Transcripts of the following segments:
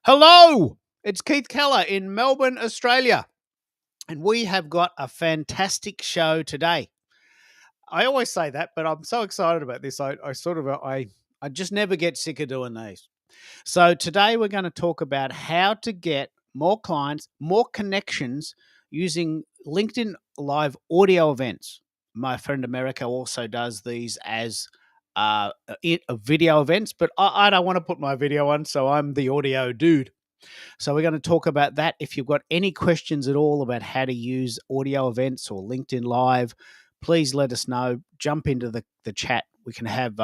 Hello, it's Keith Keller in Melbourne, Australia, and we have got a fantastic show today. I always say that, but I'm so excited about this. I just never get sick of doing these. So today we're going to talk about how to get more clients, more connections using LinkedIn Live audio events. My friend America also does these as video events, but I don't want to put my video on, so I'm the audio dude. So we're going to talk about that. If you've got any questions at all about how to use audio events or LinkedIn Live, please let us know. Jump into the chat. We can have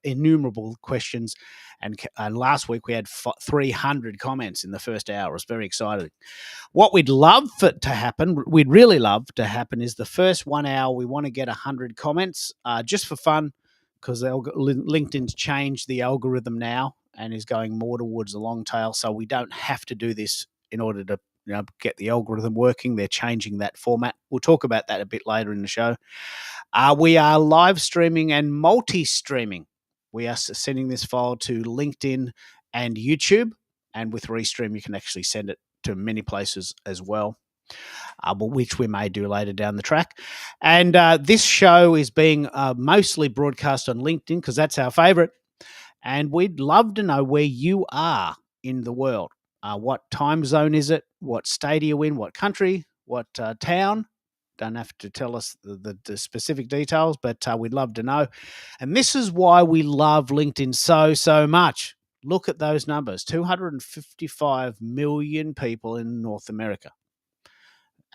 innumerable questions. And last week we had 300 comments in the first hour. It was very exciting. What we'd love to happen, we'd really love to happen, is the first 1 hour we want to get 100 comments just for fun, because LinkedIn's changed the algorithm now and is going more towards the long tail. So we don't have to do this in order to get the algorithm working. They're changing that format. We'll talk about that a bit later in the show. We are live streaming and multi-streaming. We are sending this file to LinkedIn and YouTube. And with Restream, you can actually send it to many places as well, which we may do later down the track. And this show is being mostly broadcast on LinkedIn because that's our favorite. And we'd love to know where you are in the world. What time zone is it? What state are you in? What country? What town? Don't have to tell us the specific details, but we'd love to know. And this is why we love LinkedIn so much. Look at those numbers. 255 million people in North America.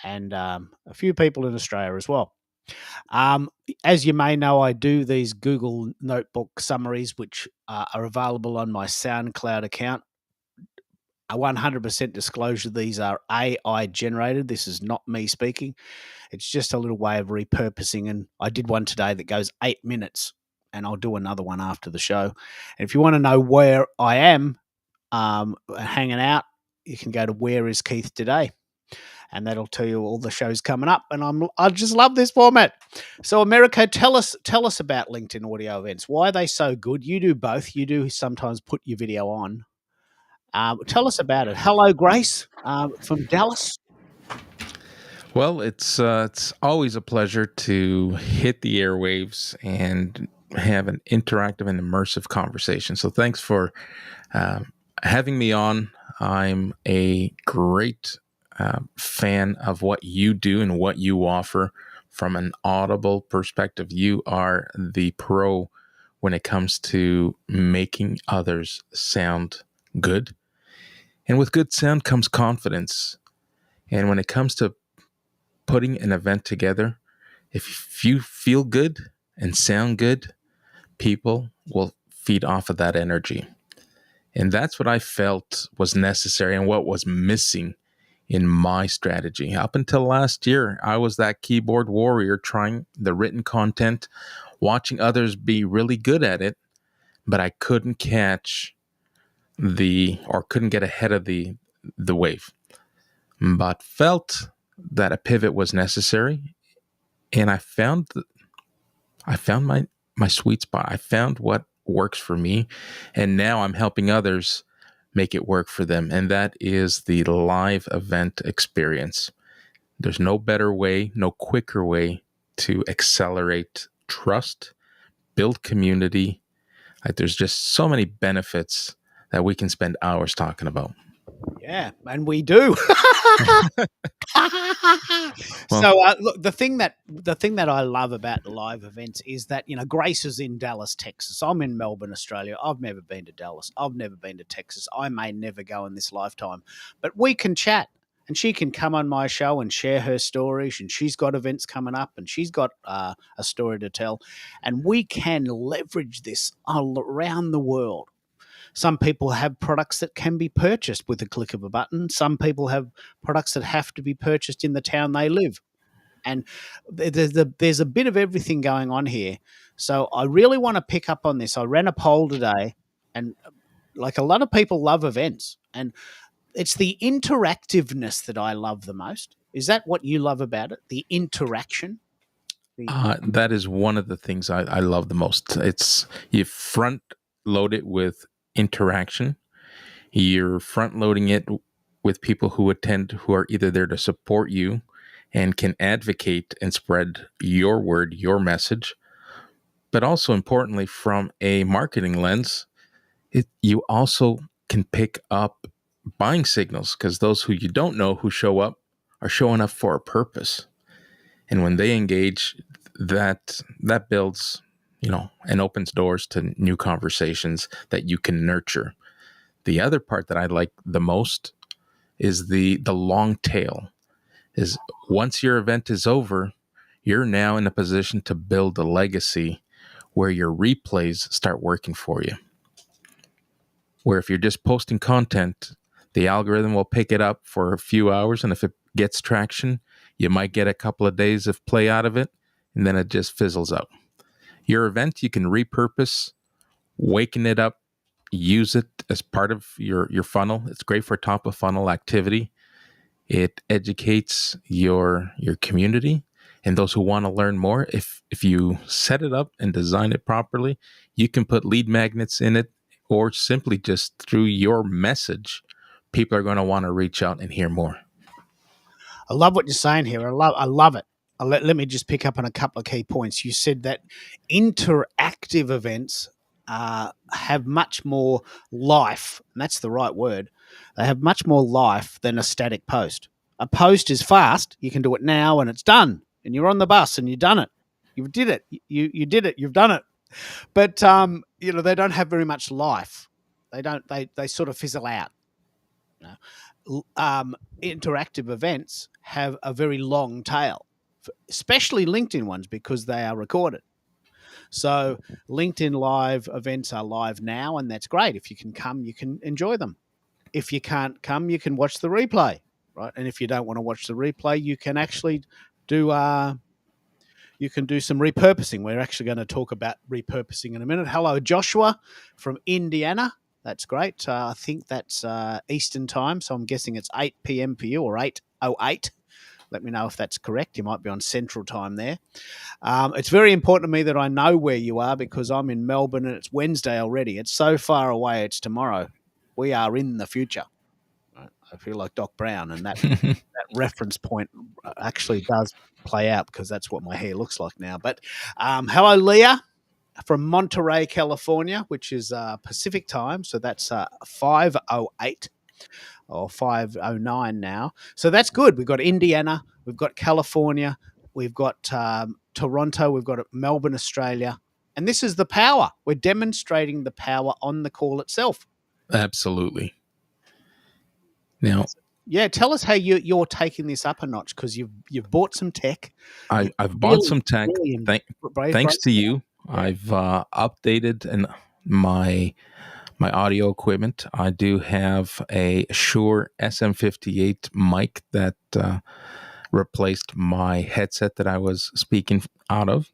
And a few people in Australia as well. As you may know, I do these Google Notebook summaries, which are available on my SoundCloud account. A 100% disclosure, these are AI generated. This is not me speaking. It's just a little way of repurposing. And I did one today that goes 8 minutes, and I'll do another one after the show. And if you want to know where I am hanging out, you can go to Where is Keith Today? And that'll tell you all the shows coming up. And I just love this format. So America, tell us about LinkedIn audio events. Why are they so good? You do both. You do sometimes put your video on. Tell us about it. Hello, Grace from Dallas. Well, it's always a pleasure to hit the airwaves and have an interactive and immersive conversation. So thanks for having me on. I'm a great fan of what you do and what you offer from an audible perspective. You are the pro when it comes to making others sound good. And with good sound comes confidence. And when it comes to putting an event together, if you feel good and sound good, people will feed off of that energy. And that's what I felt was necessary and what was missing in my strategy. Up until last year, I was that keyboard warrior trying the written content, watching others be really good at it, but I couldn't couldn't get ahead of the wave. But felt that a pivot was necessary, and I found my sweet spot. I found what works for me, and now I'm helping others make it work for them, and that is the live event experience. There's no better way, no quicker way to accelerate trust, build community. There's just so many benefits that we can spend hours talking about. Yeah, and we do. So look, the thing that I love about live events is that, Grace is in Dallas, Texas. I'm in Melbourne, Australia. I've never been to Dallas. I've never been to Texas. I may never go in this lifetime, but we can chat, and she can come on my show and share her stories, and she's got events coming up, and she's got a story to tell, and we can leverage this all around the world. Some people have products that can be purchased with a click of a button. Some people have products that have to be purchased in the town they live. And there's a bit of everything going on here. So I really want to pick up on this. I ran a poll today, and like a lot of people love events, and it's the interactiveness that I love the most. Is that what you love about it? The interaction? The That is one of the things I love the most. It's you front load it with interaction. You're front loading it with people who attend who are either there to support you and can advocate and spread your word, your message. But also importantly, from a marketing lens, you also can pick up buying signals because those who you don't know who show up are showing up for a purpose. And when they engage, that builds, and opens doors to new conversations that you can nurture. The other part that I like the most is the long tail. Is once your event is over, you're now in a position to build a legacy where your replays start working for you. Where if you're just posting content, the algorithm will pick it up for a few hours, and if it gets traction, you might get a couple of days of play out of it, and then it just fizzles out. Your event, you can repurpose, waken it up, use it as part of your funnel. It's great for top of funnel activity. It educates your community and those who want to learn more. If you set it up and design it properly, you can put lead magnets in it, or simply just through your message, people are going to want to reach out and hear more. I love what you're saying here. I love it. Let me just pick up on a couple of key points. You said that interactive events have much more life, and that's the right word. They have much more life than a static post. A post is fast. You can do it now and it's done. And you're on the bus and you've done it. You did it. You did it. You've done it. But they don't have very much life. They sort of fizzle out. Interactive events have a very long tail, especially LinkedIn ones, because they are recorded. So LinkedIn Live events are live now, and that's great. If you can come, you can enjoy them. If you can't come, you can watch the replay, right? And if you don't want to watch the replay, you can actually do some repurposing. We're actually going to talk about repurposing in a minute. Hello, Joshua from Indiana. That's great. I think that's Eastern time, so I'm guessing it's 8 p.m. for you, or 8:08. Let me know if that's correct. You might be on Central time there. It's very important to me that I know where you are, because I'm in Melbourne and it's Wednesday already. It's so far away. It's tomorrow. We are in the future. I feel like Doc Brown, and that reference point actually does play out, because that's what my hair looks like now. But hello, Leah from Monterey, California, which is Pacific time. So that's 5:08 or 5:09 now. So that's good. We've got Indiana, we've got California, we've got Toronto, we've got Melbourne, Australia. And this is the power. We're demonstrating the power on the call itself. Absolutely. Now, yeah, tell us how you're taking this up a notch, because you've bought some tech. I've bought some tech. Thanks to you. Yeah. I've updated my audio equipment. I do have a Shure SM58 mic that replaced my headset that I was speaking out of.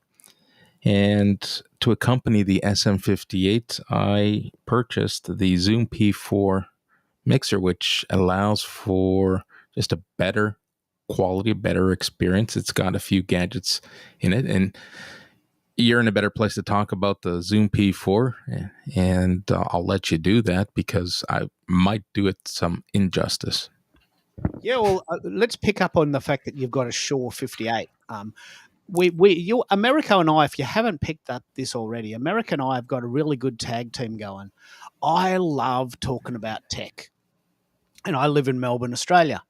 And to accompany the SM58, I purchased the Zoom P4 mixer, which allows for just a better quality, better experience. It's got a few gadgets in it, and you're in a better place to talk about the Zoom P4, and I'll let you do that, because I might do it some injustice. Yeah, well, let's pick up on the fact that you've got a Shure 58. America and I, if you haven't picked up this already, America and I have got a really good tag team going. I love talking about tech, and I live in Melbourne, Australia,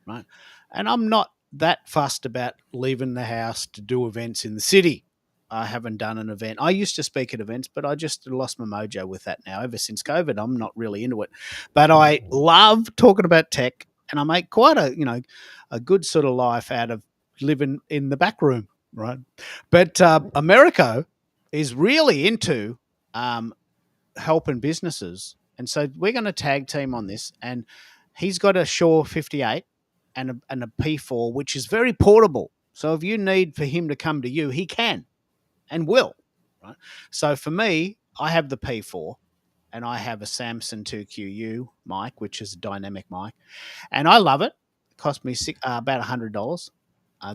right? And I'm not that fussed about leaving the house to do events in the city. I haven't done an event. I used to speak at events, but I just lost my mojo with that now. Ever since COVID, I'm not really into it. But I love talking about tech, and I make quite a good sort of life out of living in the back room, right? But Americo is really into helping businesses, and so we're going to tag team on this. And he's got a Shure 58 and a P4, which is very portable. So if you need for him to come to you, he can and will. Right. So for me, I have the P4 and I have a Samson 2QU mic, which is a dynamic mic, and I love it. It cost me about $100.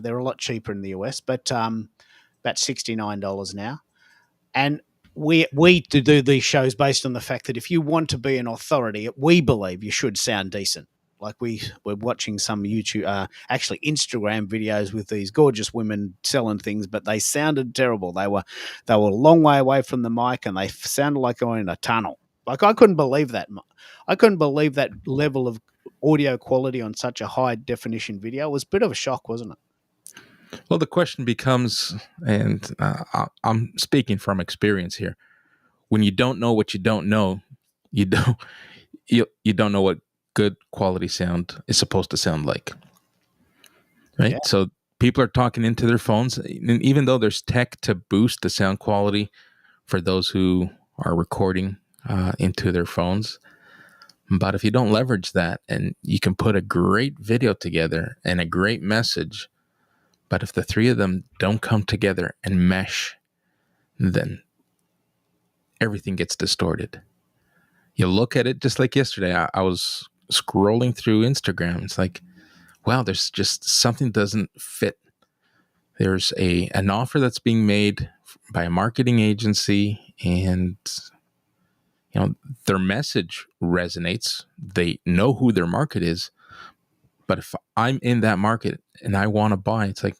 They're a lot cheaper in the US, but about $69 now. And we do these shows based on the fact that if you want to be an authority, we believe you should sound decent. Like we're watching some YouTube, actually Instagram videos with these gorgeous women selling things, but they sounded terrible. They were a long way away from the mic, and they sounded like they were in a tunnel. Like I couldn't believe that. I couldn't believe that level of audio quality on such a high definition video. It was a bit of a shock, wasn't it? Well, the question becomes, and I'm speaking from experience here. When you don't know what you don't know, you don't you don't know what good quality sound is supposed to sound like, right? Yeah. So people are talking into their phones, and even though there's tech to boost the sound quality for those who are recording into their phones, but if you don't leverage that, and you can put a great video together and a great message, but if the three of them don't come together and mesh, then everything gets distorted. You look at it just like yesterday. I was scrolling through Instagram. It's like, wow, there's just something doesn't fit. There's an offer that's being made by a marketing agency, and their message resonates. They know who their market is, but if I'm in that market and I want to buy, it's like,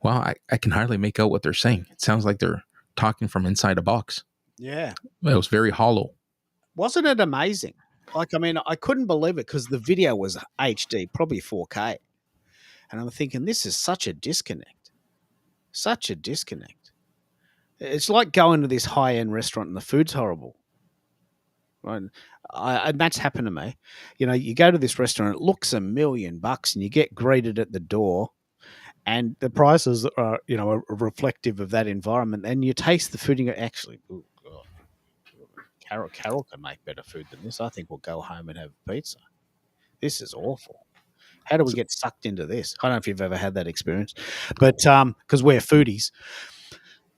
wow, I can hardly make out what they're saying. It sounds like they're talking from inside a box. Yeah. It was very hollow. Wasn't it amazing? Like, I mean, I couldn't believe it because the video was HD, probably 4K. And I'm thinking, this is such a disconnect. Such a disconnect. It's like going to this high-end restaurant and the food's horrible. Right? And that's happened to me. You go to this restaurant, it looks $1 million, and you get greeted at the door, and the prices are, are reflective of that environment. And you taste the food and you go, actually, oh God, Carol can make better food than this. I think we'll go home and have pizza. This is awful. How do we get sucked into this? I don't know if you've ever had that experience, but because we're foodies.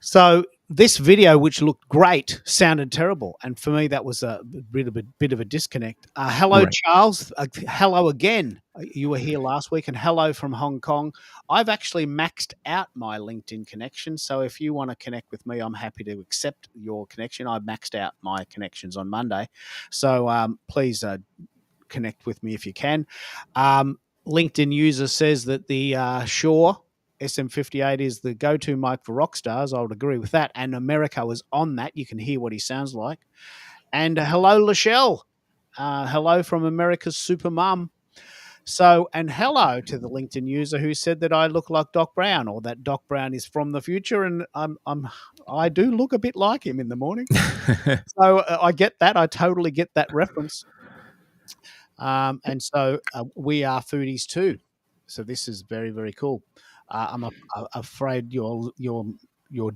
So this video, which looked great, sounded terrible, and for me, that was a bit of a disconnect. Hello, right. Charles. Hello again. You were here last week, and hello from Hong Kong. I've actually maxed out my LinkedIn connection, so if you want to connect with me, I'm happy to accept your connection. I maxed out my connections on Monday, so please connect with me if you can. LinkedIn user says that the Shure SM58 is the go-to mic for rock stars. I would agree with that. And America was on that. You can hear what he sounds like. And hello, Lachelle. Hello from America's super mum. So, and hello to the LinkedIn user who said that I look like Doc Brown, or that Doc Brown is from the future, and I do look a bit like him in the morning. So I get that. I totally get that reference. And so we are foodies too. So this is very, very cool. I'm afraid your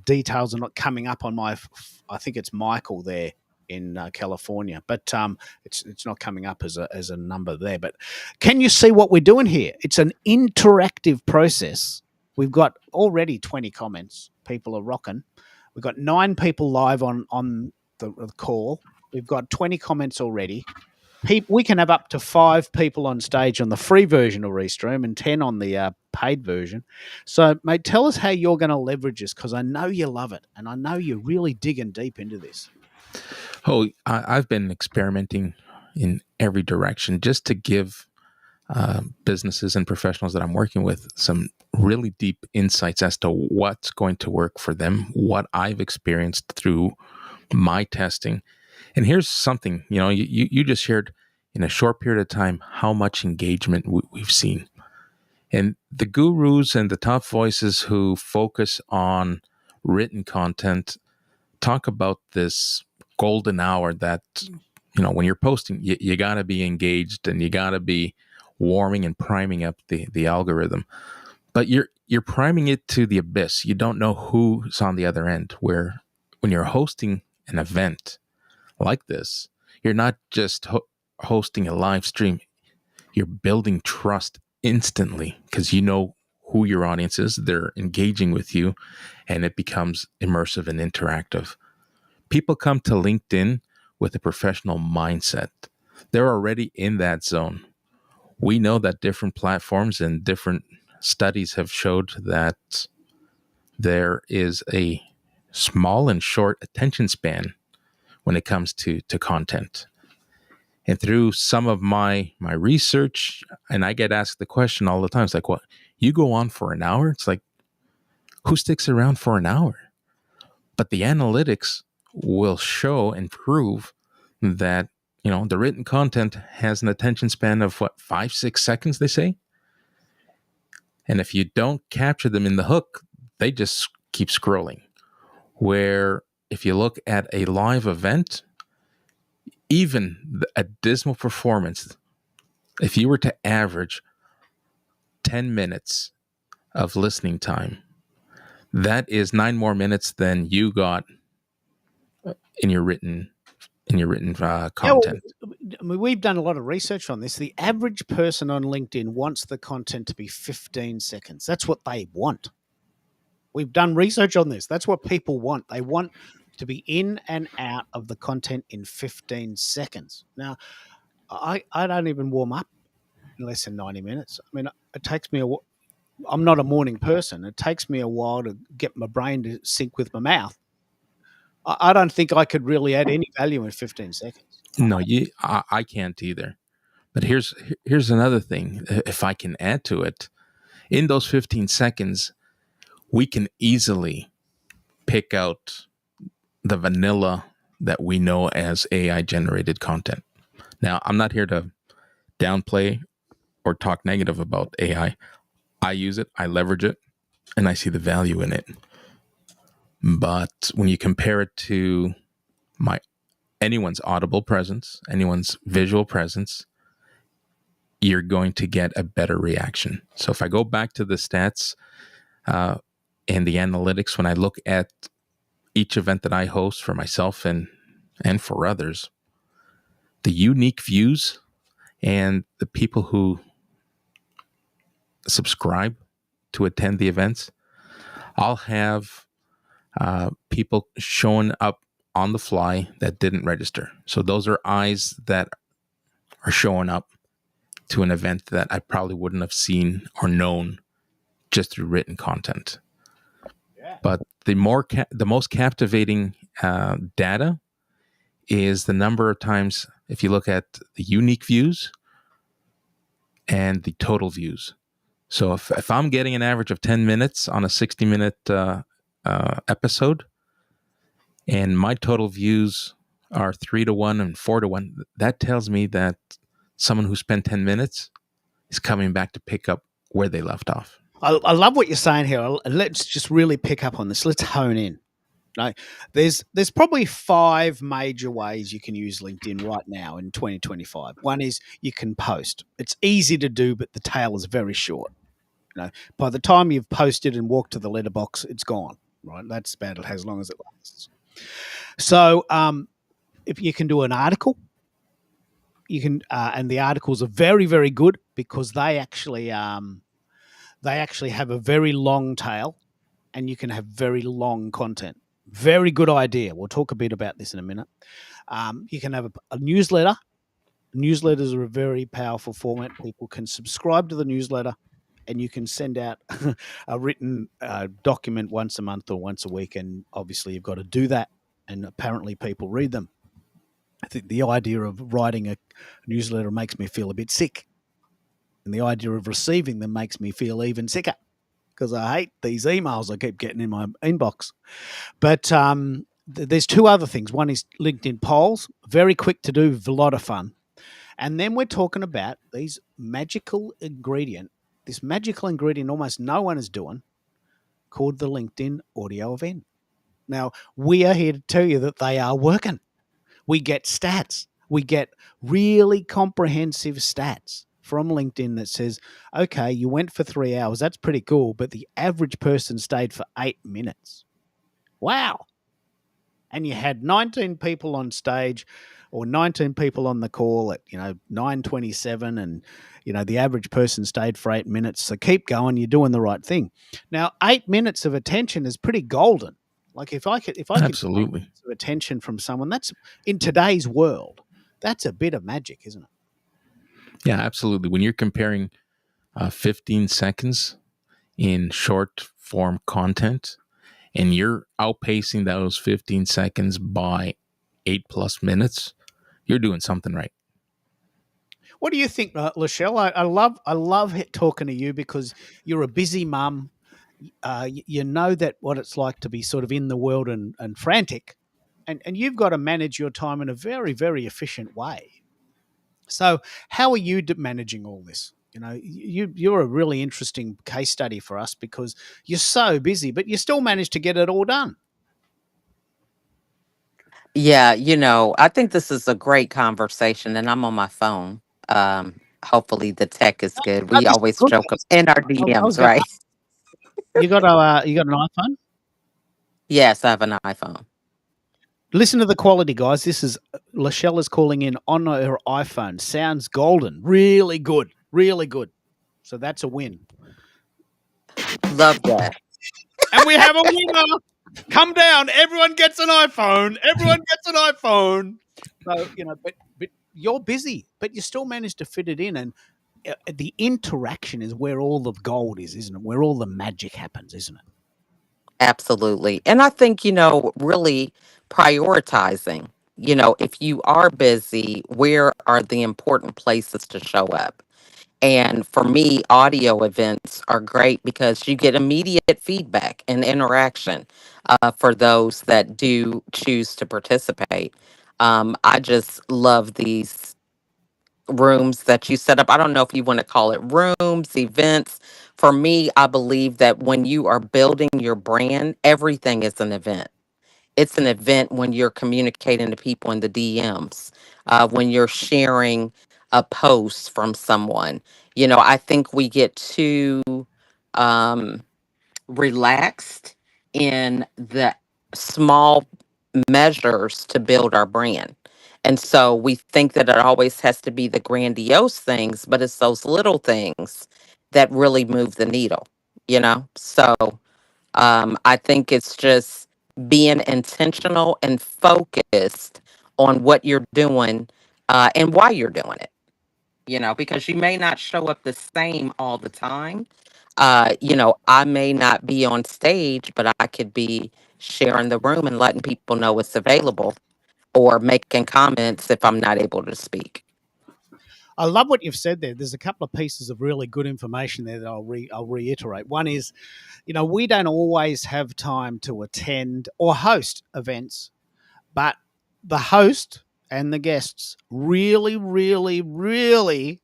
details are not coming up on my. I think it's Michael there in California, but it's not coming up as a number there. But can you see what we're doing here? It's an interactive process. We've got already 20 comments. People are rocking. We've got 9 people live on the call. We've got 20 comments already. We can have up to 5 people on stage on the free version of Restream and 10 on the paid version. So, mate, tell us how you're going to leverage this, because I know you love it, and I know you're really digging deep into this. Oh, I've been experimenting in every direction just to give businesses and professionals that I'm working with some really deep insights as to what's going to work for them, what I've experienced through my testing. And here's something, you just shared in a short period of time how much engagement we've seen. And the gurus and the top voices who focus on written content talk about this golden hour that, when you're posting, you got to be engaged and you got to be warming and priming up the algorithm. But you're priming it to the abyss. You don't know who's on the other end, where when you're hosting an event like this, you're not just hosting a live stream. You're building trust instantly because you know who your audience is. They're engaging with you, and it becomes immersive and interactive. People come to LinkedIn with a professional mindset. They're already in that zone. We know that different platforms and different studies have showed that there is a small and short attention span when it comes to content. And through some of my research, and I get asked the question all the time, it's like, what, you go on for an hour? It's like, who sticks around for an hour? But the analytics will show and prove that, the written content has an attention span of 5-6 seconds, they say. And if you don't capture them in the hook, they just keep scrolling. Where if you look at a live event, even a dismal performance, if you were to average 10 minutes of listening time, that is 9 more minutes than you got in your written content. I mean, we've done a lot of research on this. The average person on LinkedIn wants the content to be 15 seconds. That's what they want. We've done research on this. That's what people want. They want to be in and out of the content in 15 seconds. Now, I don't even warm up in less than 90 minutes. I mean, it takes me I'm not a morning person. It takes me a while to get my brain to sync with my mouth. I don't think I could really add any value in 15 seconds. No, I can't either. But here's another thing. If I can add to it, in those 15 seconds, we can easily pick out the vanilla that we know as AI generated content. Now, I'm not here to downplay or talk negative about AI. I use it, I leverage it, and I see the value in it. But when you compare it to anyone's audible presence, anyone's visual presence, you're going to get a better reaction. So if I go back to the stats and the analytics, when I look at each event that I host for myself and for others, the unique views and the people who subscribe to attend the events, I'll have people showing up on the fly that didn't register. So those are eyes that are showing up to an event that I probably wouldn't have seen or known just through written content. Yeah. But the most captivating data is the number of times, if you look at the unique views and the total views. So if I'm getting an average of 10 minutes on a 60-minute episode, and my total views are 3-1 and 4-1, that tells me that someone who spent 10 minutes is coming back to pick up where they left off. I love what you're saying here. Let's just really pick up on this. Let's hone in. Right? There's probably 5 major ways you can use LinkedIn right now in 2025. One is you can post. It's easy to do, but the tail is very short. By the time you've posted and walked to the letterbox, it's gone. Right? That's about as long as it lasts. So if you can do an article, you can, and the articles are very, very good because they actually have a very long tail, and you can have very long content. Very good idea. We'll talk a bit about this in a minute. You can have a newsletter. Newsletters are a very powerful format. People can subscribe to the newsletter, and you can send out a written document once a month or once a week. And obviously, you've got to do that. And apparently, people read them. I think the idea of writing a newsletter makes me feel a bit sick. And the idea of receiving them makes me feel even sicker because I hate these emails I keep getting in my inbox. But there's 2 other things. One is LinkedIn polls, very quick to do, a lot of fun. And then we're talking about this magical ingredient almost no one is doing, called the LinkedIn audio event. Now, we are here to tell you that they are working. We get stats. We get really comprehensive stats from LinkedIn that says, okay, you went for 3 hours. That's pretty cool. But the average person stayed for 8 minutes. Wow. and you had 19 people on stage or 19 people on the call at 9:27, and the average person stayed for 8 minutes. So keep going, you're doing the right thing. Now 8 minutes of attention is pretty golden. Like if I could get 8 Absolutely. minutes of attention from someone, that's in today's world, that's a bit of magic, isn't it? Yeah, absolutely. When you're comparing 15 seconds in short form content and you're outpacing those 15 seconds by 8+ minutes, you're doing something right. What do you think, Lachelle? I love talking to you because you're a busy mum. You know that what it's like to be sort of in the world and frantic, and you've got to manage your time in a very, very efficient way. So, how are you managing all this? You're a really interesting case study for us because you're so busy, but you still manage to get it all done. Yeah, I think this is a great conversation, and I'm on my phone. Hopefully the tech is good. No, We this is always good. joke in our I was DMs, going to right? ask you got an iPhone? Yes, I have an iPhone. Listen to the quality, guys. This is Lachelle is calling in on her iPhone. Sounds golden. Really good. Really good. So that's a win. Love that. And we have a winner. Come down. Everyone gets an iPhone. Everyone gets an iPhone. So, but you're busy, but you still manage to fit it in. And the interaction is where all the gold is, isn't it? Where all the magic happens, isn't it? Absolutely. And I think, really prioritizing, if you are busy, where are the important places to show up? And for me, audio events are great because you get immediate feedback and interaction for those that do choose to participate. I just love these rooms that you set up. I don't know if you want to call it rooms, events. For me, I believe that when you are building your brand, everything is an event. It's an event when you're communicating to people in the DMs, when you're sharing a post from someone. I think we get too um, relaxed in the small measures to build our brand. And so we think that it always has to be the grandiose things, but it's those little things that really move the needle. So I think it's just being intentional and focused on what you're doing and why you're doing it, because you may not show up the same all the time. I may not be on stage, but I could be sharing the room and letting people know it's available or making comments if I'm not able to speak. I love what you've said there. There's a couple of pieces of really good information there that I'll reiterate. One is, we don't always have time to attend or host events, but the host and the guests really, really, really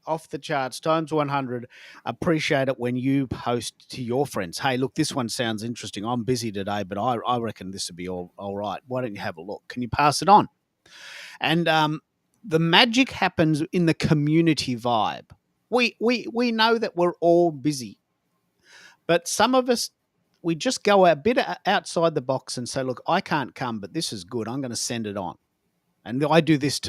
off the charts times 100 appreciate it when you post to your friends. Hey, look, this one sounds interesting. I'm busy today, but I reckon this would be all right. Why don't you have a look? Can you pass it on? And the magic happens in the community vibe. We know that we're all busy, but some of us, we just go a bit outside the box and say, look, I can't come, but this is good. I'm going to send it on. And I do this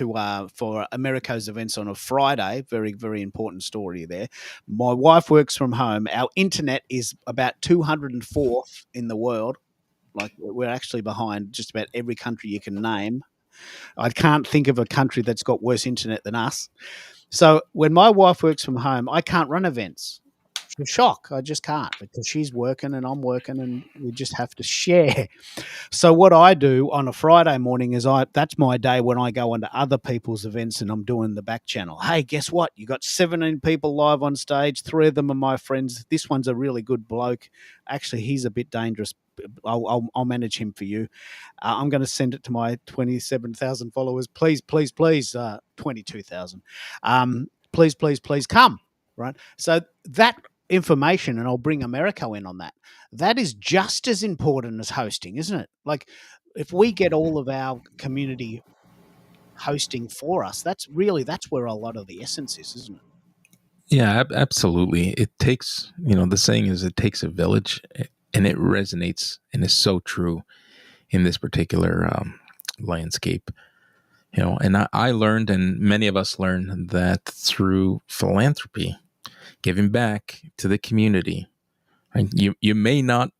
for Americo's events on a Friday. Very, very important story there. My wife works from home. Our internet is about 204th in the world. Like, we're actually behind just about every country you can name. I can't think of a country that's got worse internet than us. So when my wife works from home, I can't run events. It's a shock. I just can't because she's working and I'm working and we just have to share. So what I do on a Friday morning is that's my day when I go onto other people's events and I'm doing the back channel. Hey, guess what? You got 17 people live on stage. 3 of them are my friends. This one's a really good bloke. Actually, he's a bit dangerous. I'll manage him for you. I'm going to send it to my 27,000 followers. Please, please, please, 22,000. Please, please, please come. Right. So that information, and I'll bring Americo in on that. That is just as important as hosting, isn't it? Like, if we get all of our community hosting for us, that's where a lot of the essence is, isn't it? Yeah, absolutely. It takes, the saying is it takes a village, and it resonates and is so true. in this particular landscape. And I learned, and many of us learned, that through philanthropy, giving back to the community. Right? You may not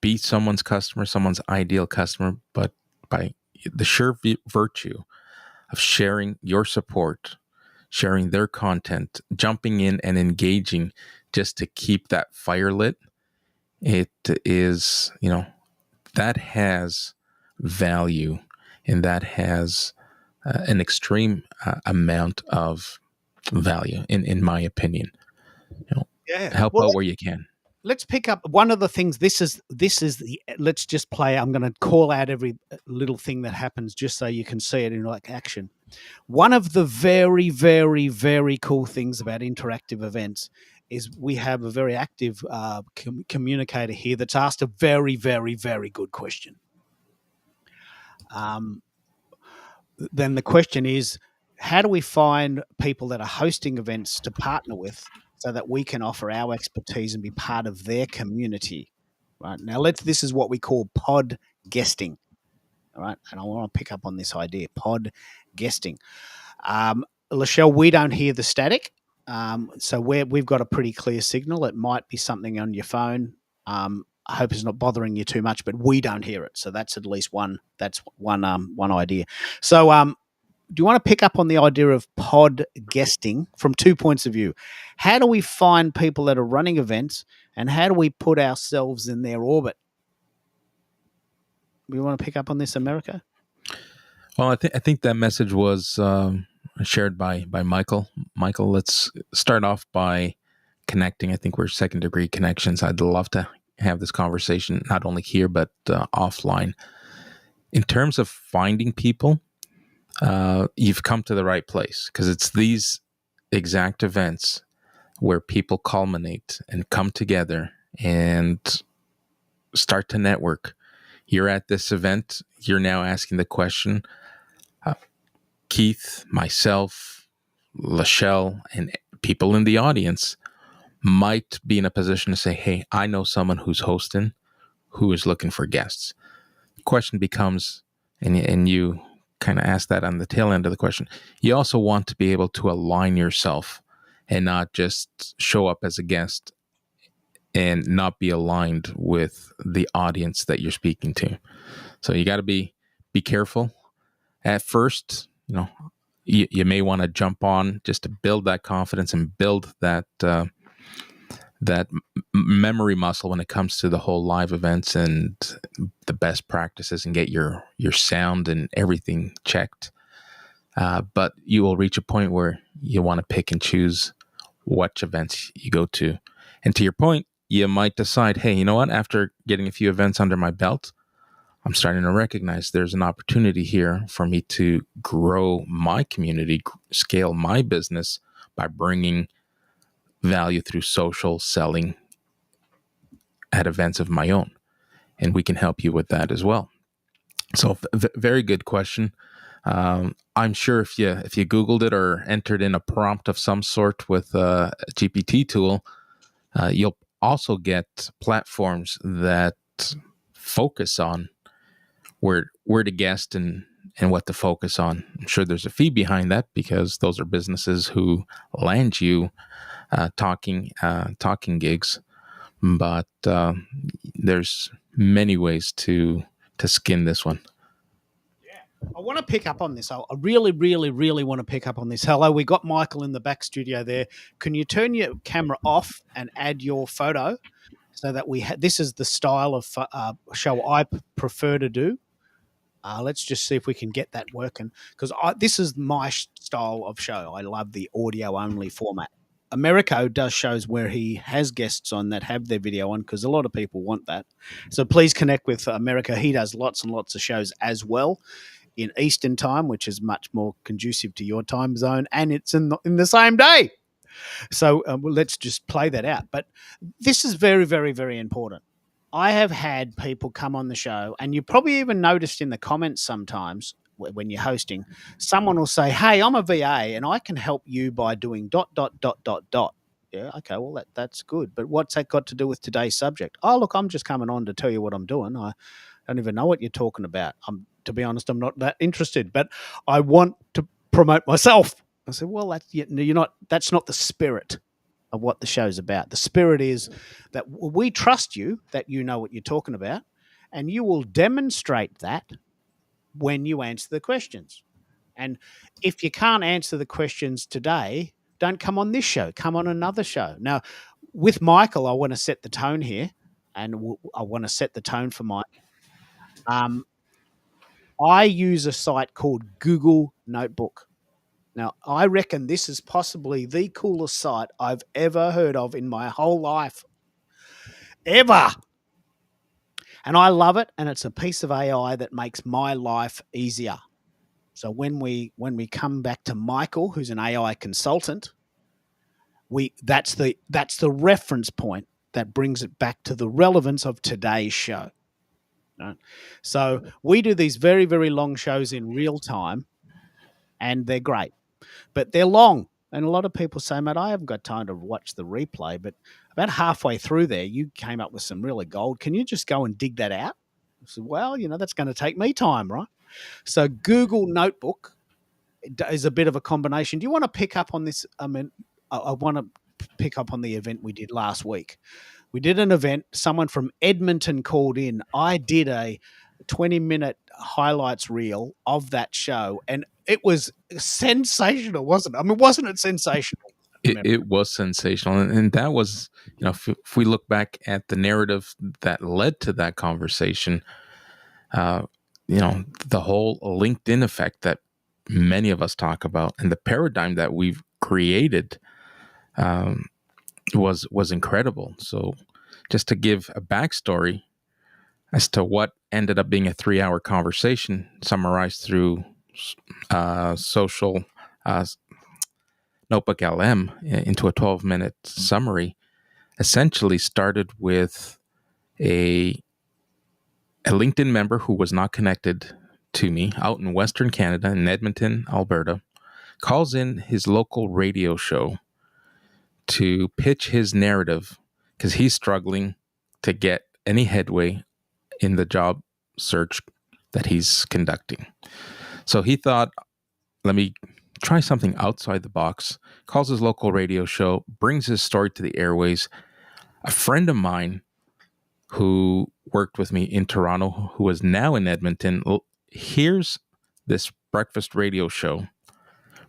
be someone's customer, someone's ideal customer, but by the sheer virtue of sharing your support, sharing their content, jumping in and engaging just to keep that fire lit, it is, that has value, and that has an extreme amount of value, in my opinion. Help out where you can. Let's pick up one of the things. This is the. Let's just play. I'm going to call out every little thing that happens just so you can see it in like action. One of the very, very, very cool things about interactive events is we have a very active communicator here that's asked a very, very, very good question. Then the question is, how do we find people that are hosting events to partner with so that we can offer our expertise and be part of their community? Right now, this is what we call pod guesting. All right, and I want to pick up on this idea, pod guesting. Lachelle, we don't hear the static, so we've got a pretty clear signal. It might be something on your phone. I hope it's not bothering you too much, but we don't hear it. So that's at least one. That's one idea. So, do you want to pick up on the idea of pod guesting from 2 points of view? How do we find people that are running events, and how do we put ourselves in their orbit? We want to pick up on this, America? Well, I think that message was shared by Michael. Michael, let's start off by connecting. I think we're second-degree connections. I'd love to have this conversation not only here but offline. In terms of finding people, you've come to the right place, because it's these exact events where people culminate and come together and start to network. You're at this event, you're now asking the question, Keith, myself, Lachelle, and people in the audience might be in a position to say, hey, I know someone who's hosting, who is looking for guests. The question becomes, and you kind of ask that on the tail end of the question, you also want to be able to align yourself and not just show up as a guest and not be aligned with the audience that you're speaking to. So you got to be careful. At first, you may want to jump on just to build that confidence and build that memory muscle when it comes to the whole live events and the best practices, and get your sound and everything checked. But you will reach a point where you want to pick and choose which events you go to. And to your point, you might decide, hey, you know what? After getting a few events under my belt, I'm starting to recognize there's an opportunity here for me to grow my community, scale my business by bringing value through social selling at events of my own. And we can help you with that as well. So very good question. I'm sure if you Googled it or entered in a prompt of some sort with a GPT tool, you'll also get platforms that focus on where to guest and what to focus on. I'm sure there's a fee behind that, because those are businesses who land you talking gigs. But there's many ways to skin this one. I want to pick up on this. I really, really, really want to pick up on this. Hello, we got Michael in the back studio there. Can you turn your camera off and add your photo so that this is the style of show I prefer to do. Let's just see if we can get that working, because this is my style of show. I love the audio-only format. Americo does shows where he has guests on that have their video on, because a lot of people want that. So please connect with Americo. He does lots and lots of shows as well in Eastern time, which is much more conducive to your time zone, and it's in the same day. So let's just play that out. But this is very, very, very important. I have had people come on the show, and you probably even noticed in the comments sometimes when you're hosting, someone will say, hey, I'm a VA and I can help you by doing ... Yeah, okay, well, that's good. But what's that got to do with today's subject? Oh, look, I'm just coming on to tell you what I'm doing. I don't even know what you're talking about. To be honest, I'm not that interested, but I want to promote myself. I said, well, that's not the spirit of what the show's about. The spirit is that we trust you, that you know what you're talking about, and you will demonstrate that when you answer the questions. And if you can't answer the questions today, don't come on this show. Come on another show. Now, with Michael, I want to set the tone here, and I want to set the tone for Mike. I use a site called Google Notebook. Now, I reckon this is possibly the coolest site I've ever heard of in my whole life. Ever. And I love it, and it's a piece of AI that makes my life easier. So when we come back to Michael, who's an AI consultant, that's the reference point that brings it back to the relevance of today's show. Right? So we do these very, very long shows in real time, and they're great, but they're long. And a lot of people say, mate, I haven't got time to watch the replay, but about halfway through there, you came up with some really gold. Can you just go and dig that out? I said, well, that's going to take me time, right? So Google Notebook is a bit of a combination. Do you want to pick up on this? I mean, I want to pick up on the event we did last week. We did an event. Someone from Edmonton called in. I did a 20-minute highlights reel of that show, and it was sensational, wasn't it? I mean, wasn't it sensational? It was sensational. And that was, if we look back at the narrative that led to that conversation, the whole LinkedIn effect that many of us talk about and the paradigm that we've created was incredible. So just to give a backstory as to what ended up being a 3-hour conversation summarized through social Notebook LM into a 12-minute summary, essentially started with a LinkedIn member who was not connected to me out in Western Canada, in Edmonton, Alberta, calls in his local radio show to pitch his narrative because he's struggling to get any headway in the job search that he's conducting. So he thought, let me try something outside the box, calls his local radio show, brings his story to the airways. A friend of mine who worked with me in Toronto, who is now in Edmonton, hears this breakfast radio show,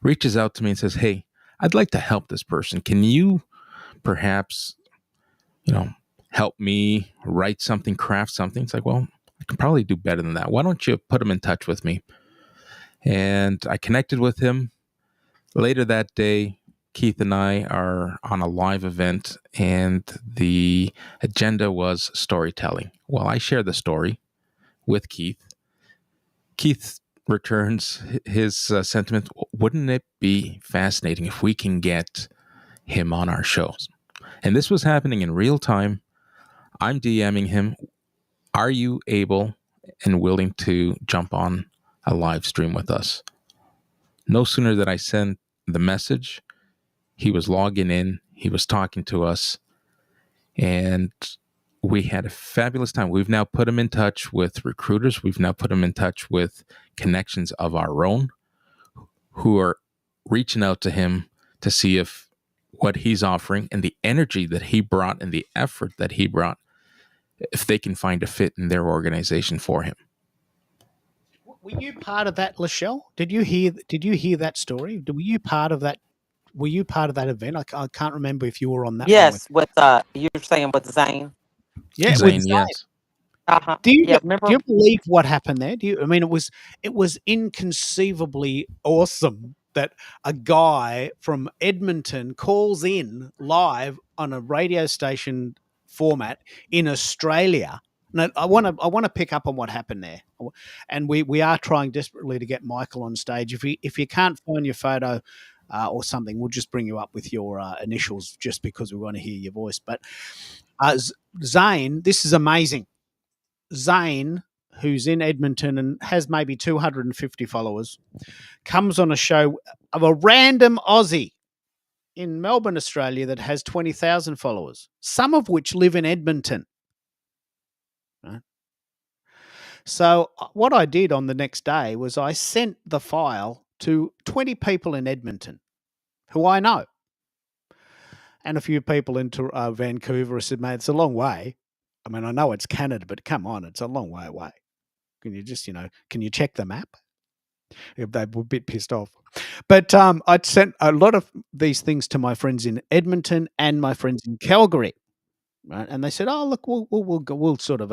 reaches out to me and says, hey, I'd like to help this person. Can you perhaps, help me write something, craft something? It's like, well, I can probably do better than that. Why don't you put him in touch with me? And I connected with him. Later that day, Keith and I are on a live event, and the agenda was storytelling. Well, I share the story with Keith. Keith returns his sentiment. Wouldn't it be fascinating if we can get him on our shows? And this was happening in real time. I'm DMing him. Are you able and willing to jump on a live stream with us? No sooner did I send the message, he was logging in, he was talking to us, and we had a fabulous time. We've now put him in touch with recruiters. We've now put him in touch with connections of our own who are reaching out to him to see if what he's offering and the energy that he brought and the effort that he brought, if they can find a fit in their organization for him. Were you part of that, Lachelle? Did you hear that story? Were you part of that? Were you part of that event? I can't remember if you were on that Yes, one. you're saying with Zane. Yeah, Zane, with Zane. yes. Uh-huh. Do you remember? Do you believe what happened there? It was inconceivably awesome that a guy from Edmonton calls in live on a radio station format in Australia. Now, I want to pick up on what happened there, and we are trying desperately to get Michael on stage. If you can't find your photo or something, we'll just bring you up with your initials, just because we want to hear your voice. But Zane, this is amazing. Zane, who's in Edmonton and has maybe 250 followers, comes on a show of a random Aussie in Melbourne, Australia, that has 20,000 followers, some of which live in Edmonton. Right? So what I did on the next day was I sent the file to 20 people in Edmonton who I know, and a few people in Vancouver. I said, mate, it's a long way. I mean, I know it's Canada, but come on, it's a long way away. Can you just, can you check the map? If they were a bit pissed off. But I'd sent a lot of these things to my friends in Edmonton and my friends in Calgary. Right? And they said, "Oh, look, we'll sort of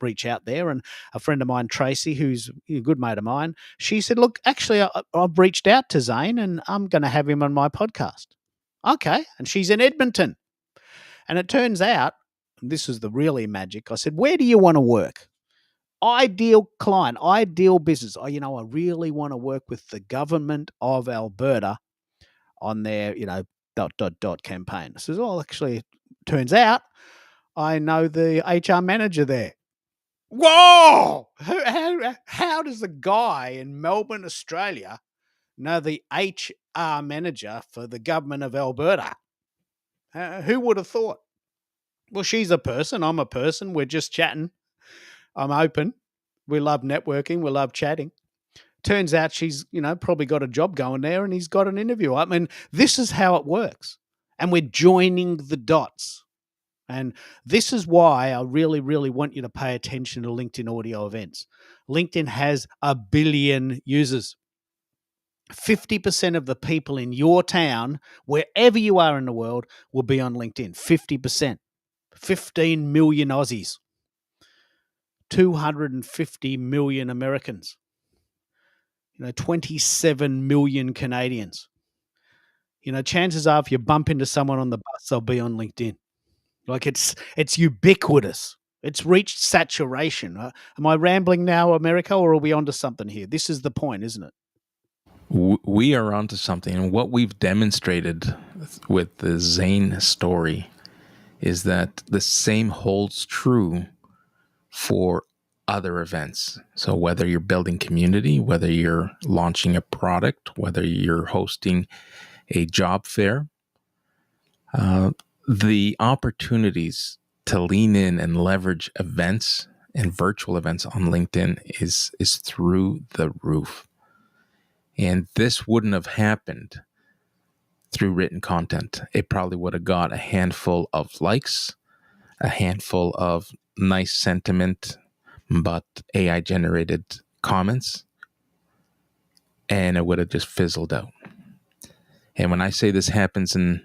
reach out there." And a friend of mine, Tracy, who's a good mate of mine, she said, "Look, actually, I've reached out to Zane, and I'm going to have him on my podcast." Okay, and she's in Edmonton, and it turns out this is the really magic. I said, "Where do you want to work? Ideal client, ideal business. I really want to work with the government of Alberta on their, dot campaign." I says, "Oh, actually, turns out I know the HR manager there." Whoa! How does a guy in Melbourne, Australia, know the HR manager for the government of Alberta? Who would have thought? Well, she's a person. I'm a person. We're just chatting. I'm open. We love networking. We love chatting. Turns out she's, probably got a job going there, and he's got an interview. I mean, this is how it works. And we're joining the dots. And this is why I really, really want you to pay attention to LinkedIn audio events. LinkedIn has 1 billion users. 50% of the people in your town, wherever you are in the world, will be on LinkedIn. 50%. 15 million Aussies. 250 million Americans. 27 million Canadians. Chances are if you bump into someone on the bus, they'll be on LinkedIn. Like it's ubiquitous. It's reached saturation. Am I rambling now, America, or are we onto something here? This is the point, isn't it? We are onto something. And what we've demonstrated with the Zane story is that the same holds true for other events. So whether you're building community, whether you're launching a product, whether you're hosting a job fair, the opportunities to lean in and leverage events and virtual events on LinkedIn is through the roof. And this wouldn't have happened through written content. It probably would have got a handful of likes, a handful of nice sentiment, but AI generated comments, and it would have just fizzled out. And when I say this happens in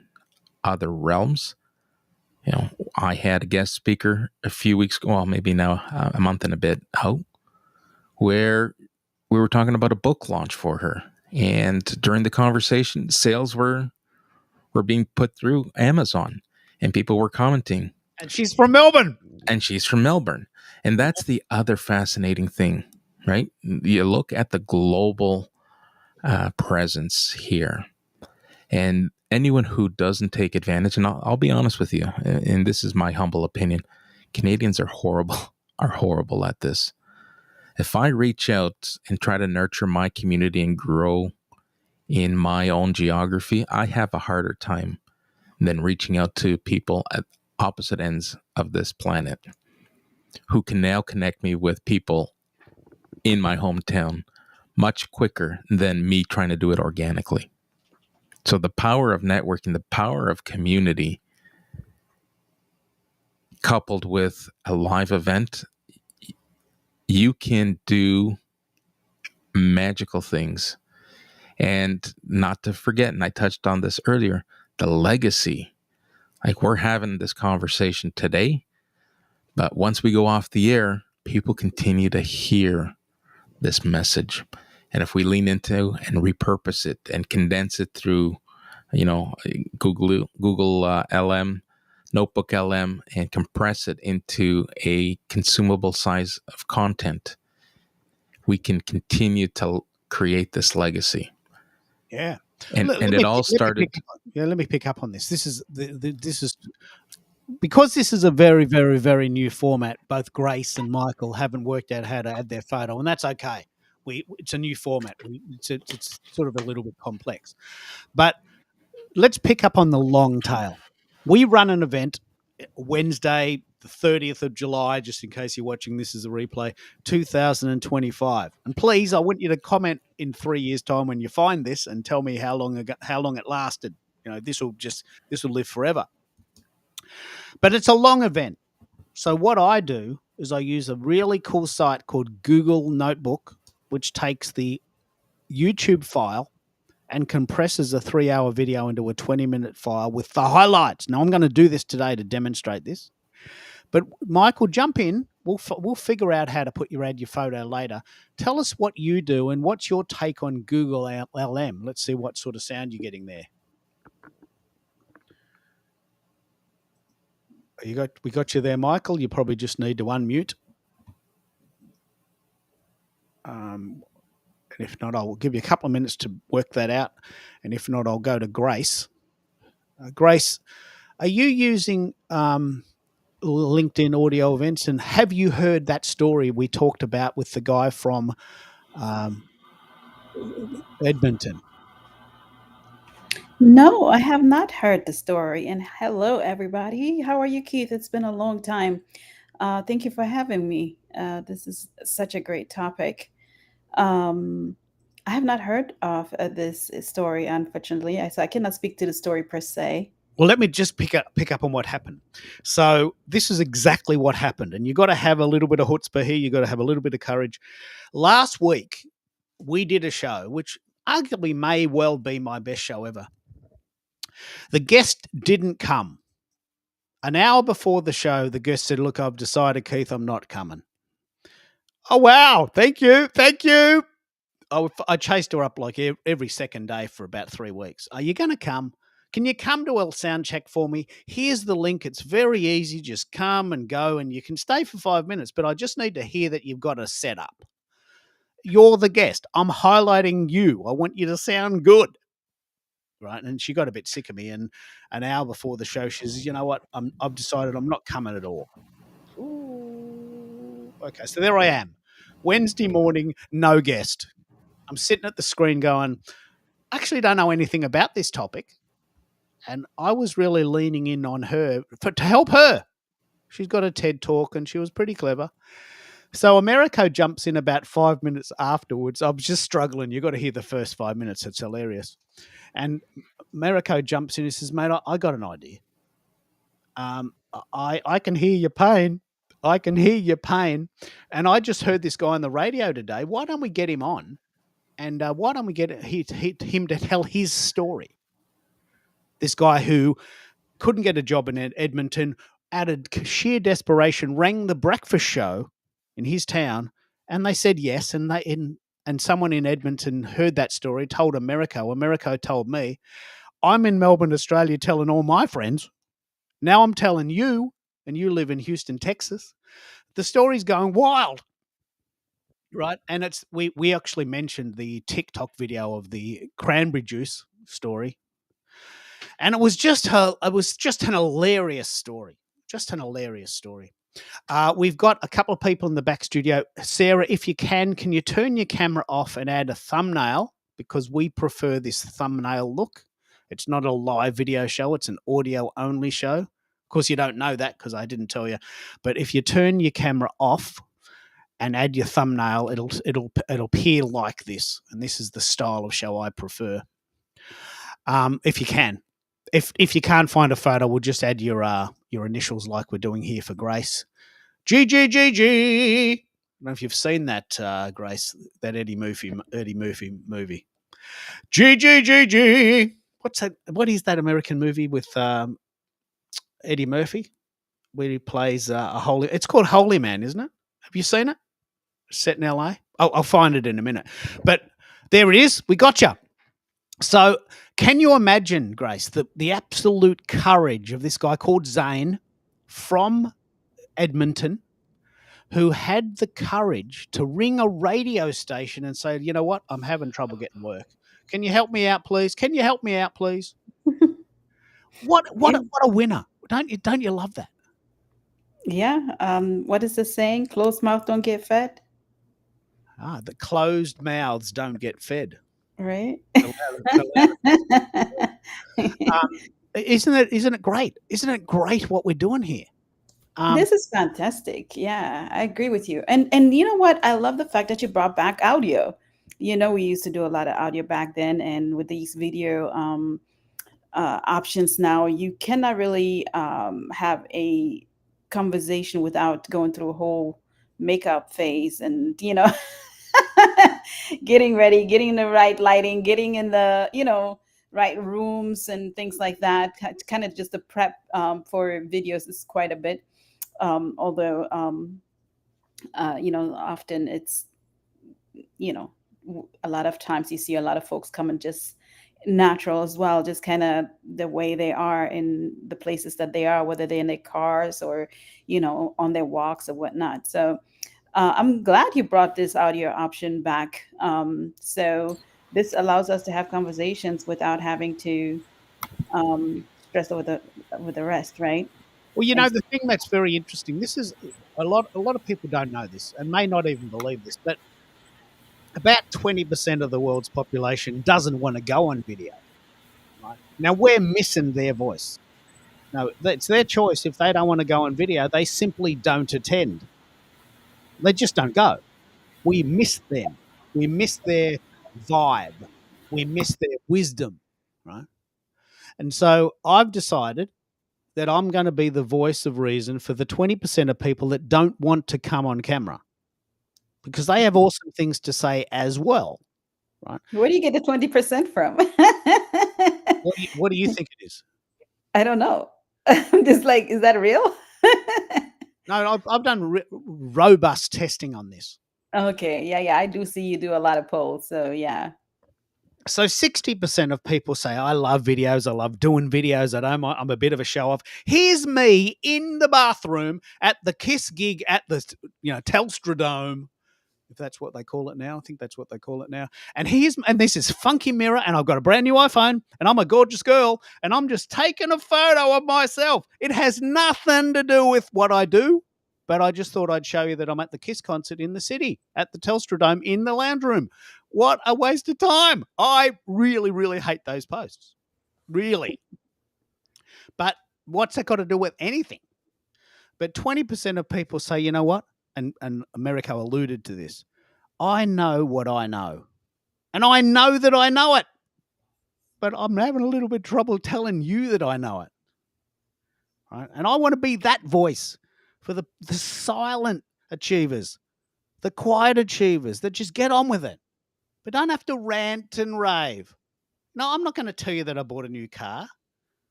other realms, I had a guest speaker a few weeks ago, well, maybe now a month and a bit out, where we were talking about a book launch for her. And during the conversation, sales were being put through Amazon, and people were commenting. And she's from Melbourne. And that's the other fascinating thing, right? You look at the global presence here, and anyone who doesn't take advantage, and I'll be honest with you, and this is my humble opinion, Canadians are horrible at this. If I reach out and try to nurture my community and grow in my own geography, I have a harder time than reaching out to people at opposite ends of this planet who can now connect me with people in my hometown much quicker than me trying to do it organically. So the power of networking, the power of community, coupled with a live event, you can do magical things. And not to forget, and I touched on this earlier, the legacy. Like, we're having this conversation today, but once we go off the air, people continue to hear this message. And if we lean into and repurpose it and condense it through, Google LM, Notebook LM, and compress it into a consumable size of content, we can continue to create this legacy. Yeah. And it all started. Let me pick up on this. This is because this is a very, very, very new format. Both Grace and Michael haven't worked out how to add their photo, and that's okay. It's a new format. It's sort of a little bit complex, but let's pick up on the long tail. We run an event Wednesday, the 30th of July, just in case you're watching this as a replay, 2025. And please, I want you to comment in 3 years' time when you find this and tell me how long it lasted. This will live forever. But it's a long event. So what I do is I use a really cool site called Google Notebook, which takes the YouTube file and compresses a 3-hour video into a 20-minute file with the highlights. Now, I'm going to do this today to demonstrate this. But Michael, jump in. We'll figure out how to add your photo later. Tell us what you do and what's your take on Google LM. Let's see what sort of sound you're getting there. We got you there, Michael. You probably just need to unmute. And if not, I'll give you a couple of minutes to work that out. And if not, I'll go to Grace. Grace, are you using LinkedIn audio events? And have you heard that story we talked about with the guy from Edmonton? No, I have not heard the story. And hello, everybody. How are you, Keith? It's been a long time. Thank you for having me. This is such a great topic. I have not heard of this story, unfortunately. So I cannot speak to the story per se. Well, let me just pick up on what happened. So this is exactly what happened. And you got to have a little bit of chutzpah here. You got to have a little bit of courage. Last week, we did a show, which arguably may well be my best show ever. The guest didn't come. An hour before the show, the guest said, "Look, I've decided, Keith, I'm not coming." Oh, wow. Thank you. Thank you. I chased her up like every second day for about 3 weeks. Are you going to come? Can you come to a sound check for me? Here's the link. It's very easy. Just come and go, and you can stay for 5 minutes, but I just need to hear that you've got a setup. You're the guest. I'm highlighting you. I want you to sound good. Right. And she got a bit sick of me. And an hour before the show, she says, "You know what? I've decided I'm not coming at all." Ooh. Okay. So there I am. Wednesday morning, no guest. I'm sitting at the screen going, I actually don't know anything about this topic. And I was really leaning in on her to help her. She's got a TED talk and she was pretty clever. So Americo jumps in about 5 minutes afterwards. I was just struggling. You got to hear the first 5 minutes. It's hilarious. And Americo jumps in and says, "Mate, I got an idea. I can hear your pain. I can hear your pain. And I just heard this guy on the radio today. Why don't we get him on? And why don't we get him to tell his story?" This guy who couldn't get a job in Edmonton, out of sheer desperation, rang the breakfast show in his town, and they said yes. And someone in Edmonton heard that story, told Americo. Americo told me. I'm in Melbourne, Australia, telling all my friends. Now I'm telling you, and you live in Houston, Texas. The story's going wild. Right. And we actually mentioned the TikTok video of the cranberry juice story. And it was just an hilarious story. Just an hilarious story. We've got a couple of people in the back studio. Sarah, if you can you turn your camera off and add a thumbnail? Because we prefer this thumbnail look. It's not a live video show. It's an audio only show. Of course, you don't know that because I didn't tell you. But if you turn your camera off and add your thumbnail, it'll appear like this. And this is the style of show I prefer. If you can. If you can't find a photo, we'll just add your initials like we're doing here for Grace. GGGG. I don't know if you've seen that, Grace, that Eddie Murphy movie. GGGG. What is that American movie with Eddie Murphy where he plays it's called Holy Man, isn't it? Have you seen it? Set in LA? I'll find it in a minute. But there it is. We got you. So can you imagine, Grace, the absolute courage of this guy called Zane from Edmonton who had the courage to ring a radio station and say, "You know what? I'm having trouble getting work. Can you help me out, please? Can you help me out, please?" What a winner. Don't you love that? Yeah. What is the saying? Closed mouth don't get fed. The closed mouths don't get fed. Right. Isn't it great? Isn't it great what we're doing here? This is fantastic. Yeah, I agree with you. And you know what? I love the fact that you brought back audio. We used to do a lot of audio back then, and with these video options now, you cannot really have a conversation without going through a whole makeup phase and getting ready, getting the right lighting, getting in the right rooms and things like that. Kind of just the prep for videos is quite a bit. Although often it's a lot of times you see a lot of folks coming just natural as well, just kind of the way they are in the places that they are, whether they're in their cars or on their walks or whatnot. So I'm glad you brought this audio option back. So this allows us to have conversations without having to stress over the rest, right? Well, And the thing that's very interesting, this is a lot of people don't know this and may not even believe this, but about 20% of the world's population doesn't want to go on video. Right? Now, we're missing their voice. No, it's their choice. If they don't want to go on video, they simply don't attend. They just don't go. We miss them. We miss their vibe. We miss their wisdom, right? And so I've decided that I'm going to be the voice of reason for the 20% of people that don't want to come on camera because they have awesome things to say as well, right? where do you get the 20% from? What do you think it is? I don't know. I'm just like, is that real? No, I've done robust testing on this. Okay. Yeah. I do see you do a lot of polls. So yeah. So 60% of people say, I love videos. I love doing videos at home. I'm a bit of a show off. Here's me in the bathroom at the Kiss gig at the Telstra Dome, if that's what they call it now. I think that's what they call it now. And this is funky mirror, and I've got a brand new iPhone, and I'm a gorgeous girl, and I'm just taking a photo of myself. It has nothing to do with what I do, but I just thought I'd show you that I'm at the Kiss concert in the city, at the Telstra Dome, in the lounge room. What a waste of time. I really, really hate those posts. Really. But what's that got to do with anything? But 20% of people say, you know what? And Americo alluded to this. I know what I know. And I know that I know it. But I'm having a little bit of trouble telling you that I know it. Right? And I want to be that voice for the silent achievers, the quiet achievers that just get on with it, but don't have to rant and rave. No, I'm not going to tell you that I bought a new car.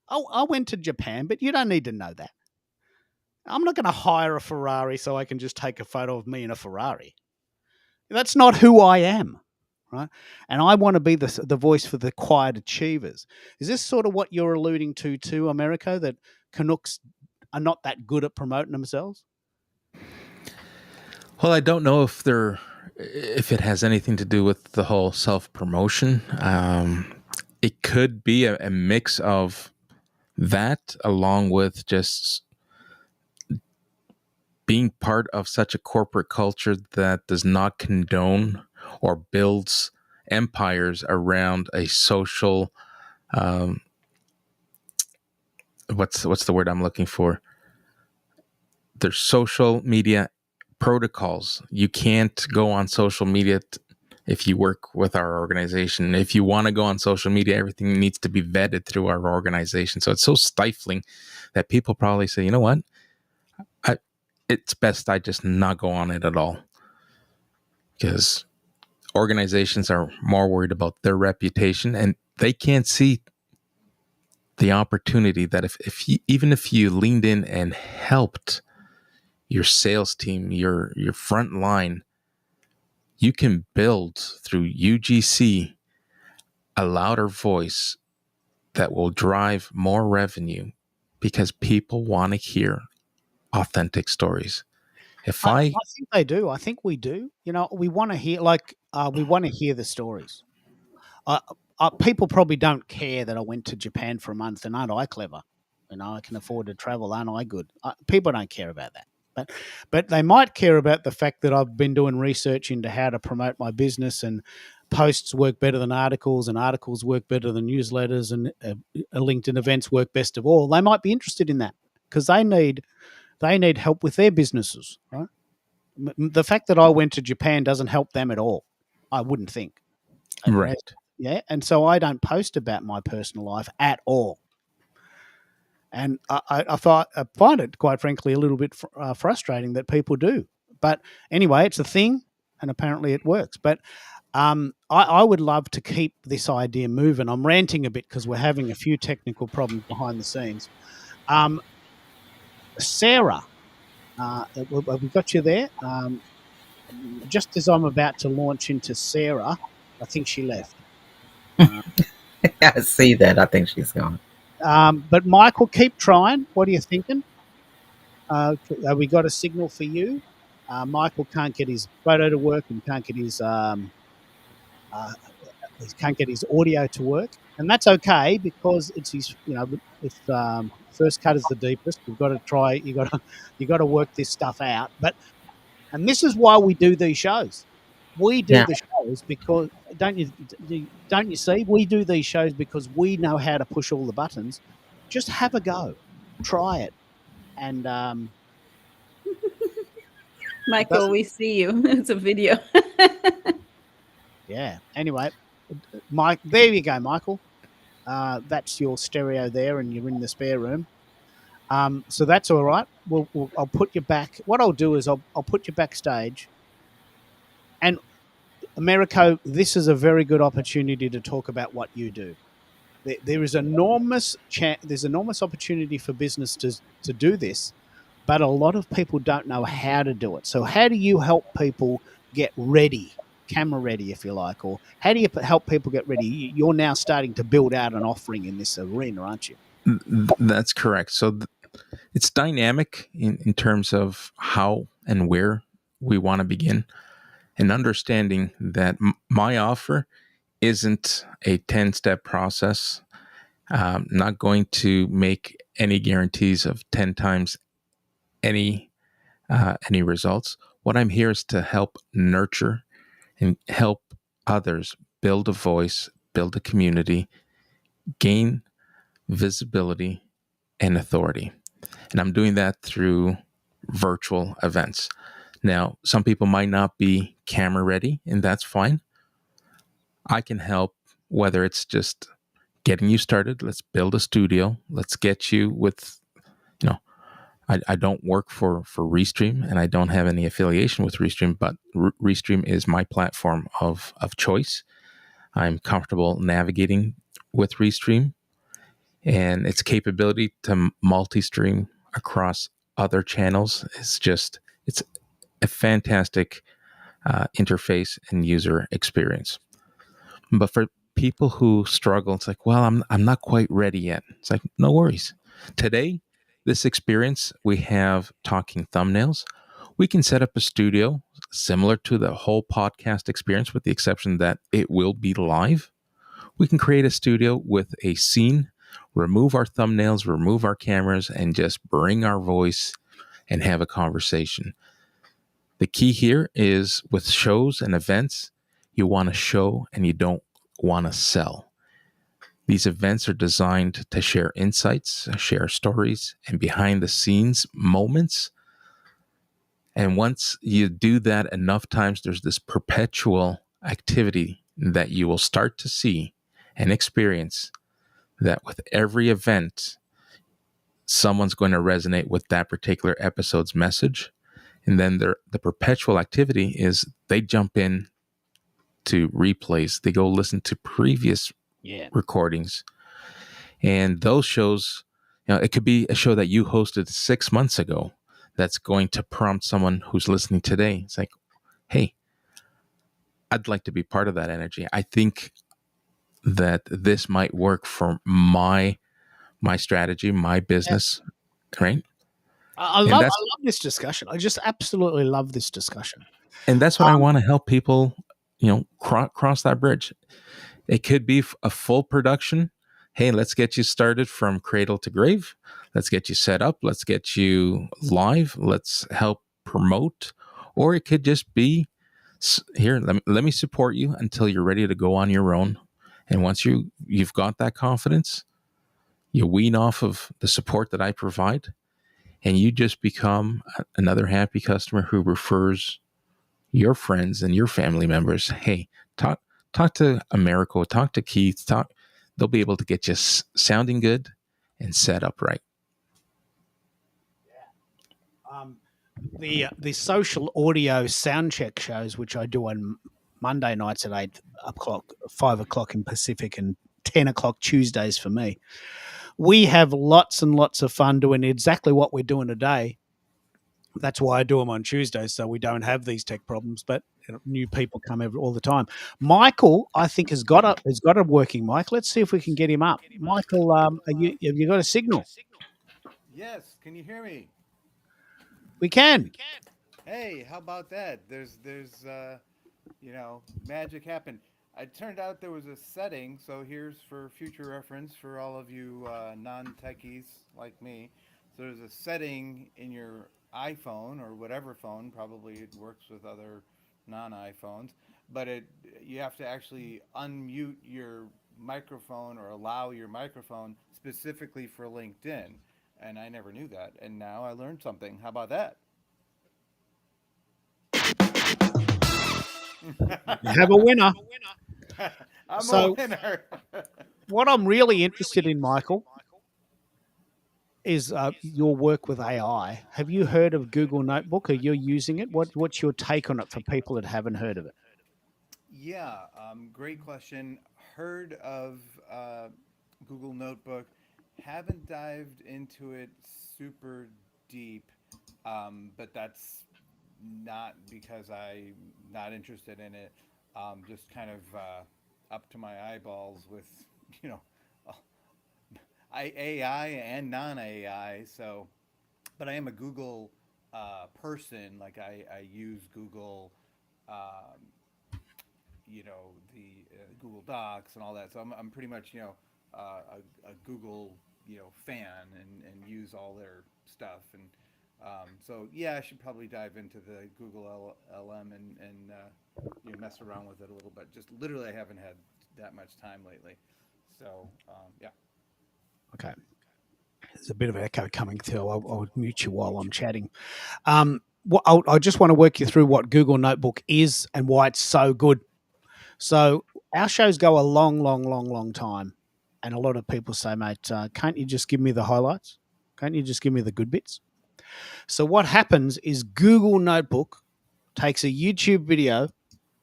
Oh, I went to Japan, but you don't need to know that. I'm not going to hire a Ferrari so I can just take a photo of me in a Ferrari. That's not who I am, right? And I want to be the voice for the quiet achievers. Is this sort of what you're alluding to, Americo, that Canucks are not that good at promoting themselves? Well, I don't know if it has anything to do with the whole self-promotion. It could be a mix of that along with just being part of such a corporate culture that does not condone or builds empires around a social, what's the word I'm looking for? There's social media protocols. You can't go on social media if you work with our organization. If you want to go on social media, everything needs to be vetted through our organization. So it's so stifling that people probably say, you know what? It's best I just not go on it at all. Because organizations are more worried about their reputation, and they can't see the opportunity that even if you leaned in and helped your sales team, your front line, you can build through UGC a louder voice that will drive more revenue because people want to hear authentic stories. I think they do. I think we do. We want to hear, we want to hear the stories. People probably don't care that I went to Japan for a month, and aren't I clever? I can afford to travel, aren't I good? People don't care about that. But they might care about the fact that I've been doing research into how to promote my business, and posts work better than articles, and articles work better than newsletters, and LinkedIn events work best of all. They might be interested in that because they need They need help with their businesses, right? The fact that I went to Japan doesn't help them at all, I wouldn't think. Right. Yeah. And so I don't post about my personal life at all. And I find it, quite frankly, a little bit frustrating that people do. But anyway, it's a thing, and apparently it works. But I would love to keep this idea moving. I'm ranting a bit because we're having a few technical problems behind the scenes. Sarah, have we got you there? Just as I'm about to launch into Sarah, I think she left. I see that. I think she's gone. But Michael, keep trying. What are you thinking? Have we got a signal for you? Michael can't get his photo to work and can't get his audio to work, and that's okay because it's his. If first cut is the deepest, we've got to try. You got to work this stuff out. And this is why we do these shows. We do the shows because don't you see? We do these shows because we know how to push all the buttons. Just have a go, try it, and Michael, we see you. It's a video. yeah. Anyway, Mike, there you go, Michael. That's your stereo there, and you're in the spare room. So that's all right. I'll put you back. What I'll do is I'll put you backstage. And Americo, this is a very good opportunity to talk about what you do. There is there's enormous opportunity for business to do this, but a lot of people don't know how to do it. So how do you help people get ready, camera ready, if you like, or how do you help people get ready? You're now starting to build out an offering in this arena, aren't you? That's correct. So it's dynamic in terms of how and where we want to begin, and understanding that my offer isn't a 10-step process. Not going to make any guarantees of 10 times any results. What I'm here is to help nurture and help others build a voice, build a community, gain visibility and authority. And I'm doing that through virtual events. Now, some people might not be camera ready, and that's fine. I can help, whether it's just getting you started. Let's build a studio. Let's get you with, I don't work for Restream, and I don't have any affiliation with Restream, but Restream is my platform of choice. I'm comfortable navigating with Restream, and its capability to multi-stream across other channels is it's a fantastic interface and user experience. But for people who struggle, it's like, well, I'm not quite ready yet. It's like, no worries. Today, this experience, we have talking thumbnails. We can set up a studio similar to the whole podcast experience, with the exception that it will be live. We can create a studio with a scene, remove our thumbnails, remove our cameras, and just bring our voice and have a conversation. The key here is, with shows and events, you want to show and you don't want to sell. These events are designed to share insights, share stories, and behind the scenes moments. And once you do that enough times, there's this perpetual activity that you will start to see and experience, that with every event, someone's going to resonate with that particular episode's message. And then the perpetual activity is they jump in to replays. They go listen to previous recordings. And those shows, it could be a show that you hosted 6 months ago that's going to prompt someone who's listening today. It's like, hey, I'd like to be part of that energy. I think that this might work for my strategy, my business, right? I love this discussion. I just absolutely love this discussion. And that's what I want to help people, cross that bridge. It could be a full production. Hey, let's get you started from cradle to grave. Let's get you set up. Let's get you live. Let's help promote. Or it could just be, here, let me support you until you're ready to go on your own. And once you've got that confidence, you wean off of the support that I provide, and you just become another happy customer who refers your friends and your family members. Hey, talk to Americo, talk to Keith, they'll be able to get you sounding good and set up right. The social audio sound check shows, which I do on Monday nights at 8:00, 5:00 in Pacific, and 10:00 Tuesdays for me. We have lots and lots of fun doing exactly what we're doing today. That's why I do them on Tuesdays, so we don't have these tech problems. But new people come all the time. Michael, I think, has got a working mic. Let's see if we can get him up. Michael, have you got a signal? Yes, can you hear me? We can. Hey, how about that? There's magic happened. It turned out there was a setting, so here's for future reference for all of you non-techies like me. So there's a setting in your iPhone or whatever phone, probably it works with other non-iPhones, but you have to actually unmute your microphone or allow your microphone specifically for LinkedIn. And I never knew that, and now I learned something. How about that? You have a winner. I'm So- a winner. What I'm really interested in, Michael, is your work with AI. Have you heard of Google Notebook? Are you using it? What's your take on it for people that haven't heard of it? Yeah, great question. Heard of Google Notebook. Haven't dived into it super deep, but that's not because I'm not interested in it. Just kind of up to my eyeballs with, you know, AI and non-AI. So, but I am a Google person. Like I use Google, the Google Docs and all that. So I'm pretty much a Google fan and use all their stuff. And so yeah, I should probably dive into the Google LM and mess around with it a little bit. Just literally, I haven't had that much time lately. So yeah. Okay. There's a bit of echo coming through. I'll mute you while I'm chatting. I just want to work you through what Google Notebook is and why it's so good. So our shows go a long, long, long, long time. And a lot of people say, mate, can't you just give me the highlights? Can't you just give me the good bits? So what happens is Google Notebook takes a YouTube video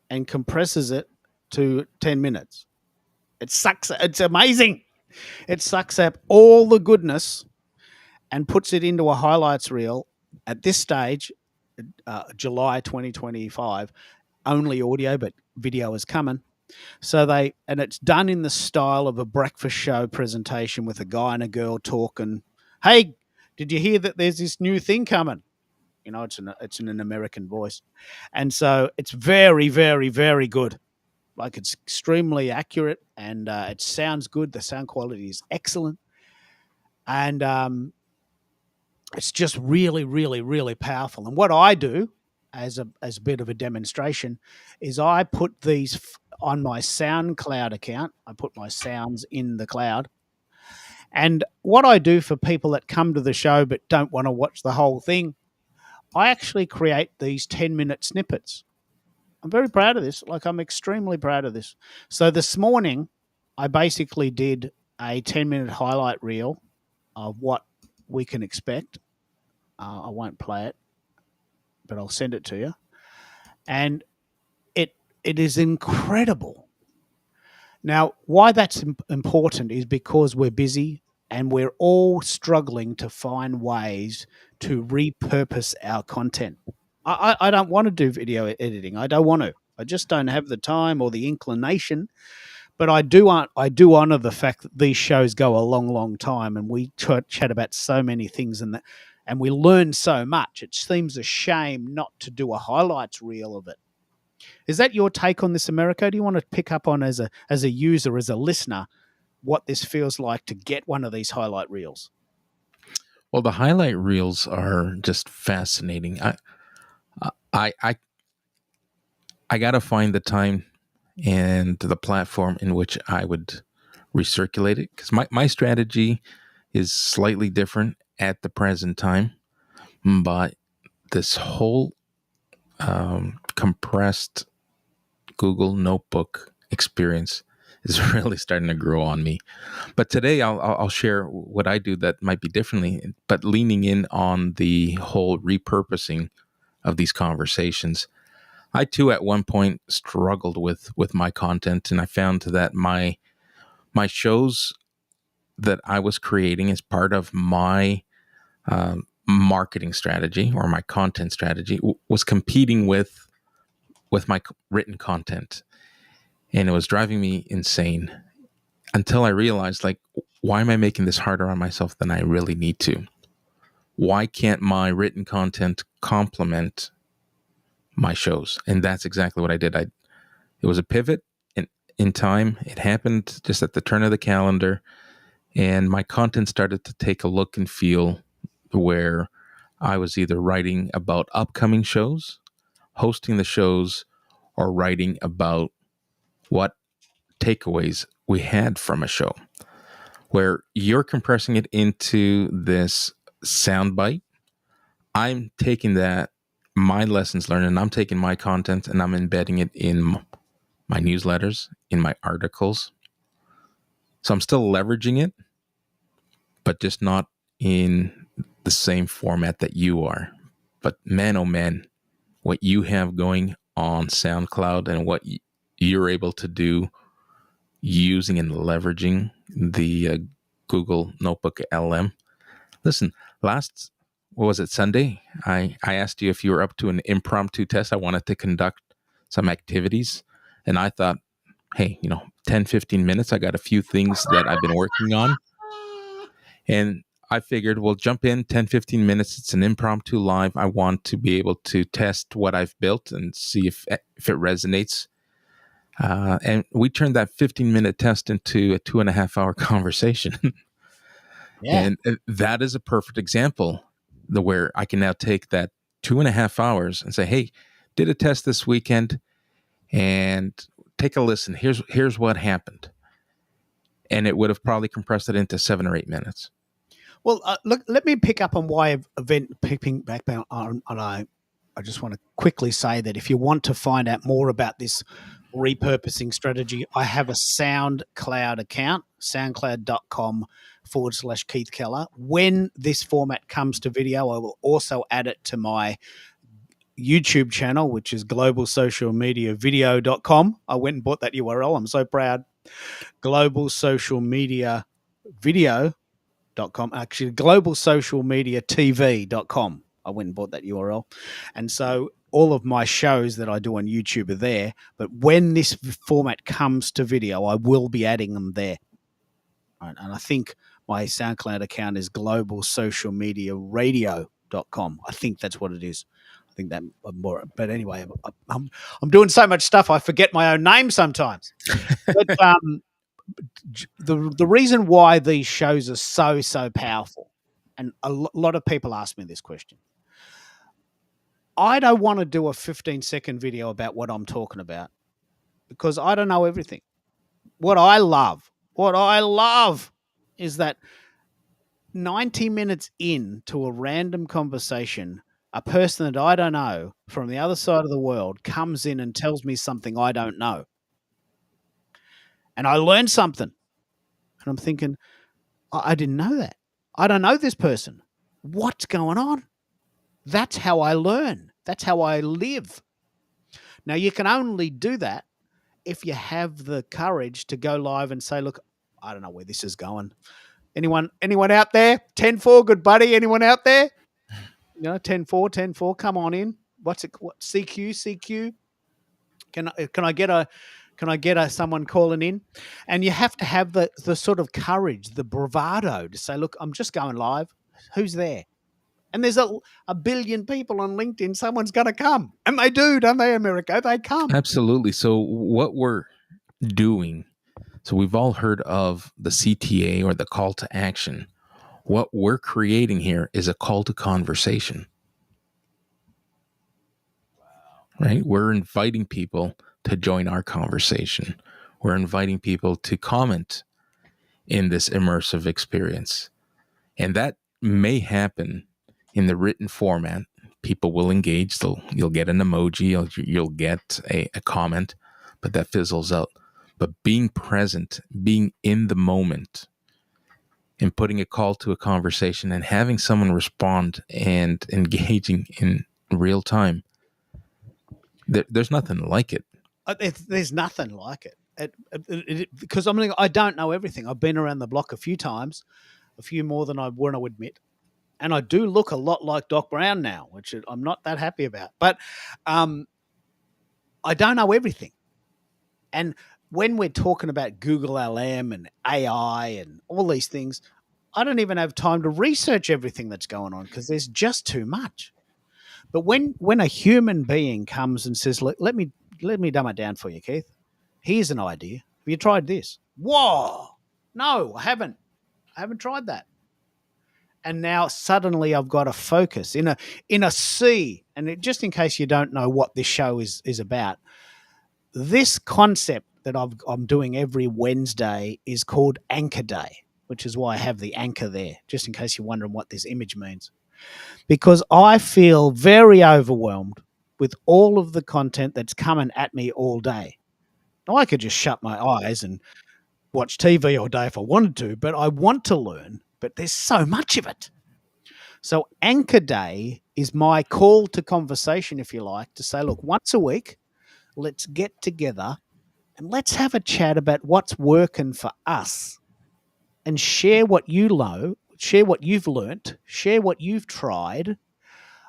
and compresses it to 10 minutes. It sucks. It's amazing. It sucks up all the goodness and puts it into a highlights reel at this stage, July 2025, only audio, but video is coming. So and it's done in the style of a breakfast show presentation with a guy and a girl talking. Hey, did you hear that there's this new thing coming? It's in an American voice. And so it's very, very, very good. Like, it's extremely accurate, and it sounds good. The sound quality is excellent. And it's just really, really, really powerful. And what I do as a bit of a demonstration is I put these on my SoundCloud account. I put my sounds in the cloud. And what I do for people that come to the show but don't want to watch the whole thing, I actually create these 10-minute snippets. I'm very proud of this. Like, I'm extremely proud of this. So this morning, I basically did a 10-minute highlight reel of what we can expect. I won't play it, but I'll send it to you. And it is incredible. Now, why that's important is because we're busy and we're all struggling to find ways to repurpose our content. I don't want to do video editing. I don't want to. I just don't have the time or the inclination. But I do honor the fact that these shows go a long, long time, and we chat about so many things, and we learn so much. It seems a shame not to do a highlights reel of it. Is that your take on this, Americo? Do you want to pick up on, as a user, as a listener, what this feels like to get one of these highlight reels? Well, the highlight reels are just fascinating. I got to find the time and the platform in which I would recirculate it, because my strategy is slightly different at the present time. but this whole compressed Google Notebook experience is really starting to grow on me. But today I'll share what I do that might be differently, but leaning in on the whole repurposing of these conversations. I too at one point struggled with my content, and I found that my shows that I was creating as part of my marketing strategy or my content strategy was competing with my written content, and it was driving me insane until I realized, like, why am I making this harder on myself than I really need to? Why can't my written content complement my shows? And that's exactly what I did. It was a pivot in time. It happened just at the turn of the calendar, and my content started to take a look and feel where I was either writing about upcoming shows, hosting the shows, or writing about what takeaways we had from a show, where you're compressing it into this soundbite. I'm taking my lessons learned, and I'm taking my content and I'm embedding it in my newsletters, in my articles. So I'm still leveraging it, but just not in the same format that you are. But man, oh man, what you have going on SoundCloud and what you're able to do using and leveraging the Google Notebook LM. Listen, Sunday? I asked you if you were up to an impromptu test. I wanted to conduct some activities, and I thought, hey, 10, 15 minutes. I got a few things that I've been working on, and I figured we'll jump in 10, 15 minutes. It's an impromptu live. I want to be able to test what I've built and see if it resonates. And we turned that 15-minute test into a 2.5-hour conversation. Yeah. And that is a perfect example where I can now take that 2.5 hours and say, hey, did a test this weekend and take a listen. Here's what happened. And it would have probably compressed it into 7 or 8 minutes. Well, look, let me pick up on why event picking back on. I just want to quickly say that if you want to find out more about this repurposing strategy, I have a SoundCloud account, soundcloud.com/Keith Keller. When this format comes to video, I will also add it to my YouTube channel, which is globalsocialmediavideo.com. I went and bought that URL. I'm so proud. globalsocialmediavideo.com. Actually, globalsocialmediatv.com. I went and bought that URL. And so all of my shows that I do on YouTube are there. But when this format comes to video, I will be adding them there. Right? And I think my SoundCloud account is globalsocialmediaradio.com. I think that's what it is. I think that more. But anyway, I'm doing so much stuff, I forget my own name sometimes. But the reason why these shows are so powerful, and a lot of people ask me this question. I don't want to do a 15-second video about what I'm talking about because I don't know everything. What I love is that 90 minutes into a random conversation, a person that I don't know from the other side of the world comes in and tells me something I don't know. And I learn something. And I'm thinking, I didn't know that. I don't know this person. What's going on? That's how I learn. That's how I live. Now, you can only do that if you have the courage to go live and say, look, I don't know where this is going. Anyone out there? 10-4, good buddy. Anyone out there? 10-4, come on in. What's it? What, CQ? Can I get someone calling in? And you have to have the sort of courage, the bravado to say, look, I'm just going live. Who's there? And there's a billion people on LinkedIn. Someone's going to come. And they do, don't they, Americo? They come. Absolutely. So what we're doing, so we've all heard of the CTA or the call to action. What we're creating here is a call to conversation. Right? We're inviting people to join our conversation. We're inviting people to comment in this immersive experience. And that may happen in the written format. People will engage. You'll get an emoji, you'll get a comment, but that fizzles out. But being present, being in the moment, and putting a call to a conversation and having someone respond and engaging in real time, there's nothing like it. There's nothing like it. Because I don't know everything. I've been around the block a few times, a few more than I want to admit. And I do look a lot like Doc Brown now, which I'm not that happy about. But I don't know everything. And when we're talking about Google LM and AI and all these things, I don't even have time to research everything that's going on because there's just too much. But when a human being comes and says, let me dumb it down for you, Keith. Here's an idea. Have you tried this? Whoa. No, I haven't. I haven't tried that. And now suddenly I've got a focus in a sea. And just in case you don't know what this show is about, this concept that I'm doing every Wednesday is called Anchor Day, which is why I have the anchor there, just in case you're wondering what this image means. Because I feel very overwhelmed with all of the content that's coming at me all day. Now, I could just shut my eyes and watch TV all day if I wanted to, but I want to learn, but there's so much of it. So Anchor Day is my call to conversation, if you like, to say, look, once a week, let's get together and let's have a chat about what's working for us and share what you know, share what you've learnt, share what you've tried.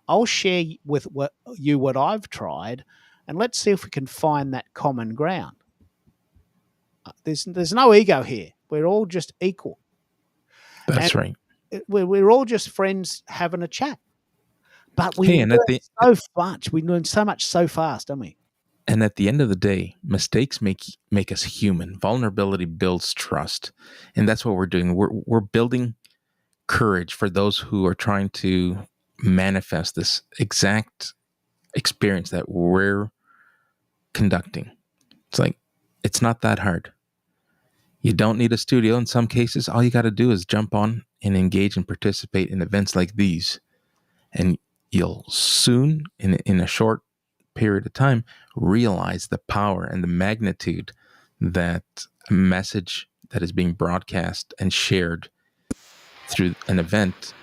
I'll share with what I've tried, and let's see if we can find that common ground. There's no ego here. We're all just equal. That's right. We're all just friends having a chat. But we learn so much. We learn so much so fast, don't we? And at the end of the day, mistakes make us human. Vulnerability builds trust. And that's what we're doing. We're building courage for those who are trying to manifest this exact experience that we're conducting. It's like, it's not that hard. You don't need a studio. In some cases, all you got to do is jump on and engage and participate in events like these. And you'll soon, in a short period of time, realize the power and the magnitude that a message that is being broadcast and shared through an event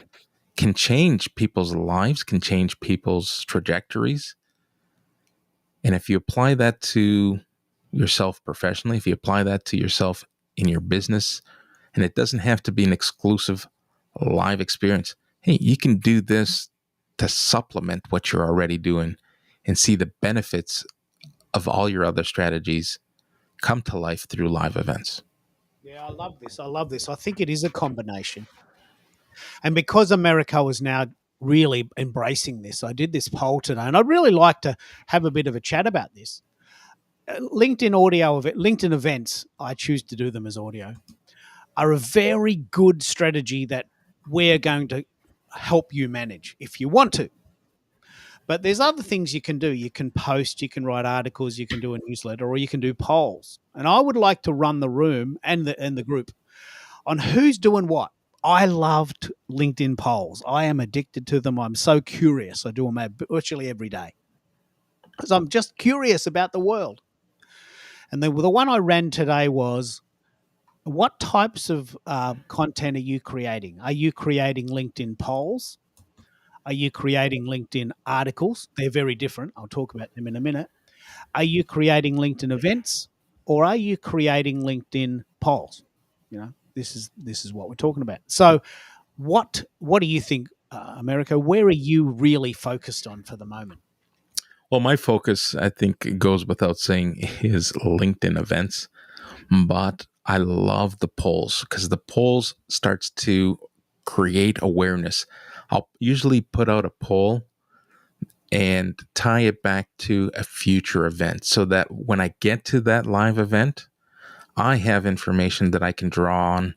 can change people's lives, can change people's trajectories. And if you apply that to yourself professionally, if you apply that to yourself in your business, and it doesn't have to be an exclusive live experience. Hey, you can do this to supplement what you're already doing and see the benefits of all your other strategies come to life through live events. Yeah, I love this. I think it is a combination. And because America was now really embracing this, I did this poll today, and I'd really like to have a bit of a chat about this. LinkedIn events, I choose to do them as audio, are a very good strategy that we're going to help you manage if you want to. But there's other things you can do. You can post, you can write articles, you can do a newsletter, or you can do polls. And I would like to run the room and the group on who's doing what. I loved LinkedIn polls. I am addicted to them. I'm so curious. I do them virtually every day because I'm just curious about the world. And the one I ran today was, what types of content are you creating? Are you creating LinkedIn polls? Are you creating LinkedIn articles? They're very different. I'll talk about them in a minute. Are you creating LinkedIn events, or are you creating LinkedIn polls? You know, this is what we're talking about. So what do you think, America? Where are you really focused on for the moment? Well, my focus, I think it goes without saying, is LinkedIn events. But I love the polls because the polls starts to create awareness. I'll usually put out a poll and tie it back to a future event so that when I get to that live event, I have information that I can draw on,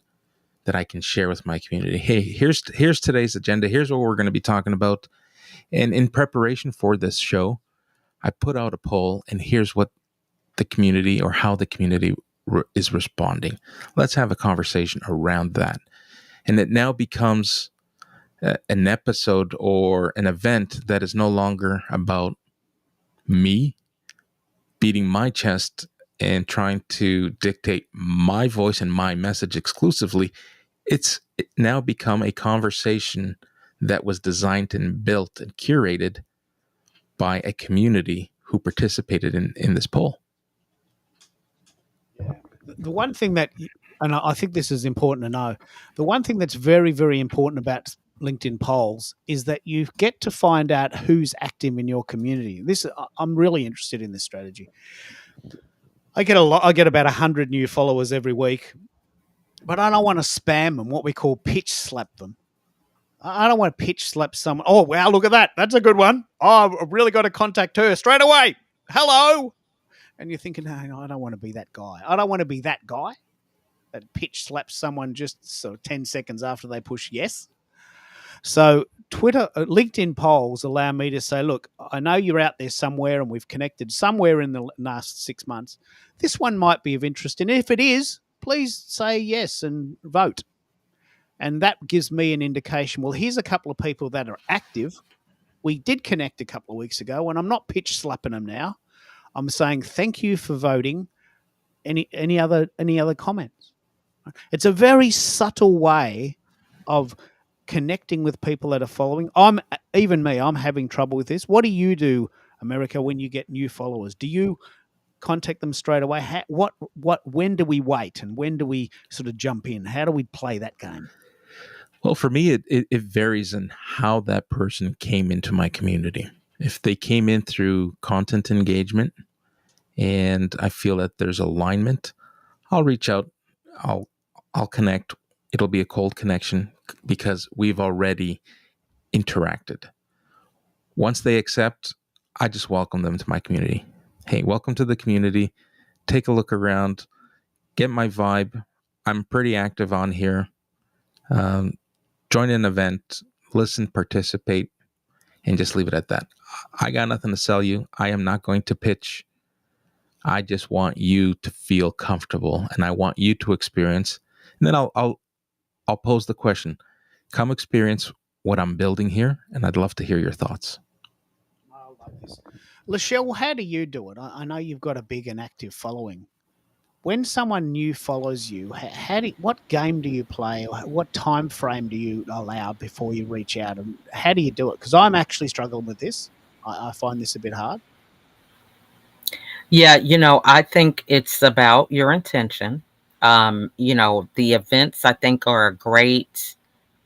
that I can share with my community. Hey, here's today's agenda. Here's what we're going to be talking about. And in preparation for this show, I put out a poll, and here's what the community, or how the community is responding. Let's have a conversation around that. And it now becomes an episode or an event that is no longer about me beating my chest and trying to dictate my voice and my message exclusively. It's now become a conversation that was designed and built and curated by a community who participated in this poll. The one thing that, and I think this is important to know, the one thing that's very, very important about LinkedIn polls is that you get to find out who's active in your community. I'm really interested in this strategy. I get about 100 new followers every week, but I don't want to spam them, what we call pitch slap them. I don't want to pitch slap someone. Oh, wow, look at that. That's a good one. Oh, I've really got to contact her straight away. Hello. And you're thinking, no, I don't want to be that guy. I don't want to be that guy that pitch slaps someone just sort of 10 seconds after they push yes. So LinkedIn polls allow me to say, look, I know you're out there somewhere and we've connected somewhere in the last 6 months. This one might be of interest. And if it is, please say yes and vote. And that gives me an indication, well, here's a couple of people that are active. We did connect a couple of weeks ago, and I'm not pitch slapping them now. I'm saying thank you for voting. Any other comments? It's a very subtle way of connecting with people that are following. I'm having trouble with this. What do you do, America, when you get new followers? Do you contact them straight away? When do we wait and when do we sort of jump in? How do we play that game? Well, for me, it varies in how that person came into my community. If they came in through content engagement and I feel that there's alignment, I'll reach out. I'll connect. It'll be a cold connection because we've already interacted. Once they accept, I just welcome them to my community. Hey, welcome to the community. Take a look around. Get my vibe. I'm pretty active on here. Join an event, listen, participate, and just leave it at that. I got nothing to sell you. I am not going to pitch. I just want you to feel comfortable, and I want you to experience. And then I'll pose the question. Come experience what I'm building here, and I'd love to hear your thoughts. I love this. Lachelle, how do you do it? I know you've got a big and active following. When someone new follows you, what game do you play? Or what time frame do you allow before you reach out? And how do you do it? Because I'm actually struggling with this. I find this a bit hard. Yeah, I think it's about your intention. The events I think are a great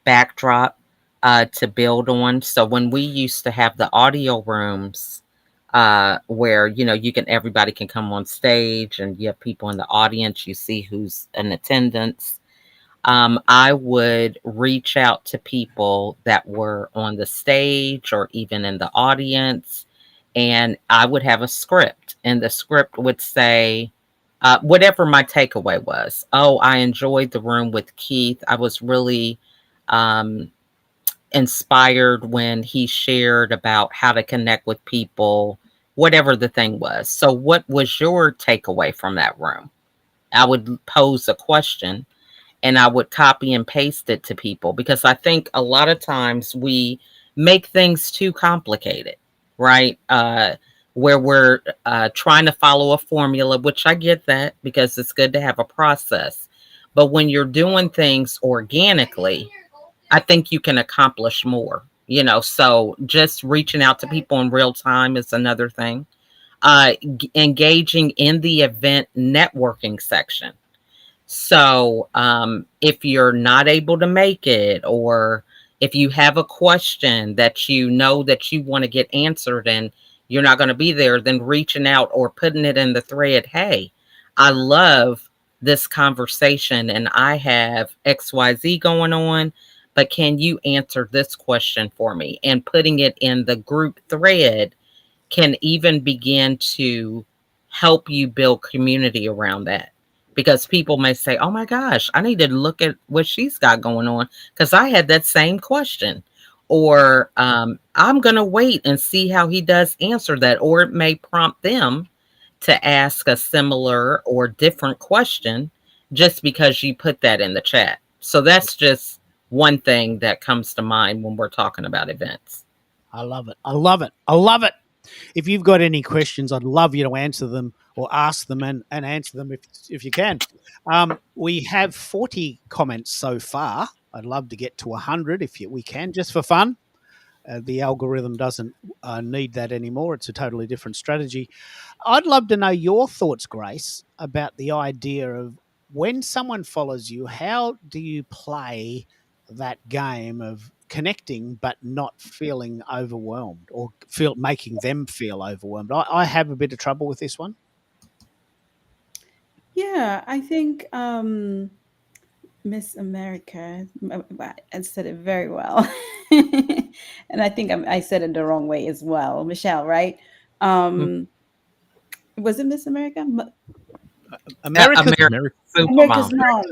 backdrop to build on. So when we used to have the audio rooms, where everybody can come on stage and you have people in the audience, you see who's in attendance. I would reach out to people that were on the stage or even in the audience, and I would have a script, and the script would say whatever my takeaway was. Oh, I enjoyed the room with Keith. I was really inspired when he shared about how to connect with people, whatever the thing was. So what was your takeaway from that room? I would pose a question and I would copy and paste it to people, because I think a lot of times we make things too complicated, right? Where we're trying to follow a formula, which I get that because it's good to have a process. But when you're doing things organically, I think you can accomplish more, so just reaching out to people in real time is another thing. Engaging in the event networking section. So if you're not able to make it, or if you have a question that that you want to get answered and you're not going to be there, then reaching out or putting it in the thread. Hey, I love this conversation and I have XYZ going on, but can you answer this question for me? And putting it in the group thread can even begin to help you build community around that. Because people may say, oh my gosh, I need to look at what she's got going on because I had that same question. Or I'm going to wait and see how he does answer that. Or it may prompt them to ask a similar or different question just because you put that in the chat. So that's just one thing that comes to mind when we're talking about events. I love it. I love it. I love it. If you've got any questions, I'd love you to answer them or ask them and answer them if you can. We have 40 comments so far. I'd love to get to 100 if we can, just for fun. The algorithm doesn't need that anymore. It's a totally different strategy. I'd love to know your thoughts, Grace, about the idea of when someone follows you, how do you play that game of connecting but not feeling overwhelmed or making them feel overwhelmed? I have a bit of trouble with this one. Yeah, I think Miss America, I said it very well. And I think I said it the wrong way as well. Michelle, right? Was it Miss America? America's America's mom.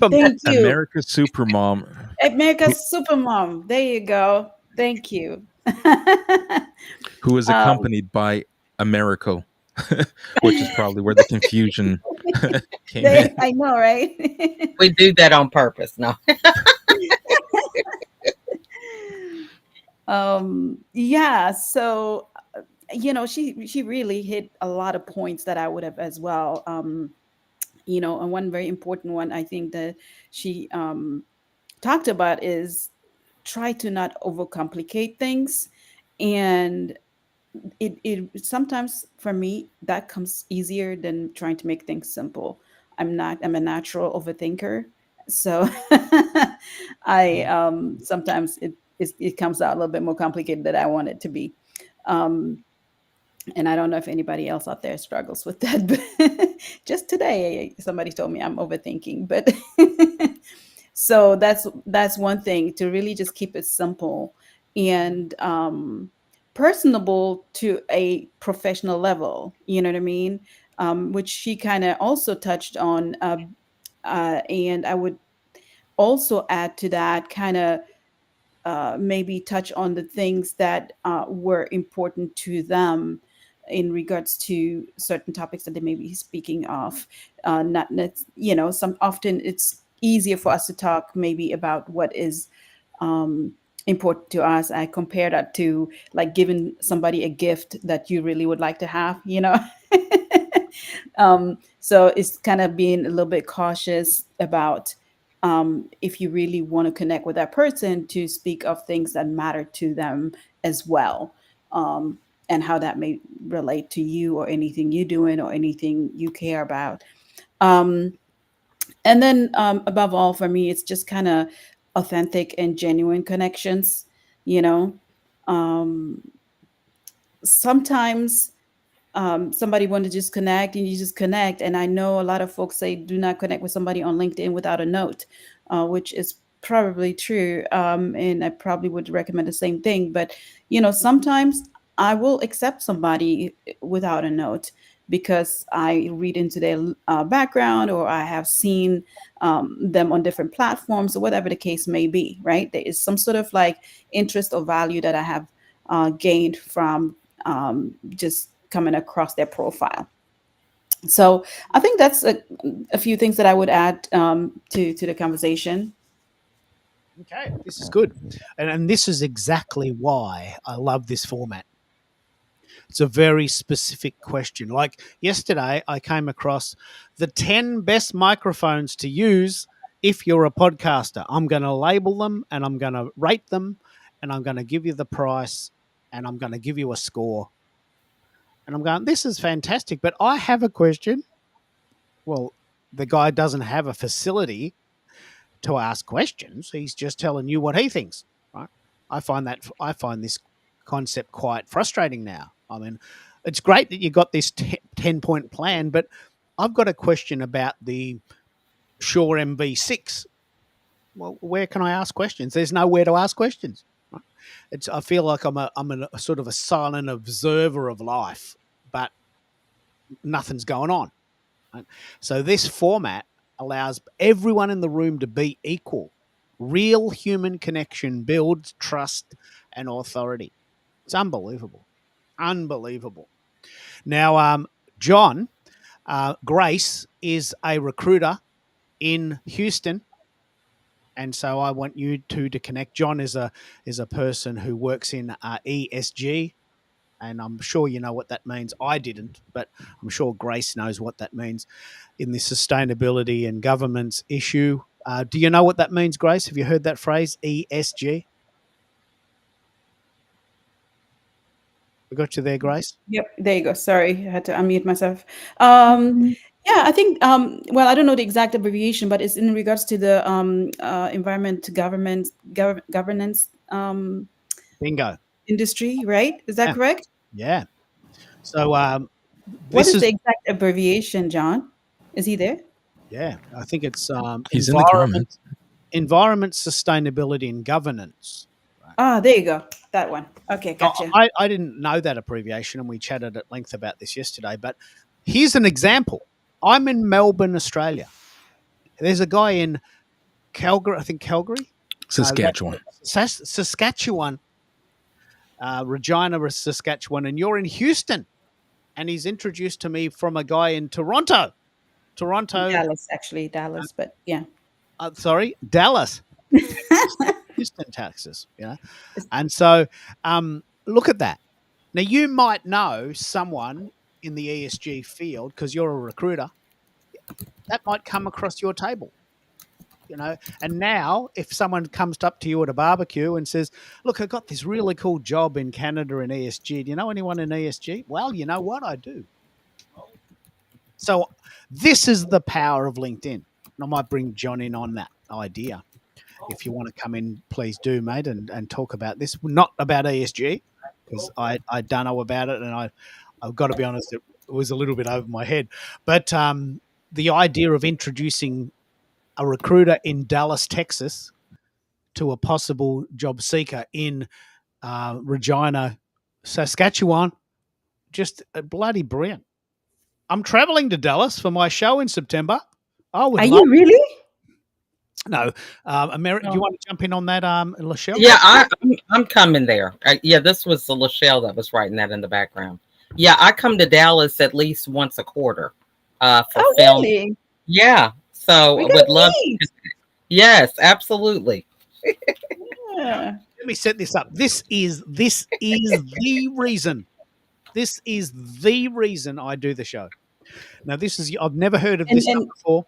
Thank you. America's Supermom. America's Supermom. There you go. Thank you. Who is accompanied by Americo, which is probably where the confusion came in. I know, right? We do that on purpose. No. Yeah. So, she really hit a lot of points that I would have as well. And one very important one I think that she talked about is try to not overcomplicate things. And it sometimes for me that comes easier than trying to make things simple. I'm a natural overthinker. So I sometimes it comes out a little bit more complicated than I want it to be. And I don't know if anybody else out there struggles with that, but just today somebody told me I'm overthinking. But so that's one thing, to really just keep it simple and personable to a professional level. You know what I mean? Which she kind of also touched on, and I would also add to that, kind of maybe touch on the things that were important to them in regards to certain topics that they may be speaking of. Not some often it's easier for us to talk maybe about what is important to us. I compare that to like giving somebody a gift that you really would like to have. So it's kind of being a little bit cautious about if you really want to connect with that person, to speak of things that matter to them as well, and how that may relate to you or anything you're doing or anything you care about. And then above all, for me, it's just kind of authentic and genuine connections. Um, Sometimes somebody want to just connect and you just connect. And I know a lot of folks say do not connect with somebody on LinkedIn without a note, which is probably true. And I probably would recommend the same thing. But, sometimes I will accept somebody without a note because I read into their background, or I have seen them on different platforms, or whatever the case may be, right? There is some sort of like interest or value that I have gained from just coming across their profile. So I think that's a few things that I would add to the conversation. Okay, this is good. And this is exactly why I love this format. It's a very specific question. Like yesterday, I came across the 10 best microphones to use if you're a podcaster. I'm going to label them and I'm going to rate them and I'm going to give you the price and I'm going to give you a score. And I'm going, this is fantastic, but I have a question. Well, the guy doesn't have a facility to ask questions. He's just telling you what he thinks, right? I find this concept quite frustrating now. I mean, it's great that you got this 10-point plan, but I've got a question about the Shure MV6. Well, where can I ask questions? There's nowhere to ask questions. Right? I feel like I'm a sort of a silent observer of life, but nothing's going on. Right? So this format allows everyone in the room to be equal. Real human connection builds trust and authority. It's unbelievable. Unbelievable. Now, John, Grace is a recruiter in Houston. And so I want you two to connect. John is a person who works in ESG, and I'm sure you know what that means. I didn't, but I'm sure Grace knows what that means in the sustainability and governance issue. Do you know what that means, Grace? Have you heard that phrase, ESG? We got you there, Grace? Yep, there you go. Sorry, I had to unmute myself. Yeah, I think, well, I don't know the exact abbreviation, but it's in regards to the environment governance Bingo. industry, right? Is that Yeah. correct? Yeah. So What this is is, the exact abbreviation, John? Is he there? yeah, I think it's He's in the comments. environment, sustainability, and governance. Ah, there you go. That one. Okay, Now, gotcha. I didn't know that abbreviation, and we chatted at length about this yesterday. But here's an example. I'm in Melbourne, Australia. There's a guy in Calgary, I think Calgary, Saskatchewan. Saskatchewan, Regina, Saskatchewan, and you're in Houston. And he's introduced to me from a guy in Toronto. Dallas, actually, Dallas, but yeah. Sorry, Dallas. Houston, Texas, you know. And so look at that. Now, you might know someone in the ESG field because you're a recruiter. That might come across your table, you know. And now if someone comes up to you at a barbecue and says, look, I got this really cool job in Canada in ESG. Do you know anyone in ESG? Well, you know what? I do. So this is the power of LinkedIn. And I might bring John in on that idea. If you want to come in, please do, mate, and talk about this. Not about ESG, because I don't know about it, and I've got to be honest, it was a little bit over my head. But the idea of introducing a recruiter in Dallas, Texas, to a possible job seeker in Regina, Saskatchewan, just bloody brilliant. I'm traveling to Dallas for my show in September. I would Are love you really? No, do you want to jump in on that, Lachelle? Yeah, I'm coming there. Yeah, this was the Lachelle that was writing that in the background. Yeah, I come to Dallas at least once a quarter for film. Really? Yeah, so We I gotta would love. meet. Yes, absolutely. Yeah. Let me set this up. This is the reason. This is the reason I do the show. Now, I've never heard of this stuff before.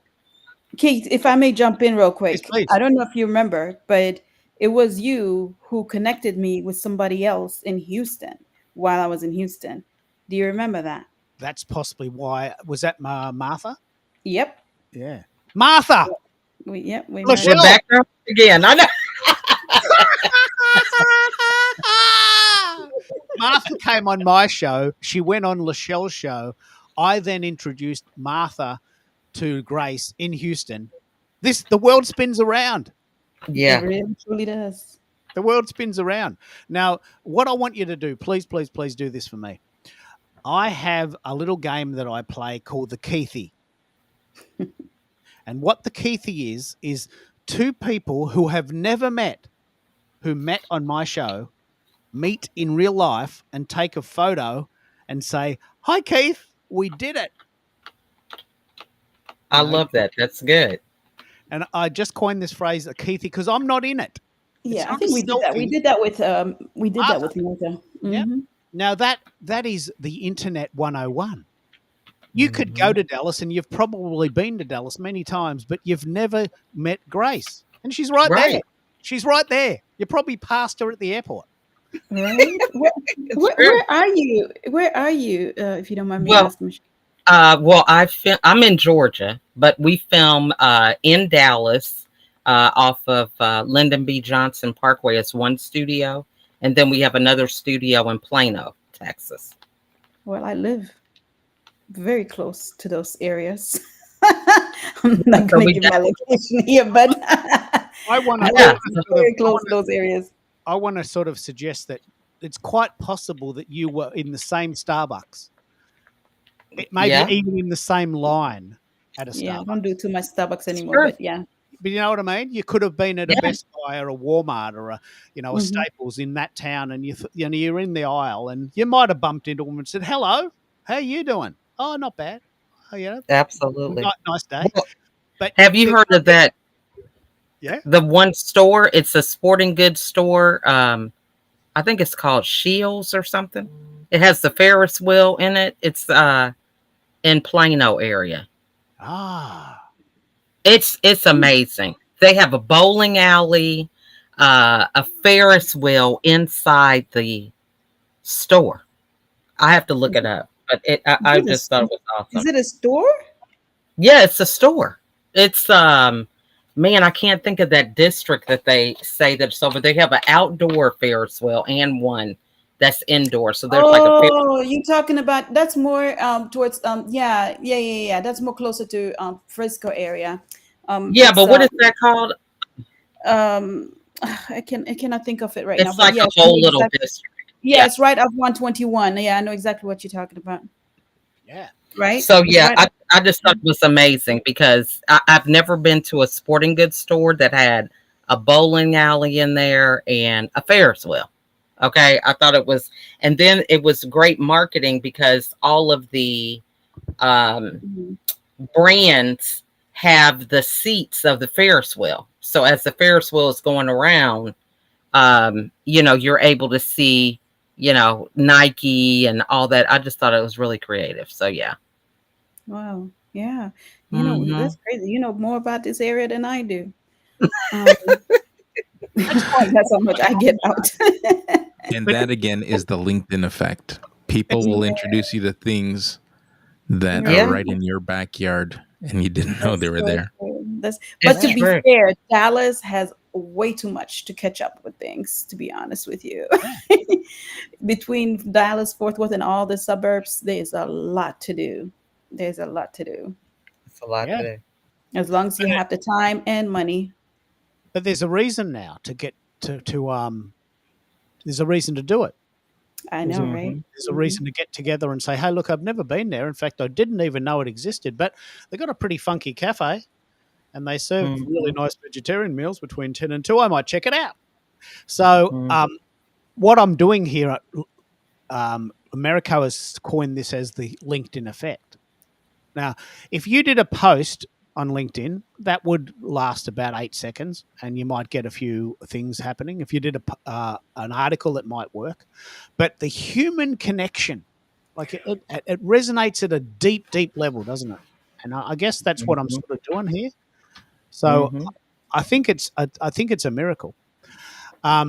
Keith, if I may jump in real quick. Yes, please. I don't know if you remember, but it was you who connected me with somebody else in Houston while I was in Houston. Do you remember that? That's possibly why. Was that Martha? Yep. Yeah. Martha! We Lachelle! We're back up again. I know. Martha came on my show. She went on Lachelle's show. I then introduced Martha to Grace in Houston. The world spins around. Yeah. It really truly does. The world spins around. Now, what I want you to do, please, please, please do this for me. I have a little game that I play called the Keithy. And what the Keithy is two people who have never met, who met on my show, meet in real life and take a photo and say, hi, Keith, we did it. I love that. That's good. And I just coined this phrase, a Keithy, because I'm not in it. Yeah, I not think we did that. We did that with Martha. Yep. Mhm. Now that is the internet 101. You could go to Dallas, and you've probably been to Dallas many times, but you've never met Grace. And she's right there. She's right there. You probably passed her at the airport. Right? Where are you? Where are you? If you don't mind me asking. Well, I'm in Georgia, but we film in Dallas off of Lyndon B. Johnson Parkway. It's one studio, and then we have another studio in Plano, Texas. Well, I live very close to those areas. I'm not going to give my location here, but I want very close to those areas. I want to sort of suggest that it's quite possible that you were in the same Starbucks. It may be even in the same line at a Starbucks. Yeah, I don't do too much Starbucks anymore, but yeah. But you know what I mean? You could have been at a Best Buy or a Walmart or a Staples in that town, and you're in the aisle, and you might have bumped into them and said, "Hello, how you doing?" "Oh, not bad." "Oh, Absolutely nice day." Well, but have you heard of that? Yeah. The one store, it's a sporting goods store. I think it's called Shields or something. It has the Ferris wheel in it. It's in Plano area. Ah. It's amazing. They have a bowling alley, a Ferris wheel inside the store. I have to look it up, but I Is it a, just thought it was is awesome. it a store? Yeah, it's a store. It's man, I can't think of that district that they say that's over. They have an outdoor Ferris wheel and one that's indoor. So there's like a Oh, you talking about that's more towards yeah. That's more closer to Frisco area. yeah, It's but what is that called? um I cannot think of it right now, It's but like a yes, I know whole little exactly. district. Yeah, Yeah. it's right off 121. Yeah, I know exactly what you're talking about. Yeah. Right? So It's yeah, right. I just thought it was amazing because I've never been to a sporting goods store that had a bowling alley in there and a Ferris wheel. Okay, I thought it was, and then it was great marketing because all of the um, Mhm. brands have the seats of the Ferris wheel. So as the Ferris wheel is going around, you're able to see, Nike and all that. I just thought it was really creative. So yeah. Wow. Yeah. Hmm. That's crazy. You know more about this area than I do. Um, That's quite that's how much I get out. And but that again is the LinkedIn effect. People it's will Yeah, introduce you to things that are right. Yeah, right in your backyard and you didn't know they That's were so there. true. But it's to yeah. be true. fair, Dallas has way too much to catch up with things, to be honest with you. Yeah. Between Dallas, Fort Worth, and all the suburbs, there's a lot to do. There's a lot to do. It's a lot Yeah. to do. As long as you But, have the time and money. but there's a reason now to get to there's a reason to do it. I There's know, a right? Hmm. there's a Mhm. reason to get together and say, hey, look, I've never been there. In fact, I didn't even know it existed, but they've got a pretty funky cafe and they serve really Hmm. nice vegetarian meals between 10 and 2. I might check it out. So, Hmm. what I'm doing here at America has coined this as the LinkedIn effect. Now, if you did a post on LinkedIn, that would last about 8 seconds, and you might get a few things happening. If you did an article, it might work. But the human connection, like it resonates at a deep, deep level, doesn't it? And I guess that's what I'm Hmm. sort of doing here. So Hmm. I think it's a miracle. Yeah.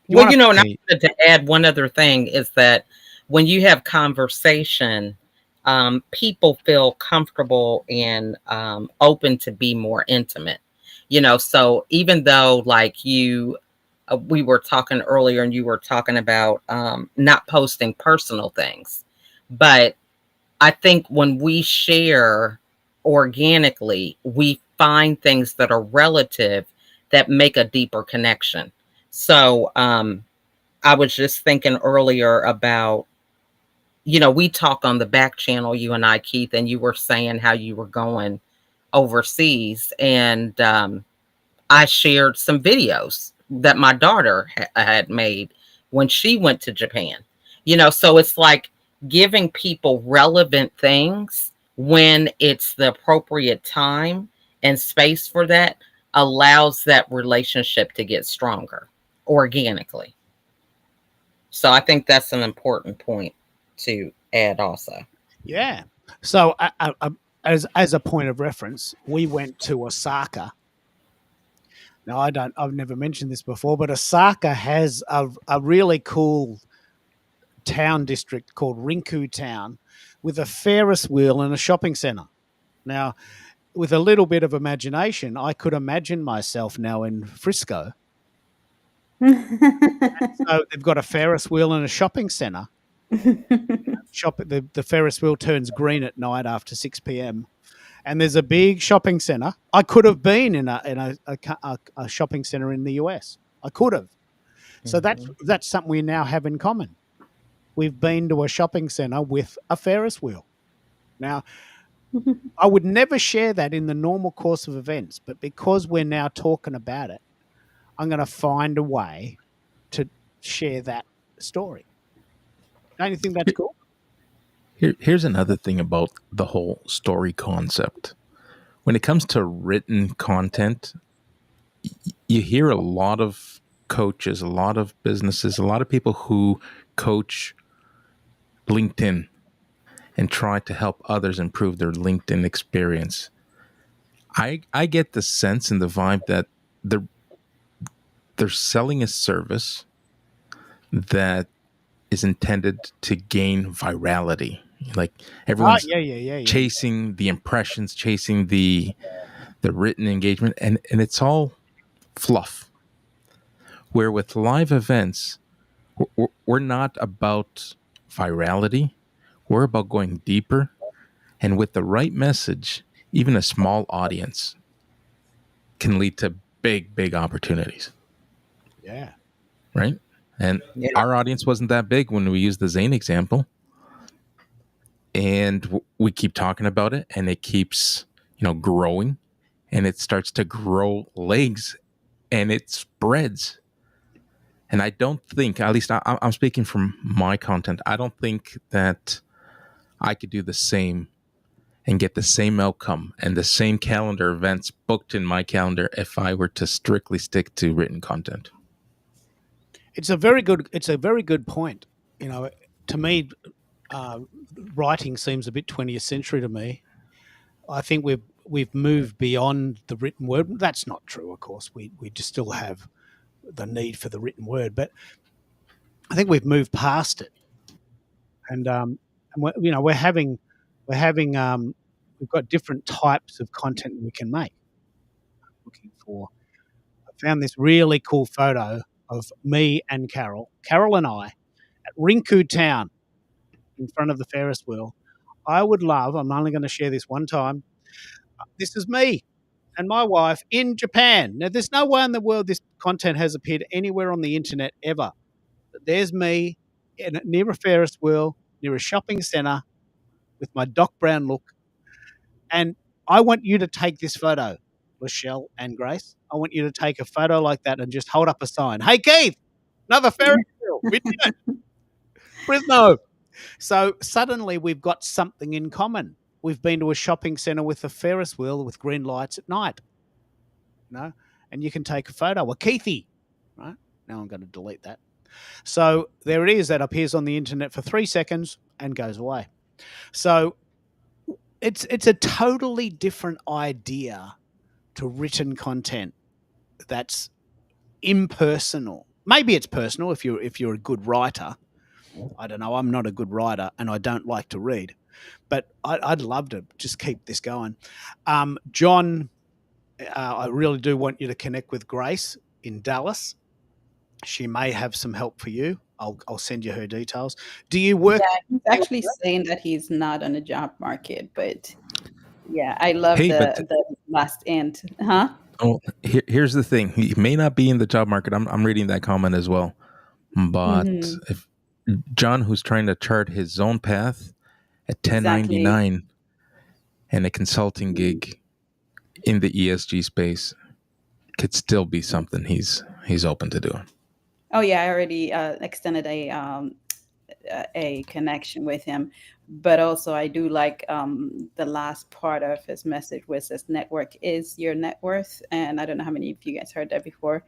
You Well, want and I Hey, wanted to add one other thing is that when you have conversation, people feel comfortable and open to be more intimate. So even though like we were talking earlier and you were talking about not posting personal things, but I think when we share organically, we find things that are relative that make a deeper connection. So I was just thinking earlier about, we talk on the back channel, you and I, Keith, and you were saying how you were going overseas. And I shared some videos that my daughter had made when she went to Japan. So it's like giving people relevant things when it's the appropriate time and space for that allows that relationship to get stronger organically. So I think that's an important point to add also. Yeah. So, as a point of reference, we went to Osaka. Now, I've never mentioned this before, but Osaka has a really cool town district called Rinku Town with a Ferris wheel and a shopping center. Now, with a little bit of imagination, I could imagine myself now in Frisco. So they've got a Ferris wheel and a shopping center. The Ferris wheel turns green at night after 6 p.m. And there's a big shopping center. I could have been in a shopping center in the US. I could have. So Mhm. that's something we now have in common. We've been to a shopping center with a Ferris wheel. Now, I would never share that in the normal course of events, but because we're now talking about it, I'm going to find a way to share that story. Don't you think that's cool? here's another thing about the whole story concept. When it comes to written content, you hear a lot of coaches, a lot of businesses, a lot of people who coach LinkedIn and try to help others improve their LinkedIn experience. I get the sense and the vibe that they're selling a service that is intended to gain virality. Like everyone's yeah. chasing the impressions, chasing the written engagement, and it's all fluff. Where with live events, we're not about virality. We're about going deeper, and with the right message, even a small audience can lead to big opportunities. Yeah. Right? And Yeah. our audience wasn't that big when we used the Zane example. And we keep talking about it, and it keeps, growing, and it starts to grow legs, and it spreads. And I don't think, at least I'm speaking from my content, I don't think that I could do the same and get the same outcome and the same calendar events booked in my calendar if I were to strictly stick to written content. It's a very good point. To me, writing seems a bit 20th century to me. I think we've moved beyond the written word. That's not true, of course. We just still have the need for the written word, but I think we've moved past it. And we've got different types of content we can make. I found this really cool photo of me and Carol and I at Rinku Town in front of the Ferris wheel. I'm only going to share this one time. This is me and my wife in Japan. Now, there's no way in the world this content has appeared anywhere on the internet ever. But there's me near a Ferris wheel, near a shopping centre with my Doc Brown look. And I want you to take this photo, Michelle and Grace. I want you to take a photo like that and just hold up a sign. Hey, Keith, another Ferris wheel. We did it. Brisno. So suddenly we've got something in common. We've been to a shopping centre with a Ferris wheel with green lights at night. And you can take a photo. Well, Keithy, right? Now I'm going to delete that. So there it is. That appears on the internet for 3 seconds and goes away. So it's a totally different idea to written content that's impersonal. Maybe it's personal if you're a good writer. I don't know. I'm not a good writer and I don't like to read, but I'd love to just keep this going. John, I really do want you to connect with Grace in Dallas. She may have some help for you. I'll send you her details. Do you work? Yeah, he's actually saying that he's not on the job market, but yeah, I love the last end. Huh? Oh, here's the thing. He may not be in the job market. I'm reading that comment as well. But if John, who's trying to chart his own path at 1099 and a consulting gig in the ESG space, could still be something he's open to doing. Oh yeah, I already extended a connection with him, but also I do like the last part of his message, which says network is your net worth, and I don't know how many of you guys heard that before,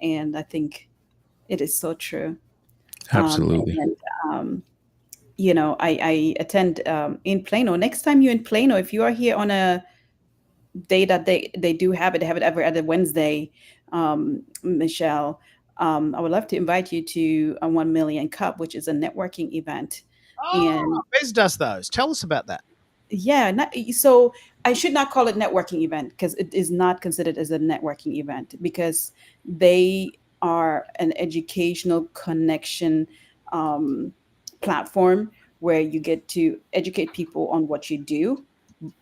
and I think it is so true. Absolutely. I attend in Plano. Next time you're in Plano, if you are here on a day that they do have it, they have it every other Wednesday, Michelle, I would love to invite you to a 1 Million Cup, which is a networking event. And Bez does those. Tell us about that. Yeah. So I should not call it networking event because it is not considered as a networking event because they are an educational connection platform where you get to educate people on what you do.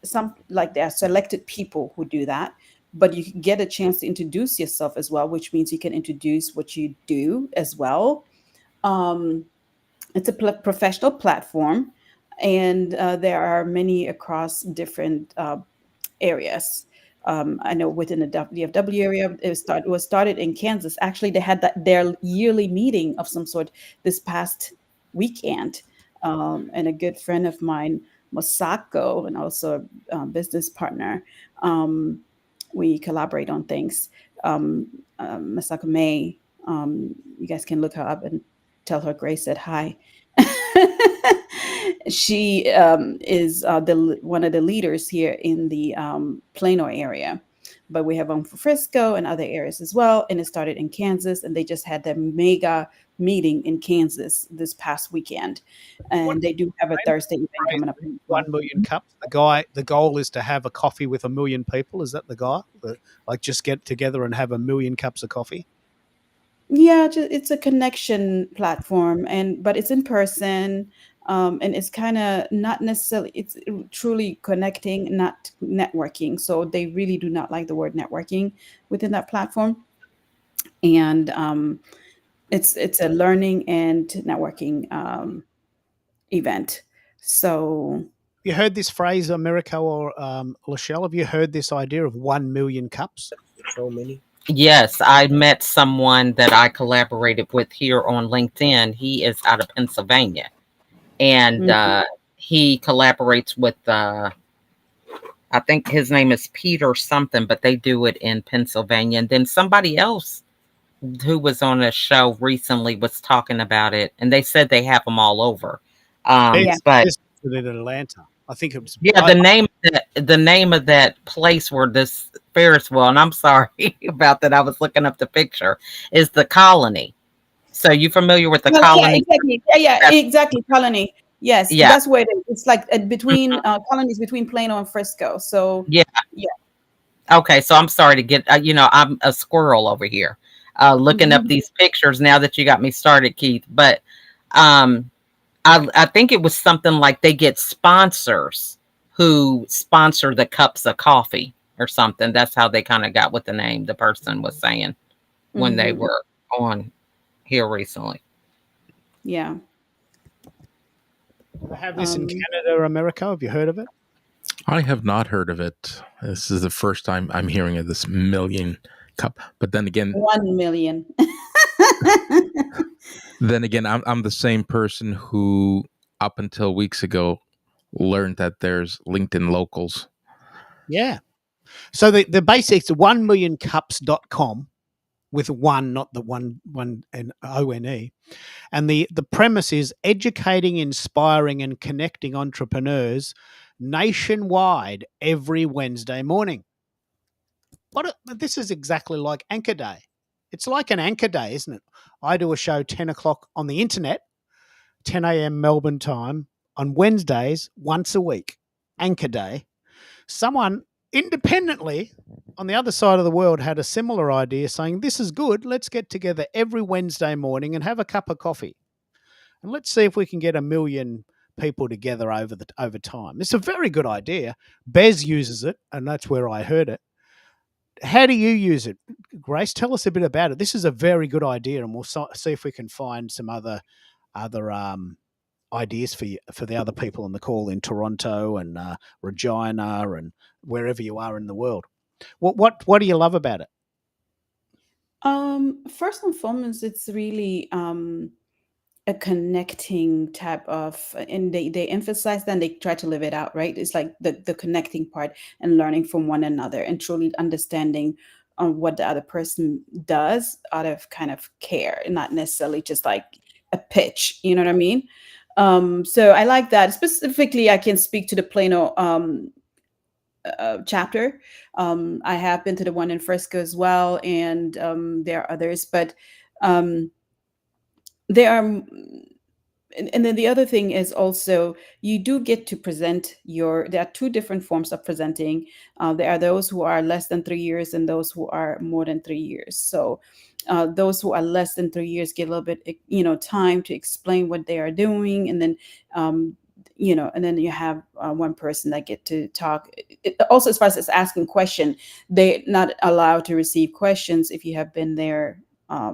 There are selected people who do that, but you get a chance to introduce yourself as well, which means you can introduce what you do as well. It's a professional platform, and there are many across different areas. I know within the DFW area, it was started in Kansas. Actually, they had their yearly meeting of some sort this past weekend, and a good friend of mine, Mosako, and also a business partner, we collaborate on things. Masako May. You guys can look her up and tell her Grace said hi. She is one of the leaders here in the Plano area, but we have one for Frisco and other areas as well. And it started in Kansas, and they just had their mega meeting in Kansas this past weekend, and they do have a Thursday event coming up. 1 million cups. The goal is to have a coffee with 1 million people. Is that the guy? Like just get together and have 1 million cups of coffee? Yeah, it's a connection platform, but it's in person, and it's kind of not necessarily. It's truly connecting, not networking. So they really do not like the word networking within that platform, and it's a learning and networking event. So You heard this phrase, Americo or Lachelle? Have you heard this idea of 1 million cups? So many. Yes, I met someone that I collaborated with here on LinkedIn. He is out of Pennsylvania, and he collaborates with, I think his name is Peter something, but they do it in Pennsylvania. And then somebody else who was on a show recently was talking about it, and they said they have them all over. But in Atlanta, I think it was. Yeah, the name of that place where this Ferris wheel, and I'm sorry about that, I was looking up the picture, is the Colony. So you familiar with the Colony? Yeah, exactly. Colony. Yes, yeah. That's where it's like between colonies between Plano and Frisco. So yeah. Okay, so I'm sorry to get I'm a squirrel over here, looking up these pictures now that you got me started, Keith. But I think it was something like they get sponsors who sponsor the cups of coffee or something. That's how they kind of got with the name, the person was saying when they were on here recently. Yeah. They have this in Canada or America. Have you heard of it? I have not heard of it. This is the first time I'm hearing of this million cup. But then again, 1 million. Then again, I'm the same person who, up until weeks ago, learned that there's LinkedIn locals. Yeah. So the basics, 1millioncups.com with one, not the one and ONE. And the premise is educating, inspiring, and connecting entrepreneurs nationwide every Wednesday morning. This is exactly like Anchor Day. It's like an Anchor Day, isn't it? I do a show 10 o'clock on the internet, 10 a.m. Melbourne time on Wednesdays once a week. Anchor Day. Someone independently on the other side of the world had a similar idea saying, this is good. Let's get together every Wednesday morning and have a cup of coffee. And let's see if we can get 1 million people together over time. It's a very good idea. Bez uses it, and that's where I heard it. How do you use it? Grace, tell us a bit about it. This is a very good idea, and we'll see if we can find some other ideas for the other people on the call in Toronto and Regina and wherever you are in the world. What do you love about it? First and foremost, it's really a connecting type of, and they emphasize that and they try to live it out, right? It's like the connecting part and learning from one another and truly understanding what the other person does out of kind of care and not necessarily just like a pitch, you know what I mean? So I like that. Specifically, I can speak to the Plano chapter. I have been to the one in Frisco as well, and there are others, but there are, and then the other thing is also you do get to present there are two different forms of presenting. There are those who are less than 3 years and those who are more than 3 years. So those who are less than 3 years get a little bit, time to explain what they are doing. And then, and then you have one person that get to talk. Also, as far as asking question, they're not allowed to receive questions if you have been there,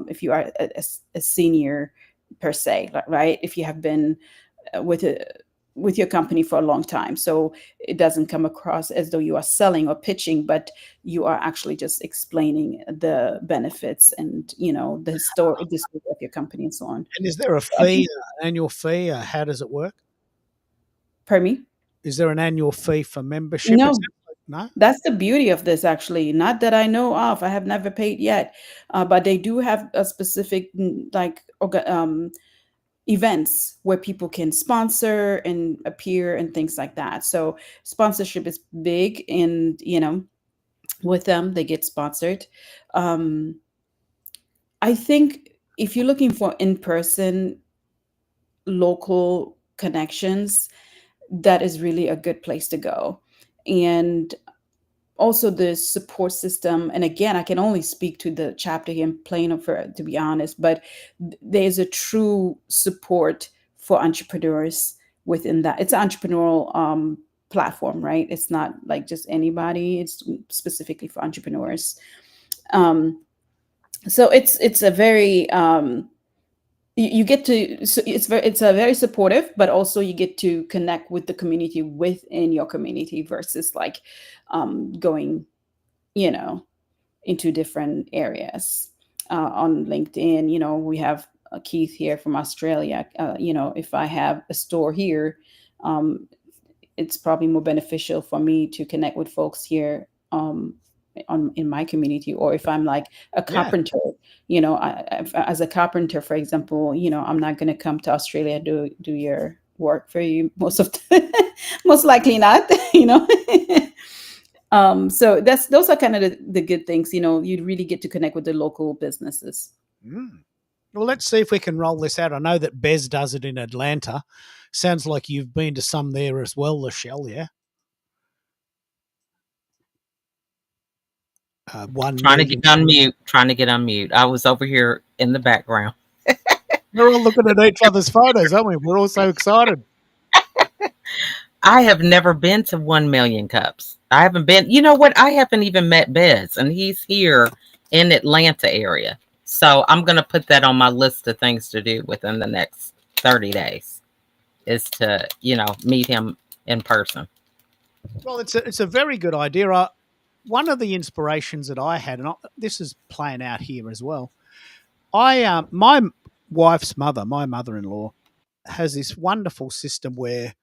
if you are a senior per se, right? If you have been with your company for a long time. So it doesn't come across as though you are selling or pitching, but you are actually just explaining the benefits and, the story of your company and so on. And is there a fee, an annual fee? How does it work? Pardon me? Is there an annual fee for membership? No. No? That's the beauty of this, actually. Not that I know of. I have never paid yet, but they do have a specific events where people can sponsor and appear and things like that. So sponsorship is big, and with them they get sponsored. Um, I think if you're looking for in-person local connections, that is really a good place to go. And also the support system, and again, I can only speak to the chapter here in Plano, for to be honest, but there's a true support for entrepreneurs within that. It's an entrepreneurial platform, right? It's not like just anybody, it's specifically for entrepreneurs. um, so it's a very you get to, so it's a very supportive, but also you get to connect with the community within your community versus like going you know into different areas. On LinkedIn, we have Keith here from Australia. If I have a store here, um, it's probably more beneficial for me to connect with folks here, in my community. Or if I'm like a Yeah. carpenter, as a carpenter, for example, I'm not going to come to Australia to do your work for you most likely not. you know. So those are kind of the good things. You really get to connect with the local businesses. Mm. Well, let's see if we can roll this out. I know that Bez does it in Atlanta. Sounds like you've been to some there as well, Lachelle, yeah? One Trying to million. get unmute. Trying to get unmute. I was over here in the background. We're all looking at each other's photos, aren't we? We're all so excited. I have never been to 1 million cups. I haven't been. You know what? I haven't even met Bez, and he's here in Atlanta area. So I'm going to put that on my list of things to do within the next 30 days, is to, meet him in person. Well, it's a very good idea. One of the inspirations that I had, and this is playing out here as well. My wife's mother, my mother-in-law, has this wonderful system where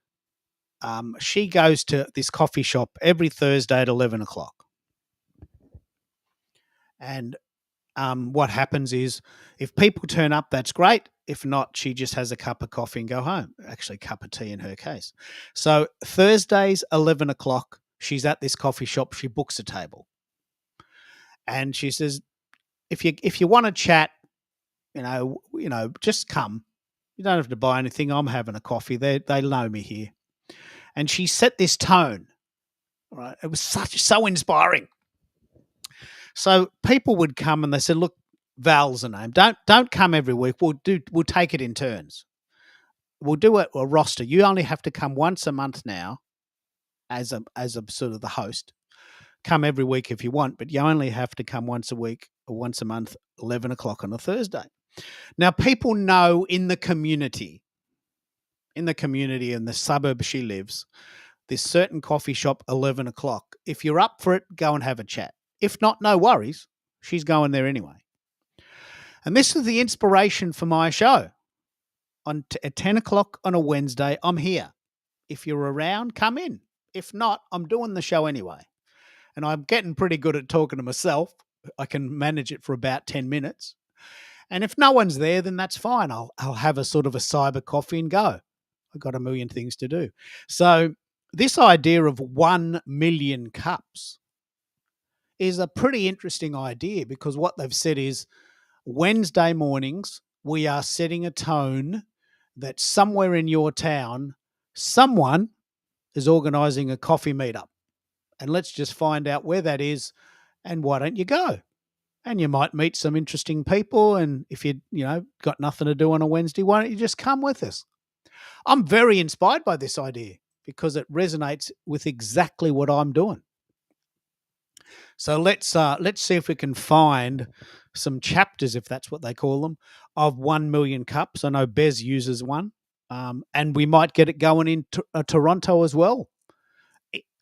she goes to this coffee shop every Thursday at 11 o'clock. And what happens is if people turn up, that's great. If not, she just has a cup of coffee and go home. Actually, a cup of tea in her case. So Thursdays, 11 o'clock, she's at this coffee shop. She books a table. And she says, if you want to chat, just come. You don't have to buy anything. I'm having a coffee. They know me here. And she set this tone. Right? It was so inspiring. So people would come and they said, "Look, Val's a name. Don't come every week. We'll take it in turns. We'll do a roster. You only have to come once a month now, as a sort of the host. Come every week if you want, but you only have to come once a week or once a month, 11 o'clock on a Thursday." Now, people know in the community in the suburb she lives, this certain coffee shop, 11 o'clock. If you're up for it, go and have a chat. If not, no worries. She's going there anyway. And this is the inspiration for my show. At 10 o'clock on a Wednesday, I'm here. If you're around, come in. If not, I'm doing the show anyway. And I'm getting pretty good at talking to myself. I can manage it for about 10 minutes. And if no one's there, then that's fine. I'll have a sort of a cyber coffee and go. I've got a million things to do. So this idea of 1 million cups is a pretty interesting idea, because what they've said is Wednesday mornings, we are setting a tone that somewhere in your town, someone is organising a coffee meetup. And let's just find out where that is, and why don't you go? And you might meet some interesting people. And if you got nothing to do on a Wednesday, why don't you just come with us? I'm very inspired by this idea because it resonates with exactly what I'm doing. So let's see if we can find some chapters, if that's what they call them, of 1 million cups. I know Bez uses one, and we might get it going in Toronto as well.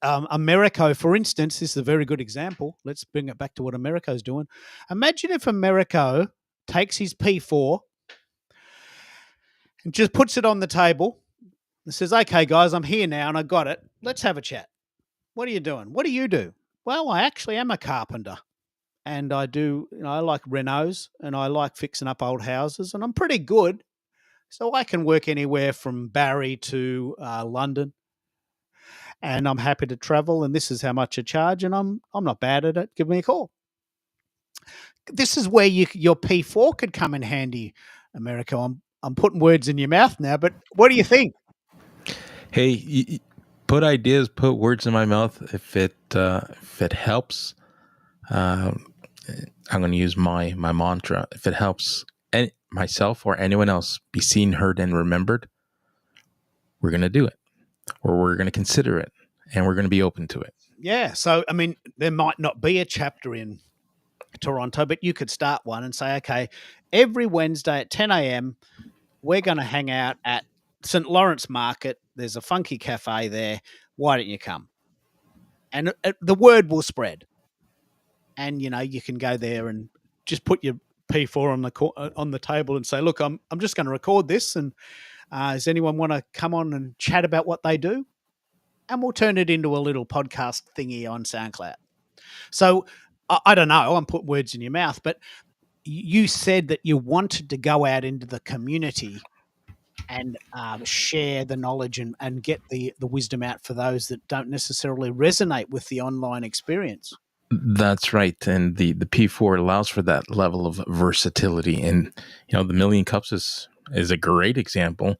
Americo, for instance, this is a very good example. Let's bring it back to what Americo's doing. Imagine if Americo takes his P4 and just puts it on the table and says, "Okay, guys, I'm here now and I got it. Let's have a chat." what are you doing? What do you do? Well, I actually am a carpenter, and I do, I like renos, and I like fixing up old houses, and I'm pretty good. So I can work anywhere from Barrie to London, and I'm happy to travel. And this is how much I charge, and I'm not bad at it. Give me a call. This is where your P4 could come in handy, Americo. I'm putting words in your mouth now, but what do you think? Hey, put ideas, put words in my mouth. If it helps, I'm going to use my mantra. If it helps myself or anyone else be seen, heard, and remembered, we're going to do it, or we're going to consider it, and we're going to be open to it. Yeah. So, I mean, there might not be a chapter in Toronto, but you could start one and say, okay, every Wednesday at 10 a.m., we're going to hang out at St. Lawrence Market. There's a funky cafe there. Why don't you come? And the word will spread. And, you can go there and just put your P4 on the table and say, look, I'm just going to record this. And does anyone want to come on and chat about what they do? And we'll turn it into a little podcast thingy on SoundCloud. So I don't know. I'm putting words in your mouth, but you said that you wanted to go out into the community and share the knowledge and get the wisdom out for those that don't necessarily resonate with the online experience. That's right. And the P4 allows for that level of versatility. And, the Million Cups is a great example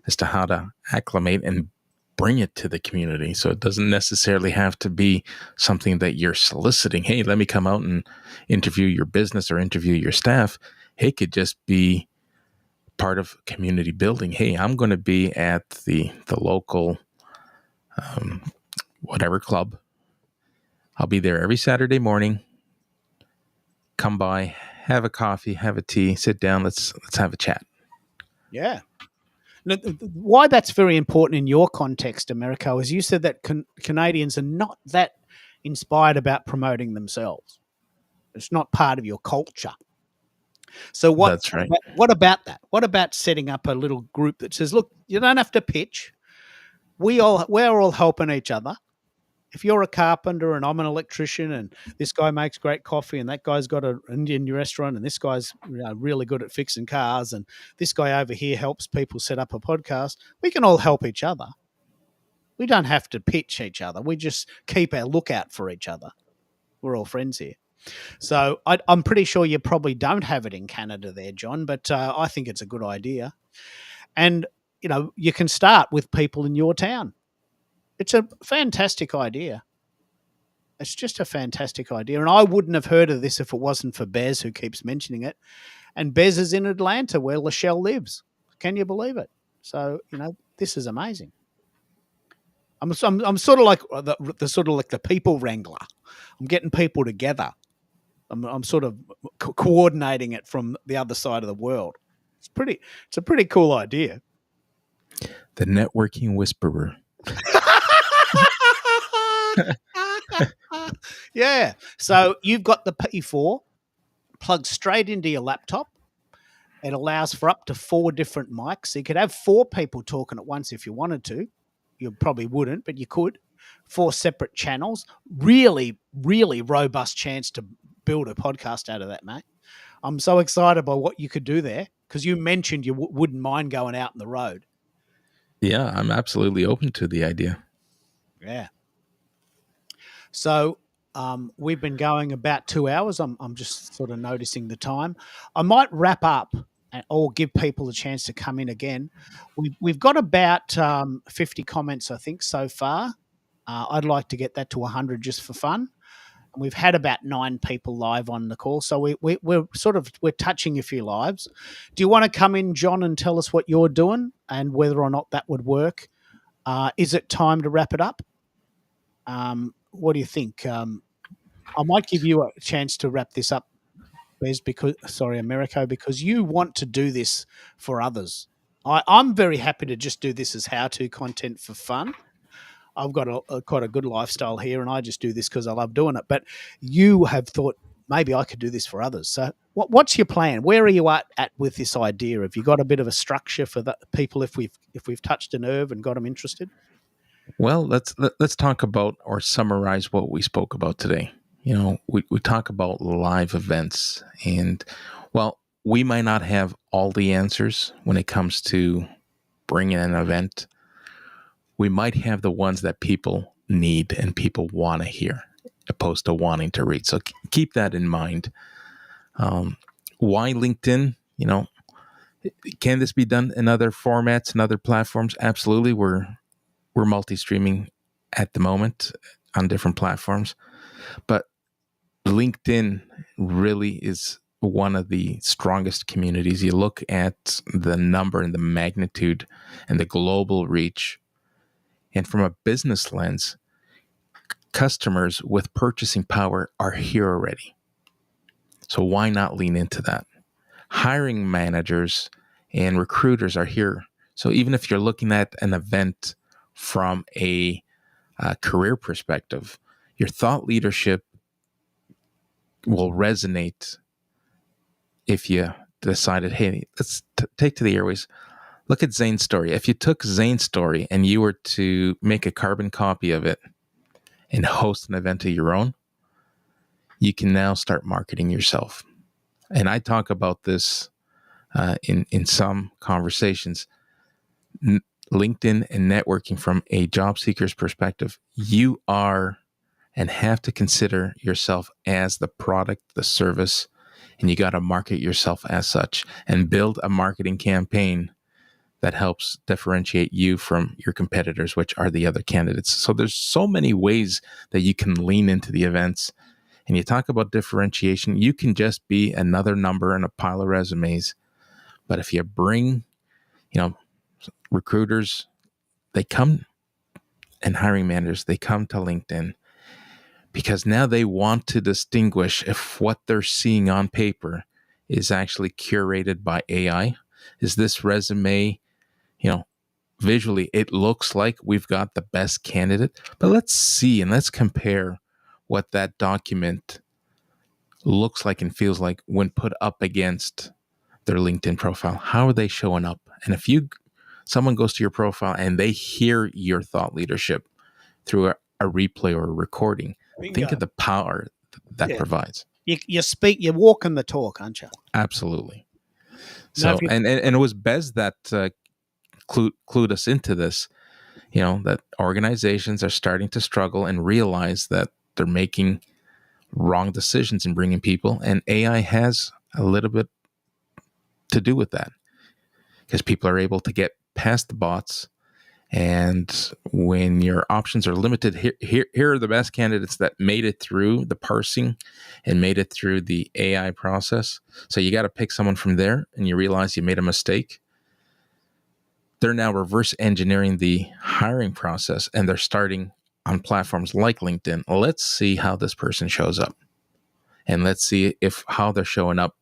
as to how to acclimate and bring it to the community. So it doesn't necessarily have to be something that you're soliciting. Hey, let me come out and interview your business or interview your staff. Hey, it could just be part of community building. Hey, I'm going to be at the local whatever club. I'll be there every Saturday morning. Come by, have a coffee, have a tea, sit down. Let's have a chat. Yeah. Now, why that's very important in your context, Americo, is you said that Canadians are not that inspired about promoting themselves. It's not part of your culture. So That's right. What about that? What about setting up a little group that says, look, you don't have to pitch. We're all helping each other. If you're a carpenter and I'm an electrician and this guy makes great coffee and that guy's got an Indian restaurant and this guy's really good at fixing cars and this guy over here helps people set up a podcast, we can all help each other. We don't have to pitch each other. We just keep our lookout for each other. We're all friends here. So I'm pretty sure you probably don't have it in Canada there, John, but I think it's a good idea. And, you can start with people in your town. It's a fantastic idea. It's just a fantastic idea. And I wouldn't have heard of this if it wasn't for Bez, who keeps mentioning it. And Bez is in Atlanta, where Lachelle lives. Can you believe it? So, this is amazing. I'm sort of like the people wrangler. I'm getting people together. I'm sort of coordinating it from the other side of the world. It's a pretty cool idea. The networking whisperer. Yeah. So you've got the P4 plugged straight into your laptop. It allows for up to 4 different mics. So you could have 4 people talking at once if you wanted to. You probably wouldn't, but you could. 4 separate channels. Really, really robust chance to build a podcast out of that, mate. I'm so excited by what you could do there because you mentioned you wouldn't mind going out on the road. Yeah, I'm absolutely open to the idea. Yeah. So we've been going about 2 hours. I'm just sort of noticing the time. I might wrap up or give people a chance to come in again. We've got about 50 comments, I think, so far. I'd like to get that to 100 just for fun. And we've had about 9 people live on the call. So we're touching a few lives. Do you want to come in, John, and tell us what you're doing and whether or not that would work? Is it time to wrap it up? What do you think? I might give you a chance to wrap this up, Bez, Americo, because you want to do this for others. I'm very happy to just do this as how-to content for fun. I've got quite a good lifestyle here, and I just do this because I love doing it. But you have thought maybe I could do this for others. So what's your plan? Where are you at with this idea? Have you got a bit of a structure for the people if we've touched a nerve and got them interested? Well, let's talk about or summarize what we spoke about today. We talk about live events, and well, we might not have all the answers when it comes to bringing an event. We might have the ones that people need and people want to hear, opposed to wanting to read. So keep that in mind. Why LinkedIn? Can this be done in other formats and other platforms? Absolutely. We're multi-streaming at the moment on different platforms, but LinkedIn really is one of the strongest communities. You look at the number and the magnitude and the global reach, and from a business lens, customers with purchasing power are here already. So why not lean into that? Hiring managers and recruiters are here. So even if you're looking at an event from a career perspective, your thought leadership will resonate if you decided, hey, let's take to the airways. Look at Zane's story. If you took Zane's story and you were to make a carbon copy of it and host an event of your own, you can now start marketing yourself. And I talk about this in some conversations. LinkedIn and networking from a job seeker's perspective, you are and have to consider yourself as the product, the service, and you got to market yourself as such and build a marketing campaign that helps differentiate you from your competitors, which are the other candidates. So there's so many ways that you can lean into the events. And you talk about differentiation, you can just be another number in a pile of resumes. But if you bring, recruiters, they come, and hiring managers, they come to LinkedIn because now they want to distinguish if what they're seeing on paper is actually curated by AI. Is this resume, visually, it looks like we've got the best candidate, but let's see and let's compare what that document looks like and feels like when put up against their LinkedIn profile. How are they showing up? And if someone goes to your profile and they hear your thought leadership through a replay or a recording, Bingo. think of the power that provides. You speak, you're walking the talk, aren't you? Absolutely. So, and it was Bez that clued us into this, that organizations are starting to struggle and realize that they're making wrong decisions in bringing people, and AI has a little bit to do with that because people are able to get past the bots. And when your options are limited, here are the best candidates that made it through the parsing and made it through the AI process. So you got to pick someone from there, and you realize you made a mistake. They're now reverse engineering the hiring process, and they're starting on platforms like LinkedIn. Let's see how this person shows up, and let's see if how they're showing up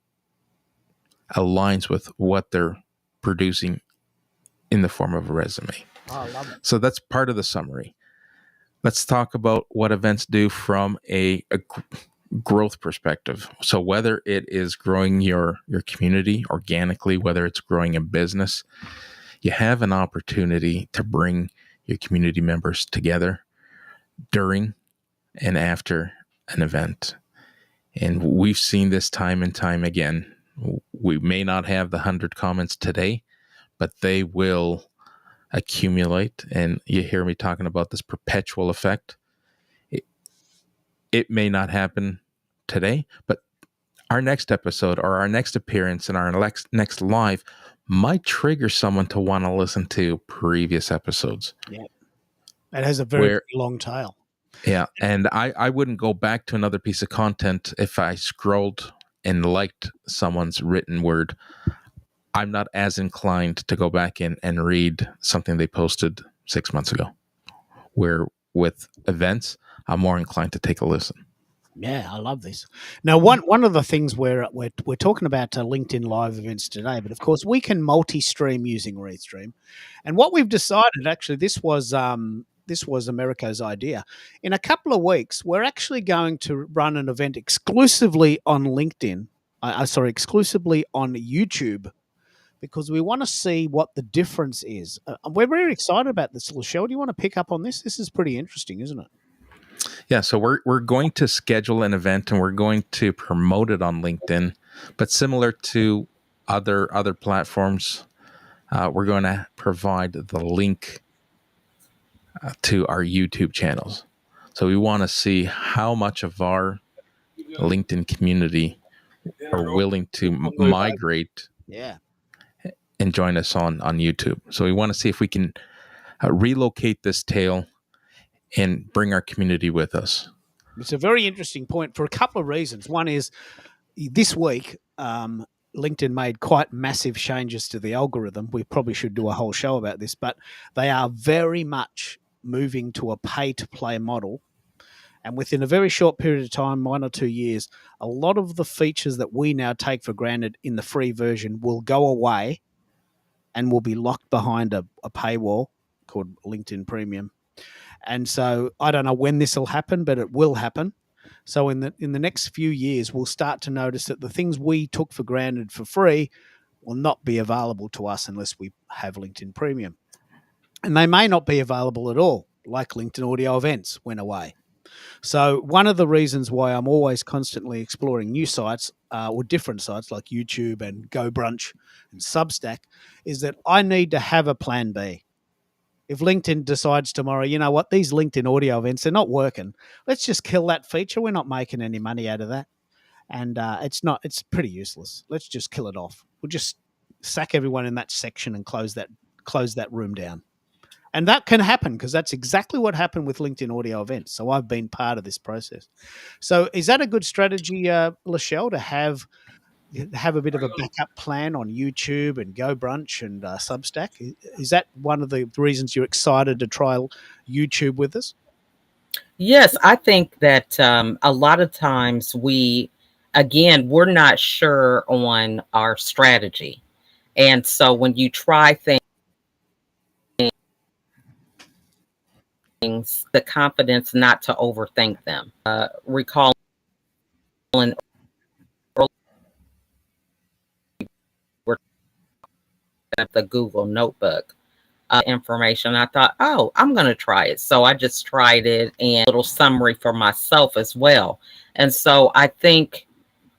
aligns with what they're producing in the form of a resume. Oh, I love it. So that's part of the summary. Let's talk about what events do from a growth perspective. So whether it is growing your community organically, whether it's growing a business, you have an opportunity to bring your community members together during and after an event. And we've seen this time and time again. We may not have the 100 comments today, but they will accumulate. And you hear me talking about this perpetual effect. It may not happen today, but our next episode or our next appearance in our next live might trigger someone to want to listen to previous episodes. Yeah. It has a very long tail. Yeah. And I wouldn't go back to another piece of content if I scrolled and liked someone's written word. I'm not as inclined to go back in and read something they posted 6 months ago. Where with events, I'm more inclined to take a listen. Yeah, I love this. Now, one of the things we're talking about LinkedIn Live events today, but of course we can multi-stream using Restream. And what we've decided, actually, this was Americo's idea. In a couple of weeks, we're actually going to run an event exclusively on LinkedIn. Exclusively on YouTube because we want to see what the difference is. We're very excited about this. Lachelle, do you want to pick up on this? This is pretty interesting, isn't it? Yeah, so we're going to schedule an event and we're going to promote it on LinkedIn, but similar to other platforms, we're going to provide the link to our YouTube channels. So we want to see how much of our LinkedIn community are willing to migrate Yeah. and join us on YouTube. So we want to see if we can relocate this tail and bring our community with us. It's a very interesting point for a couple of reasons. One is this week, LinkedIn made quite massive changes to the algorithm. We probably should do a whole show about this, but they are very much moving to a pay-to-play model. And within a very short period of time, 1 or 2 years, a lot of the features that we now take for granted in the free version will go away and will be locked behind a paywall called LinkedIn Premium. And so I don't know when this will happen, but it will happen. So in the next few years, we'll start to notice that the things we took for granted for free will not be available to us unless we have LinkedIn Premium. And they may not be available at all, like LinkedIn Audio Events went away. So one of the reasons why I'm always constantly exploring new sites or different sites like YouTube and Go Brunch and Substack is that I need to have a plan B. If LinkedIn decides tomorrow, you know what, these LinkedIn audio events, they're not working, let's just kill that feature. We're not making any money out of that. And it's pretty useless. Let's just kill it off. We'll just sack everyone in that section and close that room down. And that can happen because that's exactly what happened with LinkedIn audio events. So I've been part of this process. So is that a good strategy, Lachelle, to have a bit of a backup plan on YouTube and Go Brunch and Substack? Is that one of the reasons you're excited to try YouTube with us? Yes, I think that a lot of times we're not sure on our strategy. And so when you try things, the confidence not to overthink them. Recalling the Google Notebook information, I thought, oh, I'm going to try it. So I just tried it and a little summary for myself as well. And so I think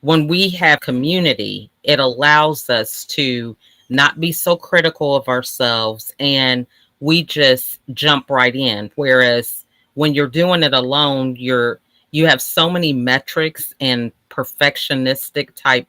when we have community, it allows us to not be so critical of ourselves and we just jump right in. Whereas when you're doing it alone, you have so many metrics and perfectionistic type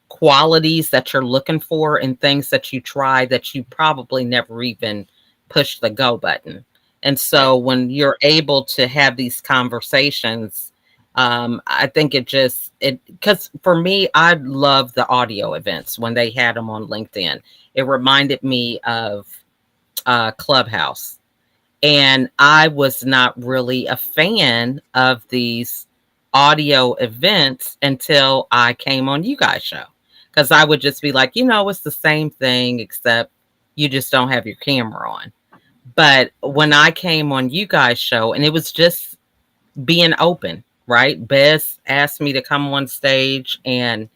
qualities that you're looking for and things that you try that you probably never even push the go button. And so when you're able to have these conversations, I think because for me, I love the audio events when they had them on LinkedIn. It reminded me of Clubhouse. And I was not really a fan of these audio events until I came on you guys' show. Because I would just be like, it's the same thing, except you just don't have your camera on. But when I came on you guys' show, and it was just being open, right? Bess asked me to come on stage, and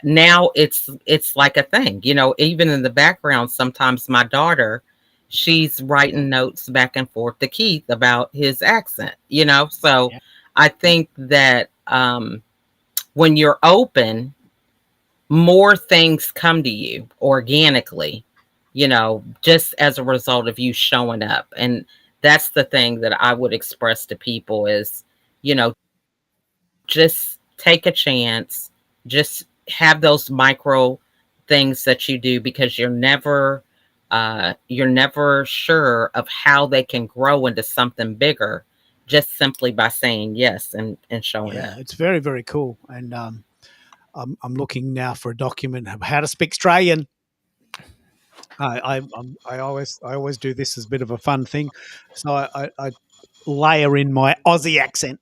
now it's like a thing. Even in the background, sometimes my daughter, she's writing notes back and forth to Keith about his accent, So yeah. I think that when you're open, more things come to you organically, just as a result of you showing up. And that's the thing that I would express to people is, just take a chance, just have those micro things that you do, because you're never sure of how they can grow into something bigger just simply by saying yes and showing up. Yeah, it's very, very cool. And I'm looking now for a document of how to speak Australian. I always do this as a bit of a fun thing, so I layer in my Aussie accent.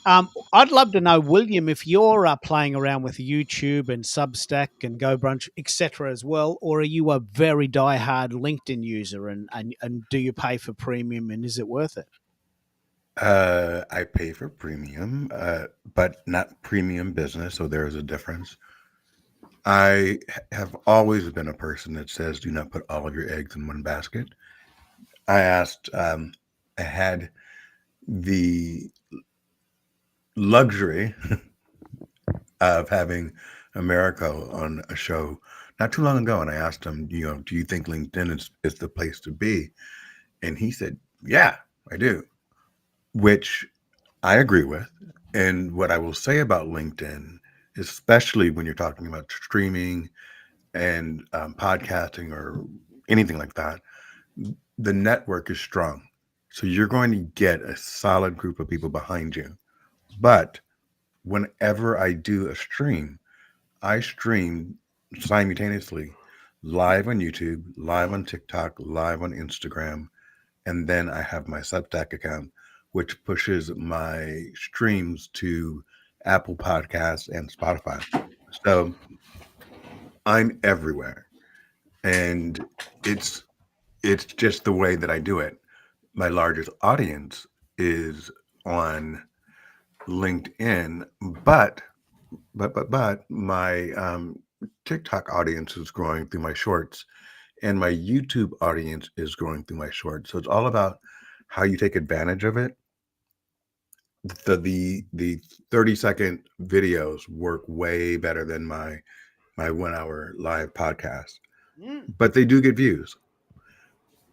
I'd love to know, William, if you're playing around with YouTube and Substack and Go Brunch, etc. as well, or are you a very diehard LinkedIn user and do you pay for premium and is it worth it? I pay for premium, but not premium business, so there is a difference. I have always been a person that says, do not put all of your eggs in one basket. I had the luxury of having America on a show not too long ago. And I asked him, do you think LinkedIn is the place to be? And he said, yeah, I do, which I agree with. And what I will say about LinkedIn, especially when you're talking about streaming and podcasting or anything like that, the network is strong. So you're going to get a solid group of people behind you. But whenever I do a stream, I stream simultaneously live on YouTube, live on TikTok, live on Instagram, and then I have my Substack account, which pushes my streams to Apple Podcasts and Spotify. So I'm everywhere, and it's just the way that I do it. My largest audience is on LinkedIn, but my TikTok audience is growing through my shorts, and my YouTube audience is growing through my shorts. So it's all about how you take advantage of it. The 30-second videos work way better than my 1 hour live podcast, but they do get views.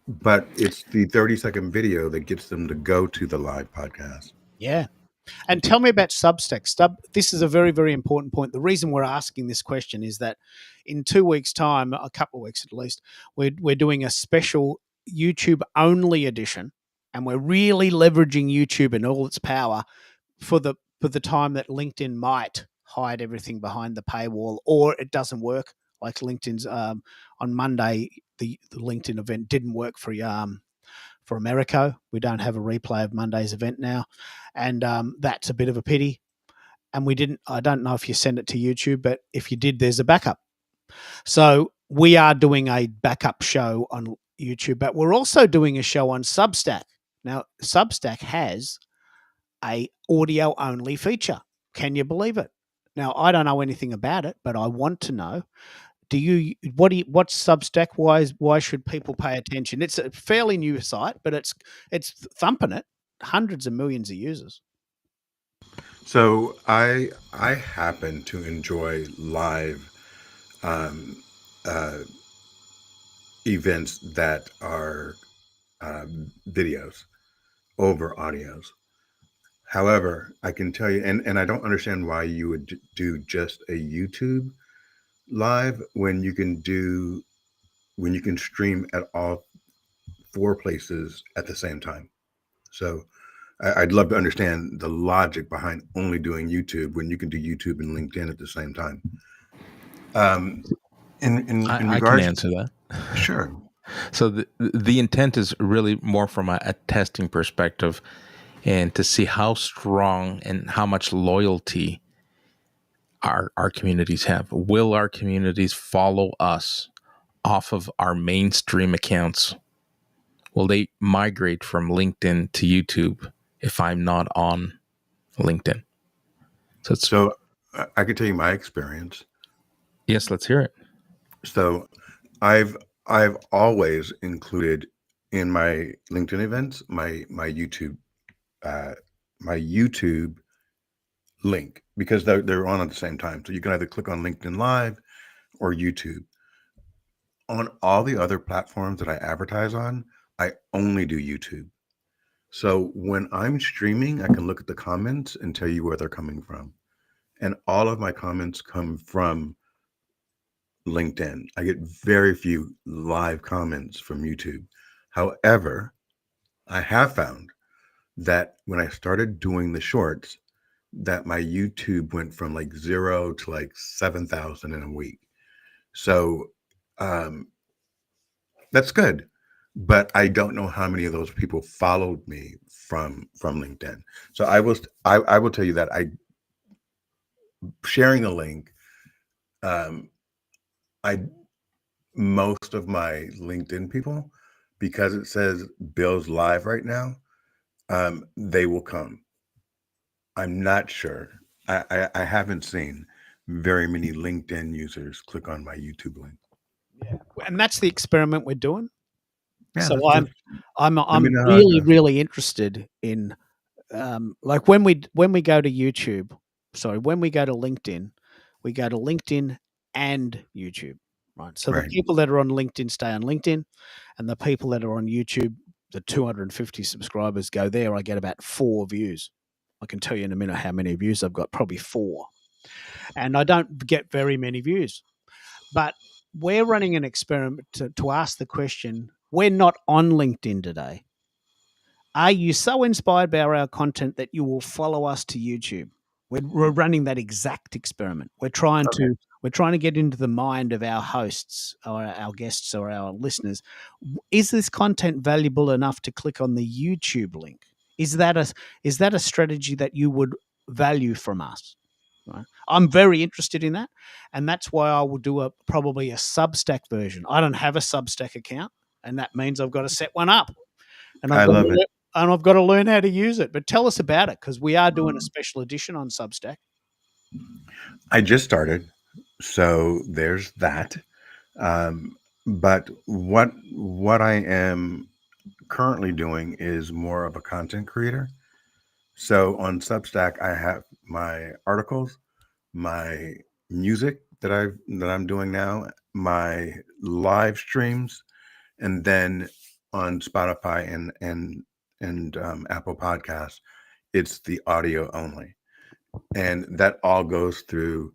But it's the 30-second video that gets them to go to the live podcast. Yeah. And tell me about Substack. This is a very, very important point. The reason we're asking this question is that in 2 weeks' time, a couple of weeks at least, we're doing a special YouTube only edition, and we're really leveraging YouTube and all its power for the time that LinkedIn might hide everything behind the paywall, or it doesn't work. Like LinkedIn's on Monday, the LinkedIn event didn't work for Americo. We don't have a replay of Monday's event now, and that's a bit of a pity. And I don't know if you send it to YouTube, but if you did, there's a backup. So we are doing a backup show on YouTube, but we're also doing a show on Substack. Now, Substack has a audio only feature. Can you believe it? Now, I don't know anything about it, but I want to know. What's Substack? Why should people pay attention? It's a fairly new site, but it's thumping it. Hundreds of millions of users. So I happen to enjoy live events that are videos over audios. However, I can tell you, and I don't understand why you would do just a YouTube live when you can stream at all 4 places at the same time. So I'd love to understand the logic behind only doing YouTube when you can do YouTube and LinkedIn at the same time. In I regards, can answer that. Sure. So the intent is really more from a testing perspective, and to see how strong and how much loyalty our communities have. Will our communities follow us off of our mainstream accounts? Will they migrate from LinkedIn to YouTube if I'm not on LinkedIn? So I could tell you my experience. Yes, let's hear it. So I've always included in my LinkedIn events my YouTube link, because they're on at the same time. So you can either click on LinkedIn Live or YouTube. On all the other platforms that I advertise on, I only do YouTube. So when I'm streaming, I can look at the comments and tell you where they're coming from. And all of my comments come from LinkedIn. I get very few live comments from YouTube. However, I have found that when I started doing the shorts, that my YouTube went from like 0 to like 7,000 in a week. So that's good. But I don't know how many of those people followed me from LinkedIn. So I will tell you that sharing a link, most of my LinkedIn people, because it says Bill's live right now, they will come. I'm not sure. I haven't seen, very many LinkedIn users click on my YouTube link. Yeah. And that's the experiment we're doing. Yeah, So that's I'm me know how it really, goes. really interested in like when we go to YouTube, sorry, when we go to LinkedIn, we go to LinkedIn and YouTube, right? So the Right. people that are on LinkedIn stay on LinkedIn, and the people that are on YouTube, the 250 subscribers go there. I get about 4 views. I can tell you in a minute how many views I've got, probably 4. And I don't get very many views. But we're running an experiment to ask the question, we're not on LinkedIn today. Are you so inspired by our content that you will follow us to YouTube? We're running that exact experiment. We're trying Okay. to get into the mind of our hosts or our guests or our listeners. Is this content valuable enough to click on the YouTube link? Is that a strategy that you would value from us? Right. I'm very interested in that, and that's why I will do probably a Substack version. I don't have a Substack account, and that means I've got to set one up, and I love it. I've got to learn how to use it. But tell us about it, because we are doing a special edition on Substack. I just started, so there's that. But what I am currently doing is more of a content creator. So on Substack, I have my articles, my music that I'm doing now, my live streams, and then on Spotify and Apple Podcasts, it's the audio only, and that all goes through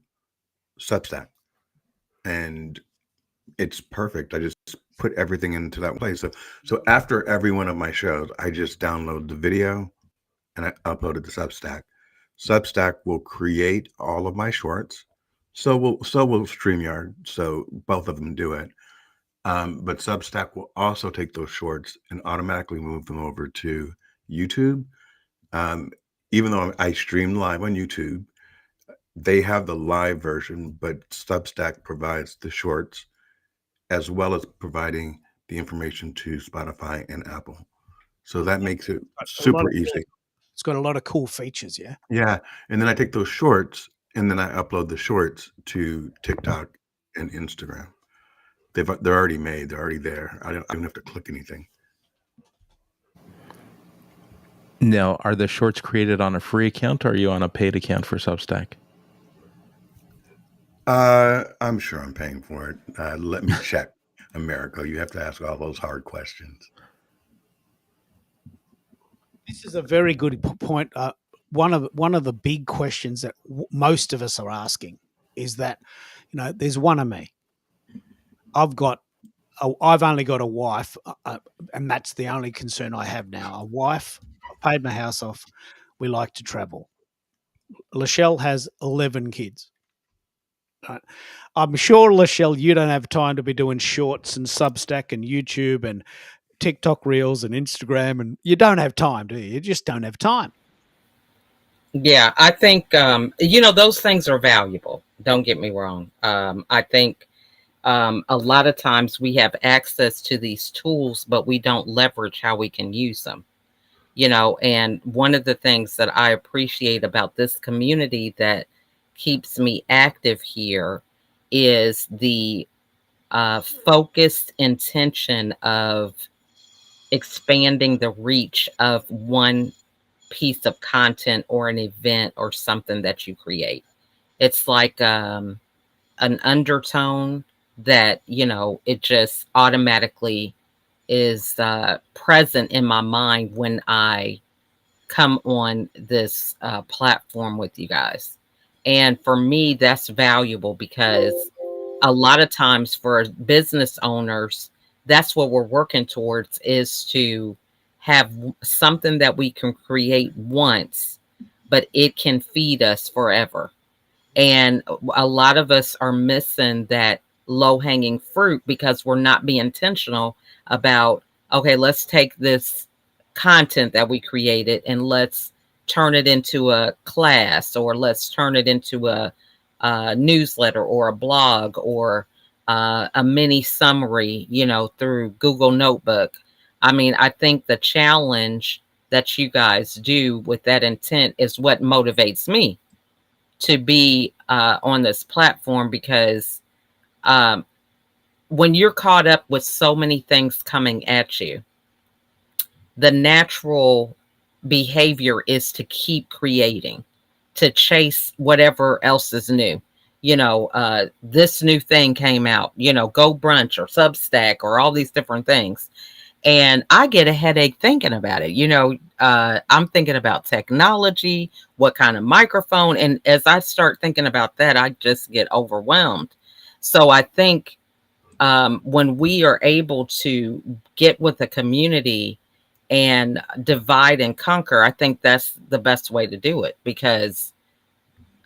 Substack, and it's perfect. I just put everything into that place. So after every one of my shows, I just download the video and I upload it to Substack. Substack will create all of my shorts. So will StreamYard. So both of them do it. But Substack will also take those shorts and automatically move them over to YouTube. Um, Even though I stream live on YouTube, they have the live version, but Substack provides the shorts as well as providing the information to Spotify and Apple. So that makes it super easy. It's got a lot of cool features, yeah. Yeah. And then I take those shorts and then I upload the shorts to TikTok and Instagram. They're already made. They're already there. I don't have to click anything. Now, are the shorts created on a free account, or are you on a paid account for Substack? I'm sure I'm paying for it. Let me check, America. You have to ask all those hard questions. This is a very good point. One of the big questions that most of us are asking is that, there's one of me. I've only got a wife, and that's the only concern I have now. A wife. I paid my house off. We like to travel. Lachelle has 11 kids. Right. I'm sure, Lachelle, you don't have time to be doing shorts and Substack and YouTube and TikTok Reels and Instagram, and you don't have time, do you? You just don't have time. Yeah, I think those things are valuable. Don't get me wrong. I think a lot of times we have access to these tools, but we don't leverage how we can use them. And one of the things that I appreciate about this community that keeps me active here is the focused intention of expanding the reach of one piece of content or an event or something that you create. It's like an undertone that, it just automatically is present in my mind when I come on this platform with you guys. And for me, that's valuable because a lot of times for business owners, that's what we're working towards, is to have something that we can create once, but it can feed us forever. And a lot of us are missing that low-hanging fruit because we're not being intentional about, okay, let's take this content that we created and let's turn it into a class, or let's turn it into a newsletter or a blog or a mini summary, through Google Notebook. I mean, I think the challenge that you guys do with that intent is what motivates me. to be on this platform because um, when you're caught up with so many things coming at you, the natural behavior is to keep creating, to chase whatever else is new. This new thing came out, Go Brunch or Substack or all these different things. And I get a headache thinking about it. I'm thinking about technology, what kind of microphone. And as I start thinking about that, I just get overwhelmed. So I think when we are able to get with the community and divide and conquer, I think that's the best way to do it, because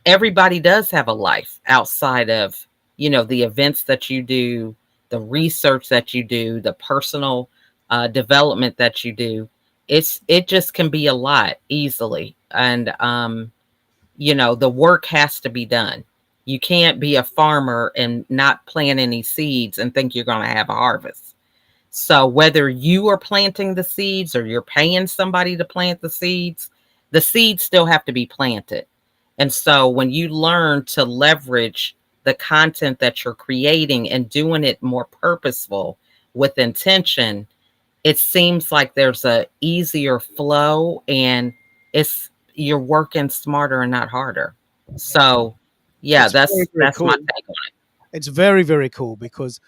everybody does have a life outside of, the events that you do, the research that you do, the personal development that you do. It just can be a lot easily. And, the work has to be done. You can't be a farmer and not plant any seeds and think you're going to have a harvest. So whether you are planting the seeds or you're paying somebody to plant the seeds still have to be planted. And so when you learn to leverage the content that you're creating and doing it more purposeful with intention, it seems like there's a easier flow, and you're working smarter and not harder. So yeah, It's very, that's very my cool. take on it. It's very, very cool because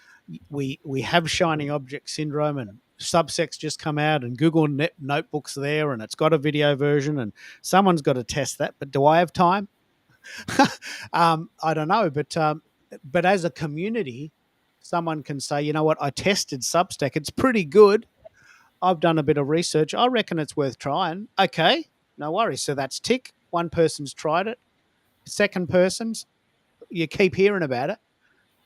we have shiny object syndrome, and Substack's just come out, and Google Notebook's there, and it's got a video version, and someone's got to test that. But do I have time? I don't know. But as a community, someone can say, you know what, I tested Substack. It's pretty good. I've done a bit of research. I reckon it's worth trying. Okay, no worries. So that's tick. One person's tried it. Second person's, you keep hearing about it.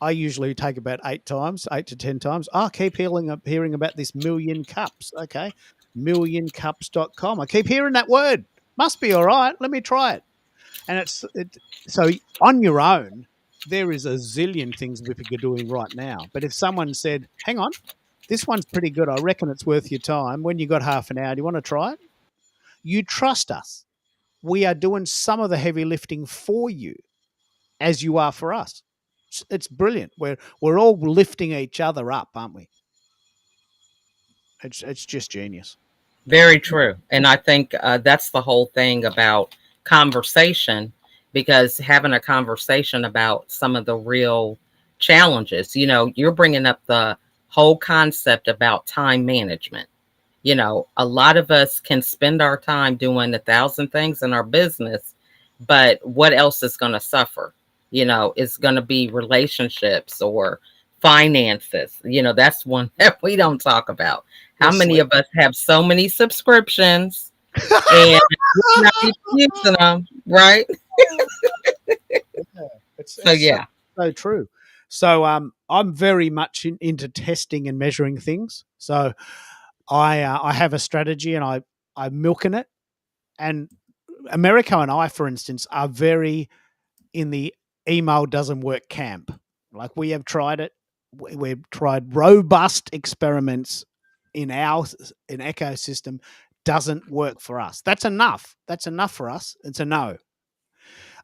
I usually take about 8 to 10 times. I keep hearing about this Million Cups. Okay, millioncups.com. I keep hearing that word. Must be all right. Let me try it. And so on your own, there is a zillion things we are doing right now. But if someone said, hang on, this one's pretty good, I reckon it's worth your time. When you got half an hour, do you want to try it? You trust us. We are doing some of the heavy lifting for you, as you are for us. It's brilliant. We're all lifting each other up, aren't we? It's just genius. Very true. And I think that's the whole thing about conversation, because having a conversation about some of the real challenges, you're bringing up the whole concept about time management. A lot of us can spend our time doing 1,000 things in our business, but what else is going to suffer? It's going to be relationships or finances. That's one that we don't talk about. How many of us have so many subscriptions and we're not even using them, right? It's so true. So I'm very much into testing and measuring things. So I have a strategy, and I'm milking it. And Americo and I, for instance, are very in the email doesn't work camp. Like, we have tried it. We've tried robust experiments in our ecosystem. Doesn't work for us. That's enough. That's enough for us. It's a no.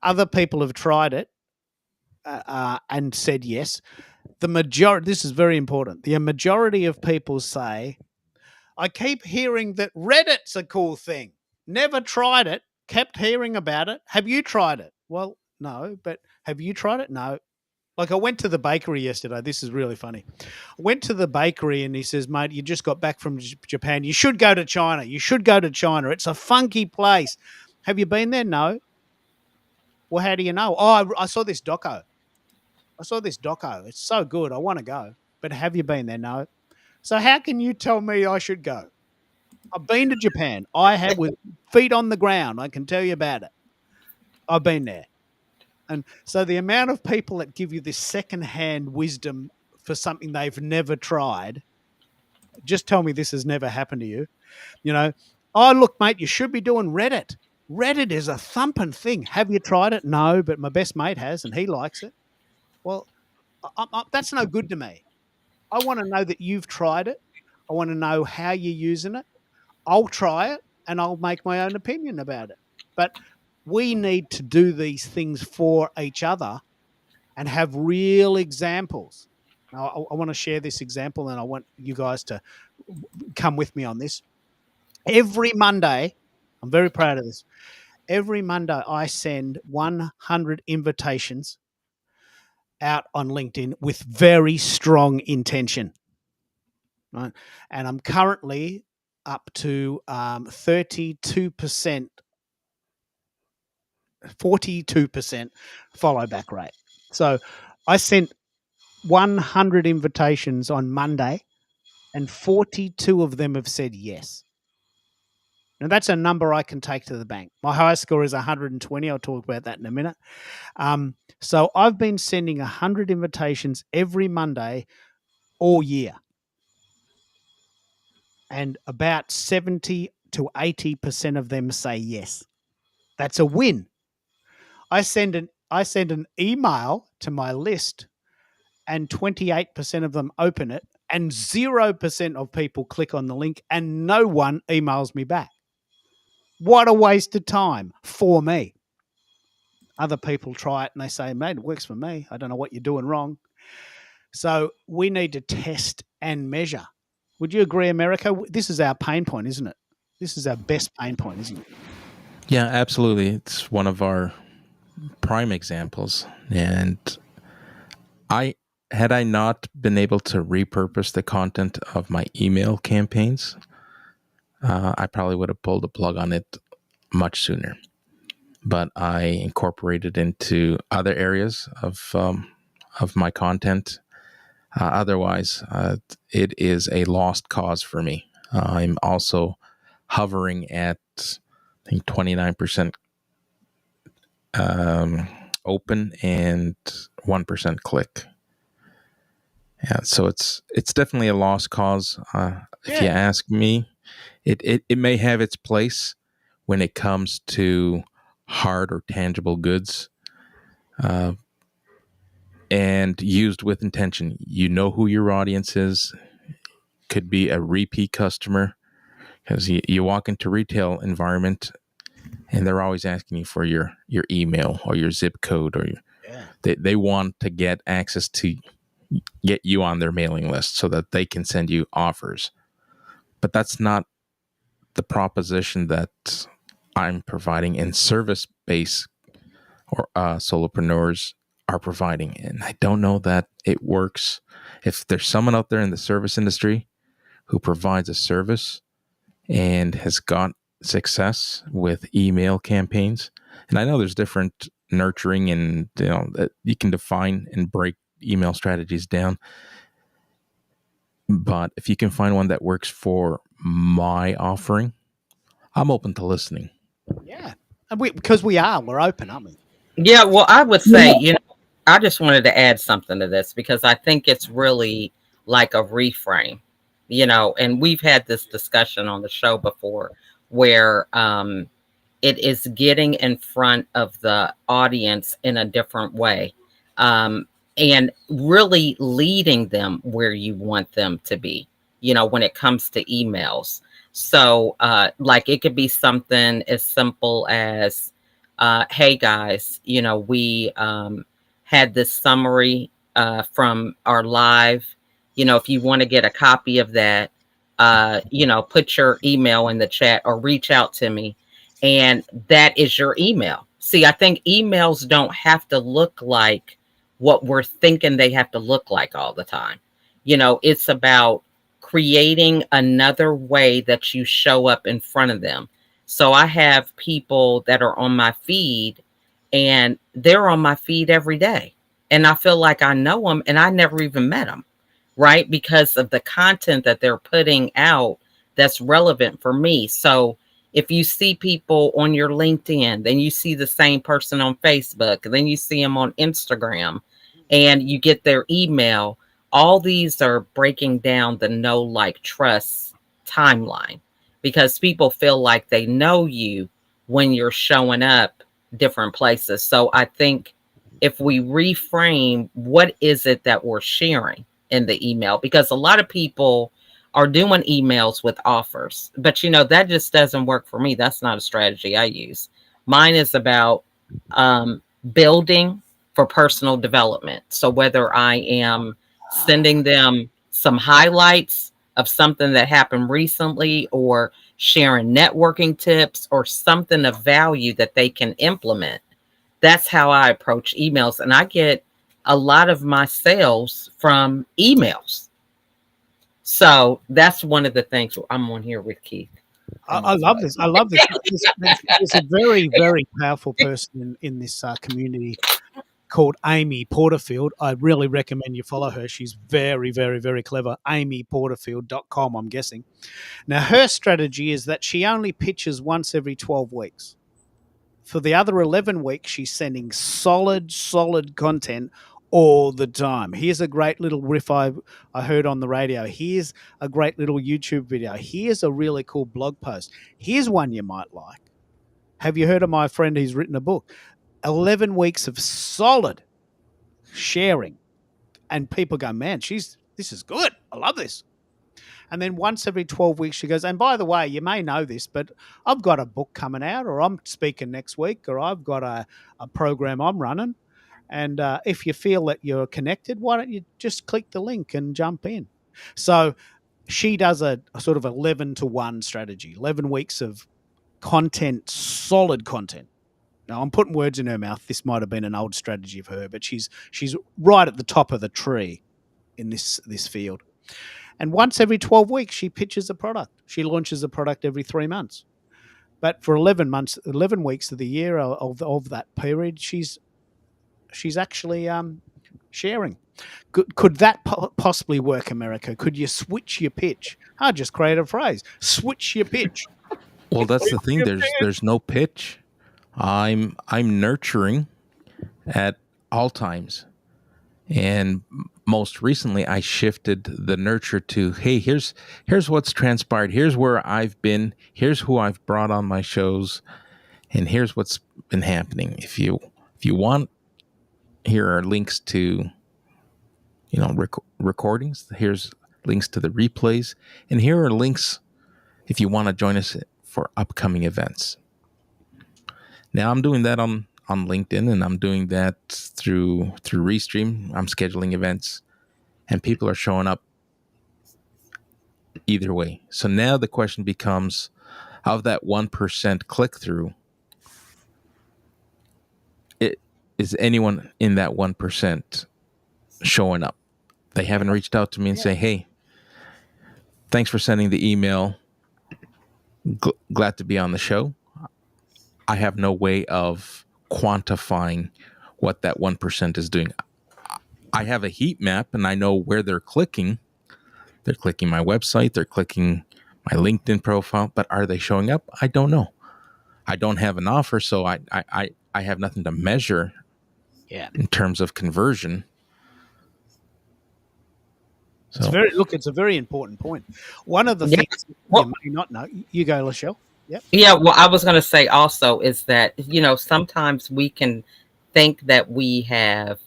Other people have tried it and said yes. The majority, this is very important. The majority of people say, I keep hearing that Reddit's a cool thing. Never tried it. Kept hearing about it. Have you tried it? Well, no, but have you tried it? No. Like, I went to the bakery yesterday. This is really funny. I went to the bakery and he says, mate, you just got back from Japan. You should go to China. You should go to China. It's a funky place. Have you been there? No. Well, how do you know? Oh, I saw this doco. It's so good. I want to go. But have you been there? No. So how can you tell me I should go? I've been to Japan. I have, with feet on the ground. I can tell you about it. I've been there. And so the amount of people that give you this secondhand wisdom for something they've never tried, just tell me this has never happened to you. Oh, look, mate, you should be doing Reddit. Reddit is a thumping thing. Have you tried it? No, but my best mate has, and he likes it. Well, that's no good to me. I want to know that you've tried it. I want to know how you're using it. I'll try it, and I'll make my own opinion about it. But we need to do these things for each other and have real examples. Now, I want to share this example, and I want you guys to come with me on this. Every Monday, I'm very proud of this. Every Monday, I send 100 invitations out on LinkedIn with very strong intention. Right? And I'm currently up to 32%, 42% follow back rate. So I sent 100 invitations on Monday, and 42 of them have said yes. Now, that's a number I can take to the bank. My highest score is 120. I'll talk about that in a minute. So I've been sending 100 invitations every Monday all year. And about 70 to 80% of them say yes. That's a win. I send an email to my list, and 28% of them open it, and 0% of people click on the link, and no one emails me back. What a waste of time for me. Other people try it and they say, mate, it works for me. I don't know what you're doing wrong. So we need to test and measure. Would you agree, America? This is our pain point, isn't it? This is our best pain point, isn't it? Yeah, absolutely. It's one of our prime examples. And had I not been able to repurpose the content of my email campaigns, I probably would have pulled the plug on it much sooner. But I incorporated into other areas of my content. Otherwise, it is a lost cause for me. I'm also hovering at, I think, 29% open and 1% click. Yeah, so it's definitely a lost cause. If you ask me, it may have its place when it comes to hard or tangible goods, and used with intention. You know who your audience is. Could be a repeat customer, because you walk into retail environment and they're always asking you for your email or your zip code, or they want to get access to get you on their mailing list so that they can send you offers. But that's not the proposition that I'm providing in service-based or solopreneurs are providing. And I don't know that it works. If there's someone out there in the service industry who provides a service and has got success with email campaigns, and I know there's different nurturing, and that you can define and break email strategies down. But if you can find one that works for my offering, I'm open to listening. Yeah, because we're open, aren't we? Yeah, well, I would say, I just wanted to add something to this, because I think it's really like a reframe, and we've had this discussion on the show before, where it is getting in front of the audience in a different way, and really leading them where you want them to be, when it comes to emails. So like it could be something as simple as, hey guys, we had this summary from our live. If you want to get a copy of that, put your email in the chat or reach out to me. And that is your email. See, I think emails don't have to look like what we're thinking they have to look like all the time. It's about creating another way that you show up in front of them. So I have people that are on my feed, and they're on my feed every day. And I feel like I know them, and I never even met them, right? Because of the content that they're putting out that's relevant for me. So if you see people on your LinkedIn, then you see the same person on Facebook, then you see them on Instagram, and you get their email. All these are breaking down the know, like, trust timeline, because people feel like they know you when you're showing up different places. So I think if we reframe, what is it that we're sharing in the email? Because a lot of people are doing emails with offers, but that just doesn't work for me. That's not a strategy I use. Mine is about building for personal development. So whether I am sending them some highlights of something that happened recently, or sharing networking tips, or something of value that they can implement, that's how I approach emails. And I get a lot of my sales from emails. So that's one of the things I'm on here with Keith. I love this. I love this. There's a very, very powerful person in this community called Amy Porterfield. I really recommend you follow her. She's very, very, very clever. AmyPorterfield.com, I'm guessing. Now, her strategy is that she only pitches once every 12 weeks. For the other 11 weeks, she's sending solid content all the time. Here's a great little riff I heard on the radio. Here's a great little YouTube video. Here's a really cool blog post. Here's one you might like. Have you heard of my friend who's written a book? 11 weeks of solid sharing. And people go, man, this is good. I love this. And then once every 12 weeks, she goes, and by the way, you may know this, but I've got a book coming out, or I'm speaking next week, or I've got a program I'm running. And if you feel that you're connected, why don't you just click the link and jump in? So she does a sort of 11-to-1 strategy, 11 weeks of content, solid content. Now, I'm putting words in her mouth. This might have been an old strategy of her, but she's right at the top of the tree in this field. And once every 12 weeks, she pitches a product. She launches a product every 3 months. But for 11 weeks of the year of that period, she's actually sharing. Could that possibly work, America? Could you switch your pitch? I just created a phrase. Switch your pitch. Well, that's the thing. There's no pitch. I'm nurturing at all times. And most recently, I shifted the nurture to, hey, here's what's transpired. Here's where I've been. Here's who I've brought on my shows, and here's what's been happening. If you want, here are links to, recordings. Here's links to the replays, and here are links if you want to join us for upcoming events. Now I'm doing that on LinkedIn, and I'm doing that through Restream. I'm scheduling events, and people are showing up either way. So now the question becomes, of that 1% click through, is anyone in that 1% showing up? They haven't reached out to me and say, hey, thanks for sending the email. Glad to be on the show. I have no way of quantifying what that 1% is doing. I have a heat map, and I know where they're clicking. They're clicking my website. They're clicking my LinkedIn profile. But are they showing up? I don't know. I don't have an offer, so I have nothing to measure in terms of conversion. So. It's a very important point. One of the things you may not know, you go, Lachelle. Yep. Yeah, well, I was going to say also is that, sometimes we can think that we have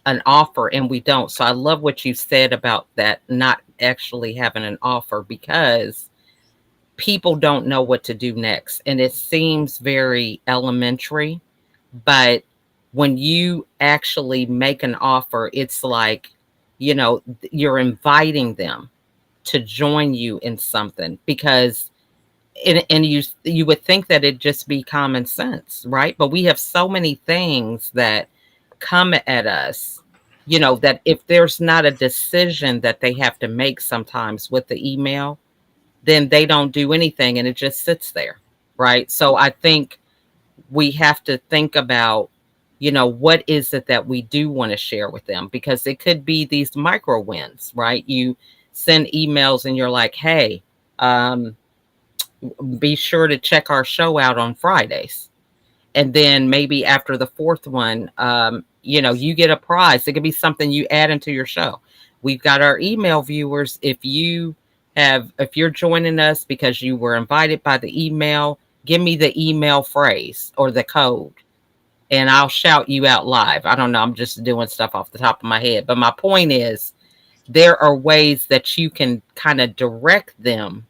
an offer and we don't. So I love what you said about that, not actually having an offer, because people don't know what to do next. And it seems very elementary, but when you actually make an offer, it's like, you're inviting them to join you in something, because and you would think that it'd just be common sense, right? But we have so many things that come at us, that if there's not a decision that they have to make sometimes with the email, then they don't do anything and it just sits there, right? So I think we have to think about, what is it that we do want to share with them? Because it could be these micro wins, right? You send emails and you're like, hey, be sure to check our show out on Fridays. And then maybe after the fourth one, you get a prize. It could be something you add into your show. We've got our email viewers. If you're joining us because you were invited by the email, give me the email phrase or the code, and I'll shout you out live. I don't know. I'm just doing stuff off the top of my head. But my point is, there are ways that you can kind of direct them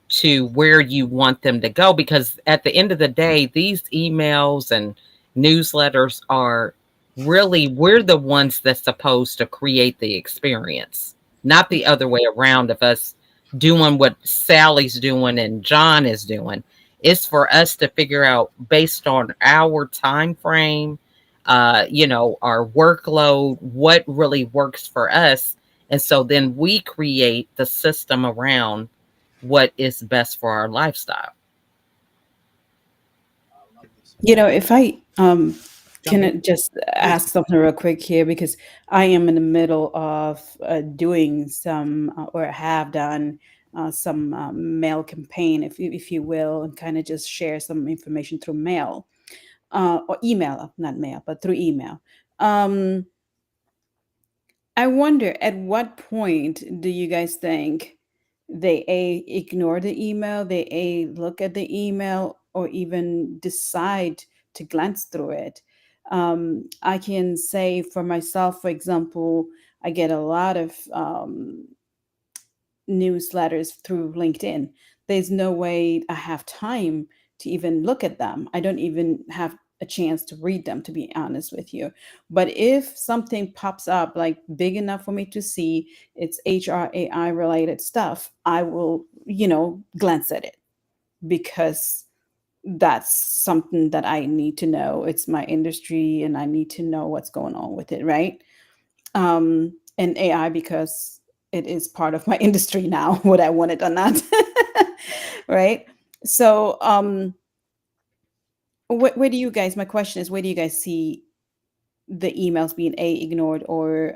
to where you want them to go, because at the end of the day, these emails and newsletters are really, we're the ones that's supposed to create the experience, not the other way around of us doing what Sally's doing and John is doing. It's for us to figure out based on our time frame, our workload, what really works for us. And so then we create the system around what is best for our lifestyle. If I Jump can in. just ask something real quick here, because I am in the middle of doing some, or have done some mail campaign, if you will, and kind of just share some information through mail or email, not mail, but through email. Um, I wonder, at what point do you guys think they ignore the email, they look at the email, or even decide to glance through it? I can say for myself, for example, I get a lot of newsletters through LinkedIn. There's no way I have time to even look at them. I don't even have a chance to read them, to be honest with you. But if something pops up like big enough for me to see, it's HR AI related stuff, I will, glance at it, because that's something that I need to know. It's my industry and I need to know what's going on with it, right? And AI, because it is part of my industry now, whether I want it or not. Right? So where do you guys, my question is, where do you guys see the emails being ignored, or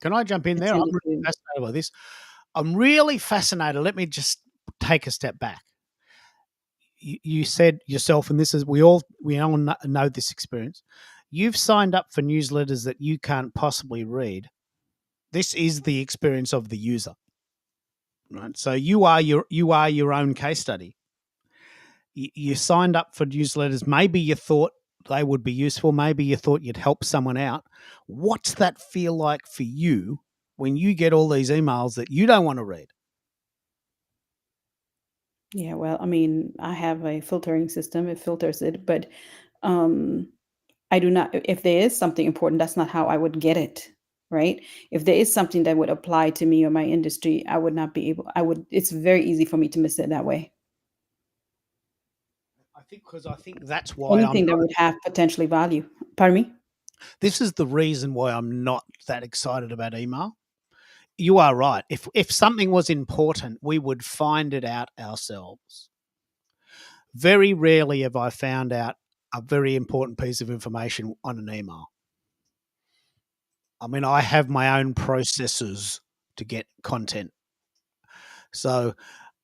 Can I jump in there? I'm attended really to? fascinated by this. I'm really fascinated. Let me just take a step back. You said yourself, and this is we all know this experience. You've signed up for newsletters that you can't possibly read. This is the experience of the user, right? So you are your own case study. You signed up for newsletters. Maybe you thought they would be useful. Maybe you thought you'd help someone out. What's that feel like for you when you get all these emails that you don't want to read? Yeah, well, I mean, I have a filtering system. It filters it, but um, I do not. If there is something important, that's not how I would get it, right? If there is something that would apply to me or my industry, I would not be able. I would. It's very easy for me to miss it that way. I think that's why I'm Anything that not. would have potentially value. Pardon me? This is the reason why I'm not that excited about email. You are right. If something was important, we would find it out ourselves. Very rarely have I found out a very important piece of information on an email. I mean, I have my own processes to get content. So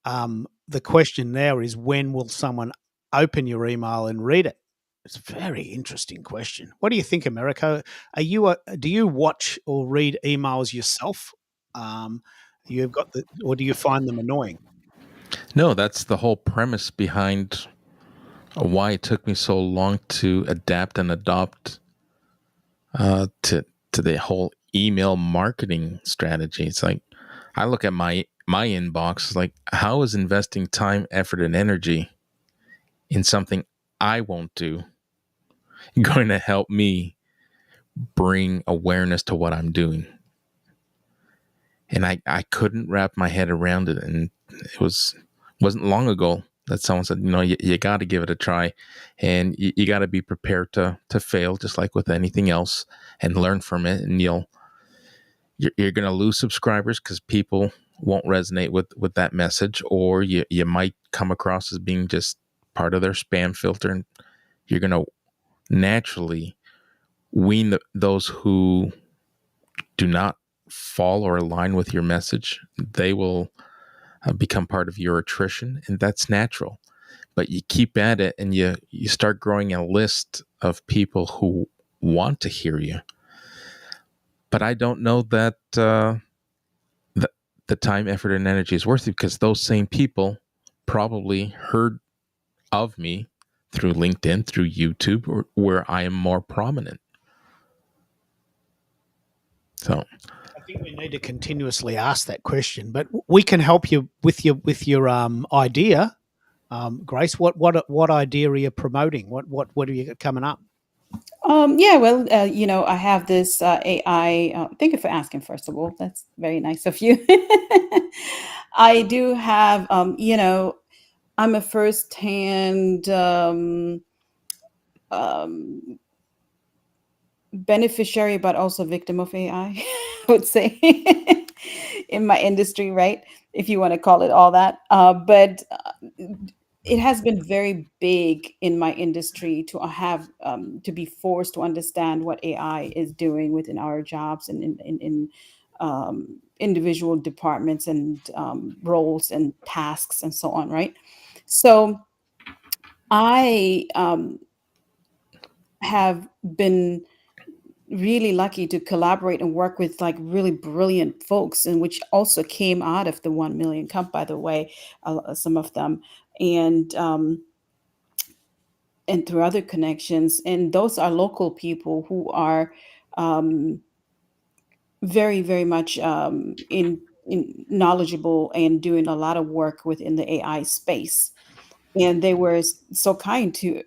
the question now is, when will someone open your email and read it? It's a very interesting question. What do you think, Americo? Do you watch or read emails yourself? You've got or do you find them annoying? No, that's the whole premise behind why it took me so long to adapt and adopt to the whole email marketing strategy. It's like I look at my inbox, like, how is investing time, effort, and energy in something I won't do going to help me bring awareness to what I'm doing? And I couldn't wrap my head around it. And it wasn't long ago that someone said, you got to give it a try, and you got to be prepared to fail, just like with anything else, and learn from it. And you're going to lose subscribers because people won't resonate with that message, or you might come across as being just part of their spam filter, and you're going to naturally wean those who do not fall or align with your message. They will become part of your attrition, and that's natural. But you keep at it, and you start growing a list of people who want to hear you. But I don't know that the time, effort, and energy is worth it, because those same people probably heard of me through LinkedIn, through YouTube, or where I am more prominent. So think we need to continuously ask that question, but we can help you with your idea. Grace, what idea are you promoting? What are you coming up? Yeah, well, I have this AI. Thank you for asking, first of all. That's very nice of you. I do have, I'm a first-hand um, beneficiary, but also victim of AI, I would say, in my industry, right? If you want to call it all that. But it has been very big in my industry to have to be forced to understand what AI is doing within our jobs and in individual departments and roles and tasks and so on, right? So I have been really lucky to collaborate and work with like really brilliant folks, and which also came out of the 1 Million Cup, by the way, some of them, and and through other connections. And those are local people who are um, very, very much in knowledgeable and doing a lot of work within the AI space. And they were so kind to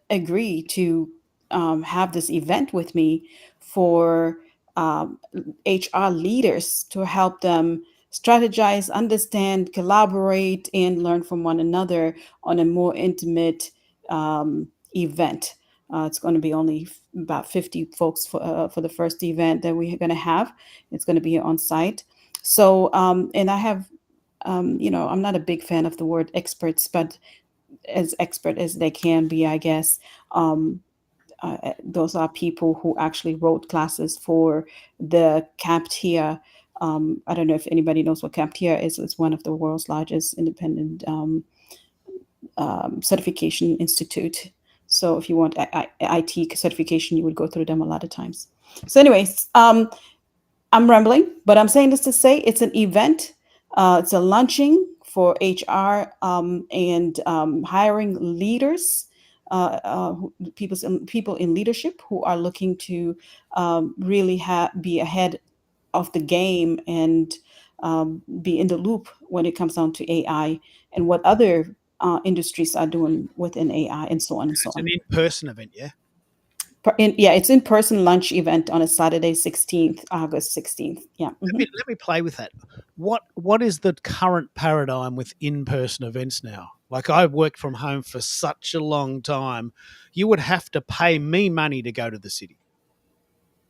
agree to have this event with me for HR leaders to help them strategize, understand, collaborate, and learn from one another on a more intimate event. It's going to be only about 50 folks for the first event that we're going to have. It's going to be on site. So, and I have I'm not a big fan of the word experts, but as expert as they can be, I guess. Those are people who actually wrote classes for the CAPTIA. I don't know if anybody knows what CAPTIA is. It's one of the world's largest independent certification institute. So if you want IT certification, you would go through them a lot of times. So anyways, I'm rambling, but I'm saying this to say it's an event. It's a launching for HR and hiring leaders, people in leadership who are looking to really be ahead of the game and be in the loop when it comes down to AI and what other industries are doing within AI and so on and so It's on. an in-person event, yeah. Yeah, it's in-person lunch event on a Saturday, 16th, August 16th. Yeah. Let me play with that. What is the current paradigm with in-person events now? Like, I've worked from home for such a long time. You would have to pay me money to go to the city.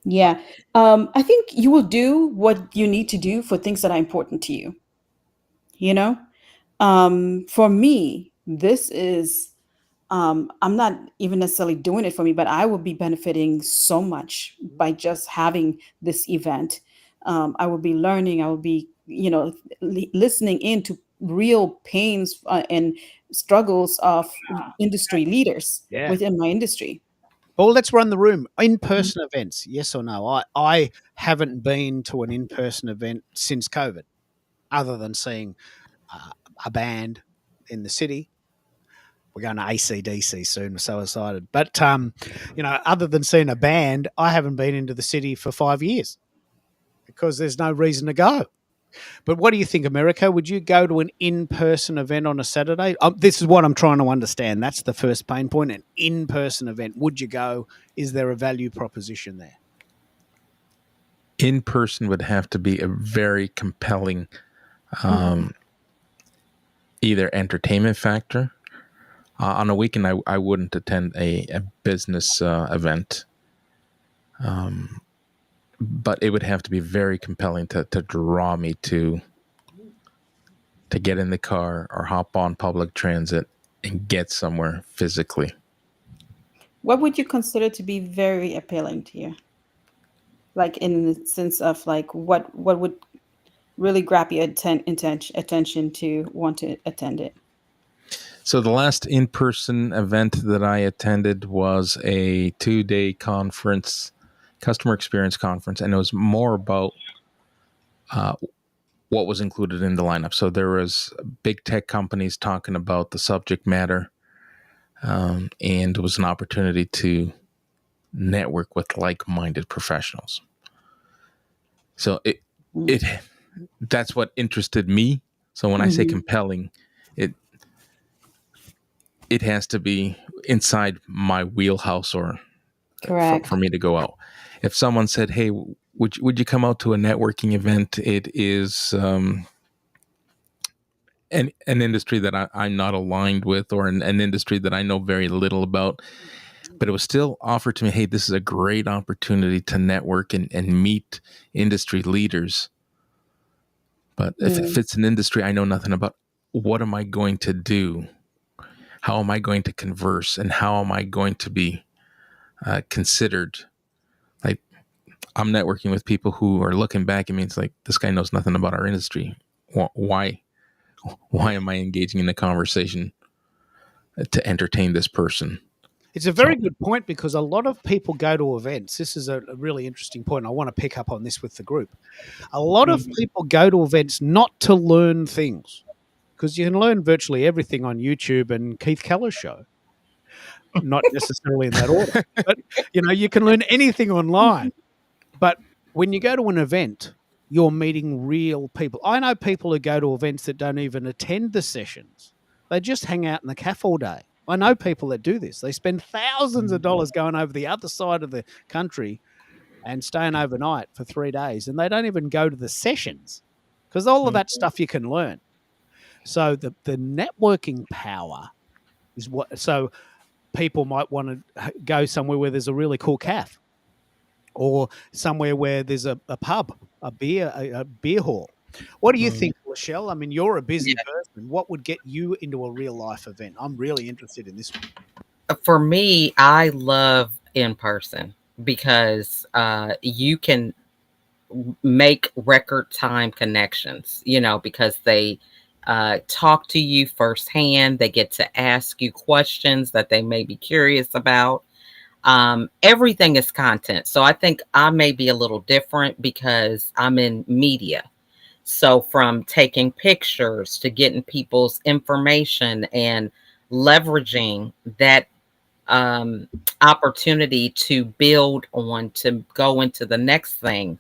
Yeah. I think you will do what you need to do for things that are important to you. You know, for me, this is I'm not even necessarily doing it for me, but I will be benefiting so much by just having this event. I will be learning, I will be, listening into real pains and struggles of industry leaders Yeah. within my industry. Well, let's run the room. In-person events, yes or no? I haven't been to an in-person event since COVID, other than seeing a band in the city. We're going to AC/DC soon. We're so excited. But, other than seeing a band, I haven't been into the city for 5 years because there's no reason to go. But what do you think, America? Would you go to an in-person event on a Saturday? This is what I'm trying to understand. That's the first pain point, an in-person event. Would you go? Is there a value proposition there? In person would have to be a very compelling either entertainment factor. On a weekend, I wouldn't attend a business event. But it would have to be very compelling to draw me to get in the car or hop on public transit and get somewhere physically. What would you consider to be very appealing to you? Like in the sense of like what would really grab your attention to want to attend it? So the last in-person event that I attended was a 2-day conference, customer experience conference, and it was more about what was included in the lineup. So there was big tech companies talking about the subject matter, and it was an opportunity to network with like-minded professionals. So it that's what interested me. So when I say compelling, it has to be inside my wheelhouse or Correct. for me to go out. If someone said, "Hey, would you come out to a networking event?" It is an industry that I'm not aligned with, or an industry that I know very little about. But it was still offered to me, "Hey, this is a great opportunity to network and meet industry leaders." But if it's an industry I know nothing about, what am I going to do? How am I going to converse? And how am I going to be considered? Like, I'm networking with people who are looking back at me. It's like, this guy knows nothing about our industry. Why am I engaging in a conversation to entertain this person? It's a very good point, because a lot of people go to events. This is a really interesting point. I want to pick up on this with the group. A lot of people go to events not to learn things, because you can learn virtually everything on YouTube and Keith Keller's show. Not necessarily in that order, but you can learn anything online. But when you go to an event, you're meeting real people. I know people who go to events that don't even attend the sessions. They just hang out in the cafe all day. I know people that do this. They spend thousands of dollars going over the other side of the country and staying overnight for 3 days, and they don't even go to the sessions, because all of that stuff you can learn. So the networking power is what. So people might want to go somewhere where there's a really cool cafe, or somewhere where there's a pub, a beer hall. What do you think, Michelle? I mean, you're a busy person. What would get you into a real life event? I'm really interested in this one. For me, I love in person because you can make record time connections, because they talk to you firsthand. They get to ask you questions that they may be curious about. Everything is content. So I think I may be a little different because I'm in media. So from taking pictures to getting people's information and leveraging that opportunity to build on, to go into the next thing,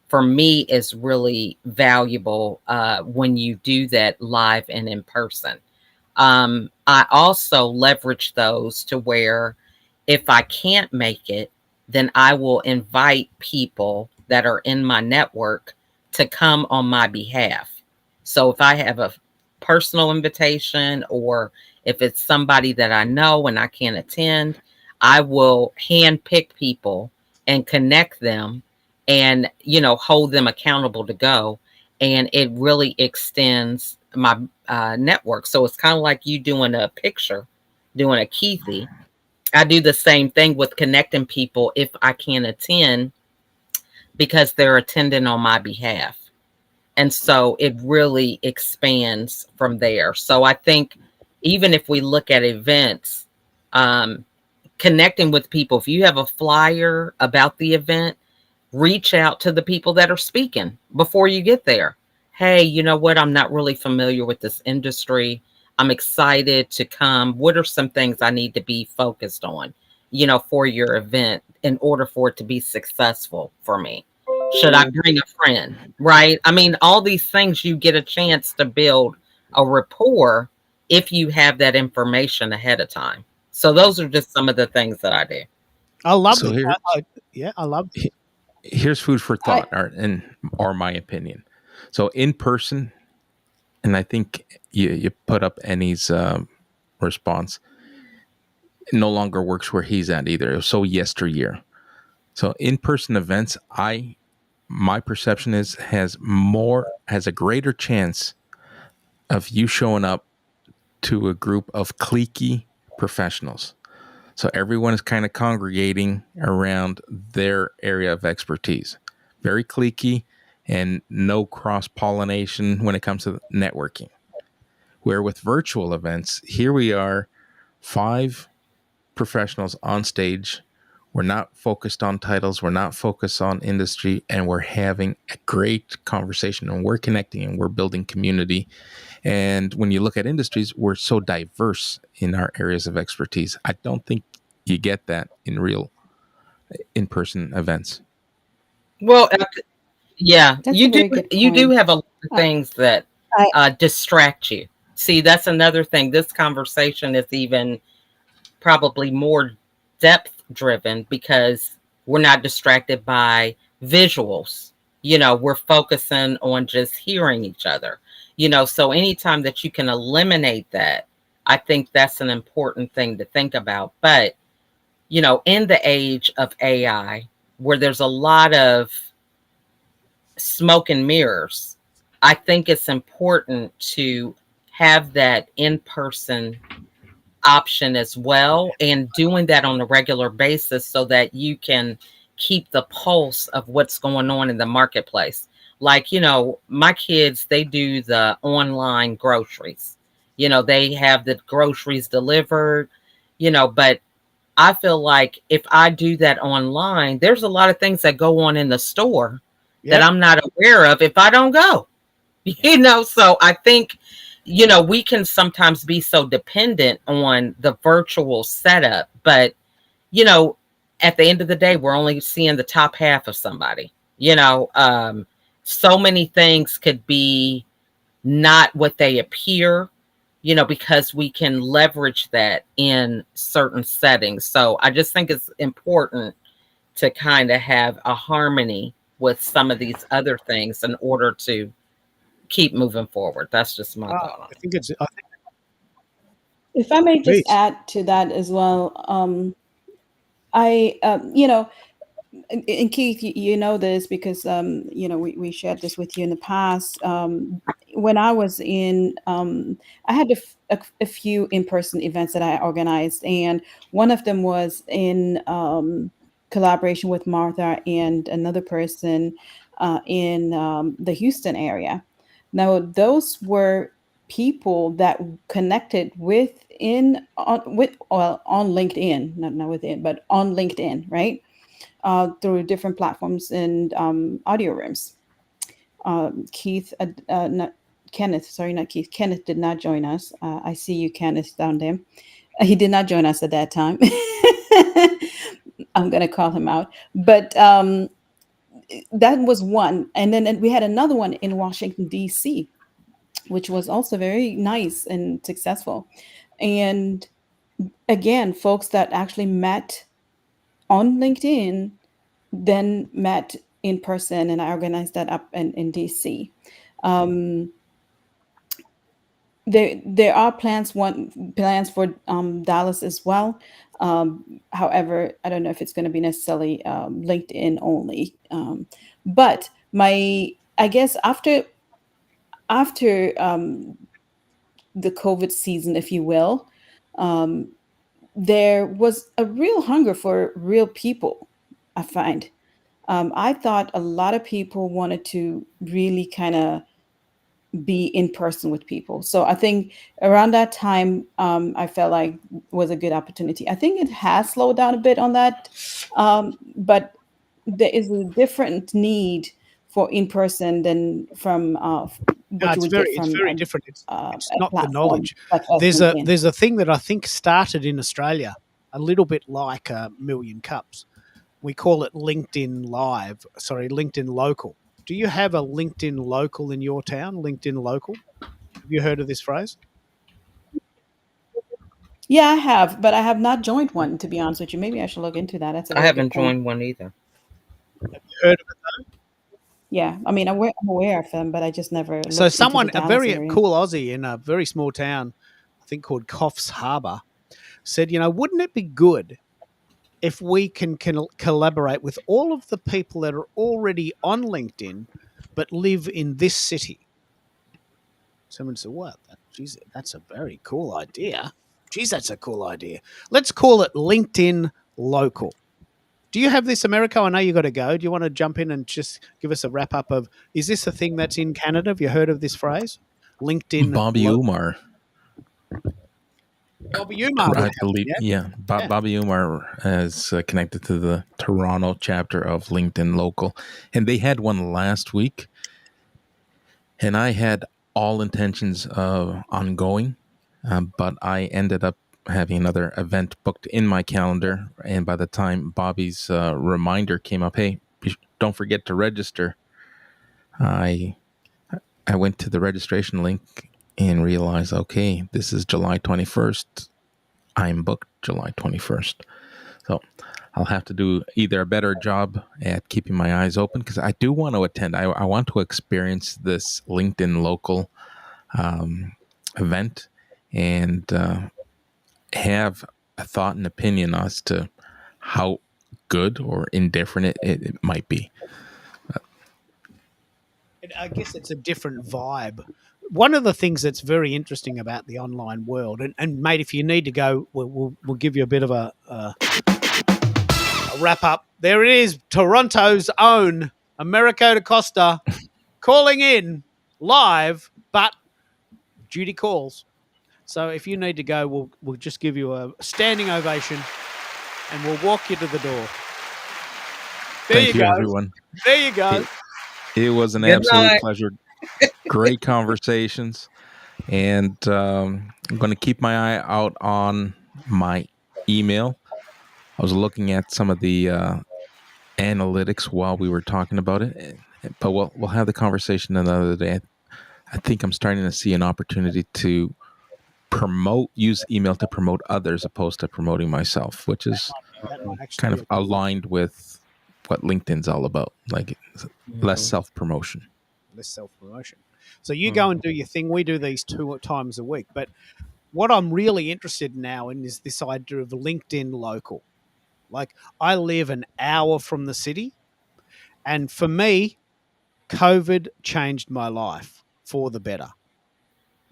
for me is really valuable when you do that live and in person. I also leverage those to where if I can't make it, then I will invite people that are in my network to come on my behalf. So if I have a personal invitation, or if it's somebody that I know and I can't attend, I will hand pick people and connect them and, hold them accountable to go. And it really extends my network. So it's kind of like you doing a picture, doing a Keithy. I do the same thing with connecting people if I can't attend, because they're attending on my behalf. And so it really expands from there. So I think even if we look at events, connecting with people, if you have a flyer about the event, reach out to the people that are speaking before you get there. Hey, you know what? I'm not really familiar with this industry. I'm excited to come. What are some things I need to be focused on, for your event in order for it to be successful for me? Should I bring a friend? Right? I mean, all these things, you get a chance to build a rapport if you have that information ahead of time. So those are just some of the things that I do. I love So it. I love it. Here's food for thought, or my opinion. So in person, and I think you put up Annie's response, it no longer works where he's at either. It was so yesteryear. So in-person events, my perception has a greater chance of you showing up to a group of cliquey professionals. So everyone is kind of congregating around their area of expertise. Very cliquey, and no cross-pollination when it comes to networking. Where with virtual events, here we are, 5 professionals on stage. We're not focused on titles. We're not focused on industry, and we're having a great conversation, and we're connecting, and we're building community. And when you look at industries, we're so diverse in our areas of expertise. I don't think you get that in real in-person events. Well, Yeah, That's you a do. very good You do point. have a lot of I, things that I distract you. See, that's another thing. This conversation is even probably more depth driven because we're not distracted by visuals. We're focusing on just hearing each other. So anytime that you can eliminate that, I think that's an important thing to think about. But, in the age of AI, where there's a lot of smoke and mirrors, I think it's important to have that in person option as well, and doing that on a regular basis so that you can keep the pulse of what's going on in the marketplace. Like, my kids, they do the online groceries. They have the groceries delivered, but I feel like if I do that online, there's a lot of things that go on in the store that Yep. I'm not aware of if I don't go. So I think, we can sometimes be so dependent on the virtual setup, but, you know, at the end of the day, we're only seeing the top half of somebody. So many things could be not what they appear, because we can leverage that in certain settings. So I just think it's important to kind of have a harmony with some of these other things in order to keep moving forward. That's just my thought on I it. think it's. I think If I may just please. add to that as well, I, and Keith, you know this because we shared this with you in the past. When I was I had a few in-person events that I organized, and one of them was in collaboration with Martha and another person in the Houston area. Now, those were people that connected on LinkedIn, not within, but on LinkedIn, right? Through different platforms and audio rooms. Keith, not Kenneth, sorry, not Keith. Kenneth did not join us. I see you, Kenneth, down there. He did not join us at that time. I'm going to call him out. But that was one. And then we had another one in Washington, D.C., which was also very nice and successful. And again, folks that actually met on LinkedIn then met in person, and I organized that up in DC. Um, there are plans for Dallas as well. However, I don't know if it's going to be necessarily LinkedIn only. But I guess after the COVID season, if you will, um, there was a real hunger for real people. I find I thought a lot of people wanted to really kind of be in person with people. So I think around that time, I felt like was a good opportunity. I think it has slowed down a bit on that, but there is a different need for in person than from No, what you would get it's from very different. It's a not the platform knowledge. such as LinkedIn. There's a thing that I think started in Australia, a little bit like a Million Cups. We call it LinkedIn Live. Sorry, LinkedIn Local. Do you have a LinkedIn Local in your town? LinkedIn Local. Have you heard of this phrase? Yeah, I have, but I have not joined one, to be honest with you. Maybe I should look into that. That's a I very good haven't point. joined one either. Have you heard of Yeah, I mean, I'm aware of them, but I just never it? So looked into the someone, a Dallas very area. cool Aussie in a very small town, I think called Coffs Harbour, said, wouldn't it be good if we can collaborate with all of the people that are already on LinkedIn but live in this city? Someone said, "What? Geez, that's a very cool idea. Geez, that's a cool idea. Let's call it LinkedIn Local." Do you have this, Americo? I know you got to go. Do you want to jump in and just give us a wrap up of, is this a thing that's in Canada? Have you heard of this phrase? LinkedIn Bobby Local. Umar, Bobby Umar would I have it, believe, yeah? yeah, Yeah. Bobby Umar is connected to the Toronto chapter of LinkedIn Local, and they had one last week, and I had all intentions of ongoing, but I ended up having another event booked in my calendar, and by the time Bobby's reminder came up, hey, don't forget to register. I went to the registration link and realized, okay, this is July 21st. I'm booked July 21st. So I'll have to do either a better job at keeping my eyes open, because I do want to attend. I want to experience this LinkedIn local event and have a thought and opinion as to how good or indifferent it might be. I guess it's a different vibe. One of the things that's very interesting about the online world, and mate, if you need to go, we'll give you a bit of a wrap up. There it is, Toronto's own Americo da Costa calling in live, but duty calls. So if you need to go, we'll just give you a standing ovation, and we'll walk you to the door. Thank you, everyone. There you go. It was an Good absolute night. pleasure. Great conversations. And I'm going to keep my eye out on my email. I was looking at some of the analytics while we were talking about it, but we'll have the conversation another day. I think I'm starting to see an opportunity to use email to promote others opposed to promoting myself, which is kind of aligned with what LinkedIn's all about, like less self-promotion. Less self-promotion. So you go and do your thing. We do these 2 times a week. But what I'm really interested now in is this idea of LinkedIn local. Like, I live an hour from the city, and for me, COVID changed my life for the better.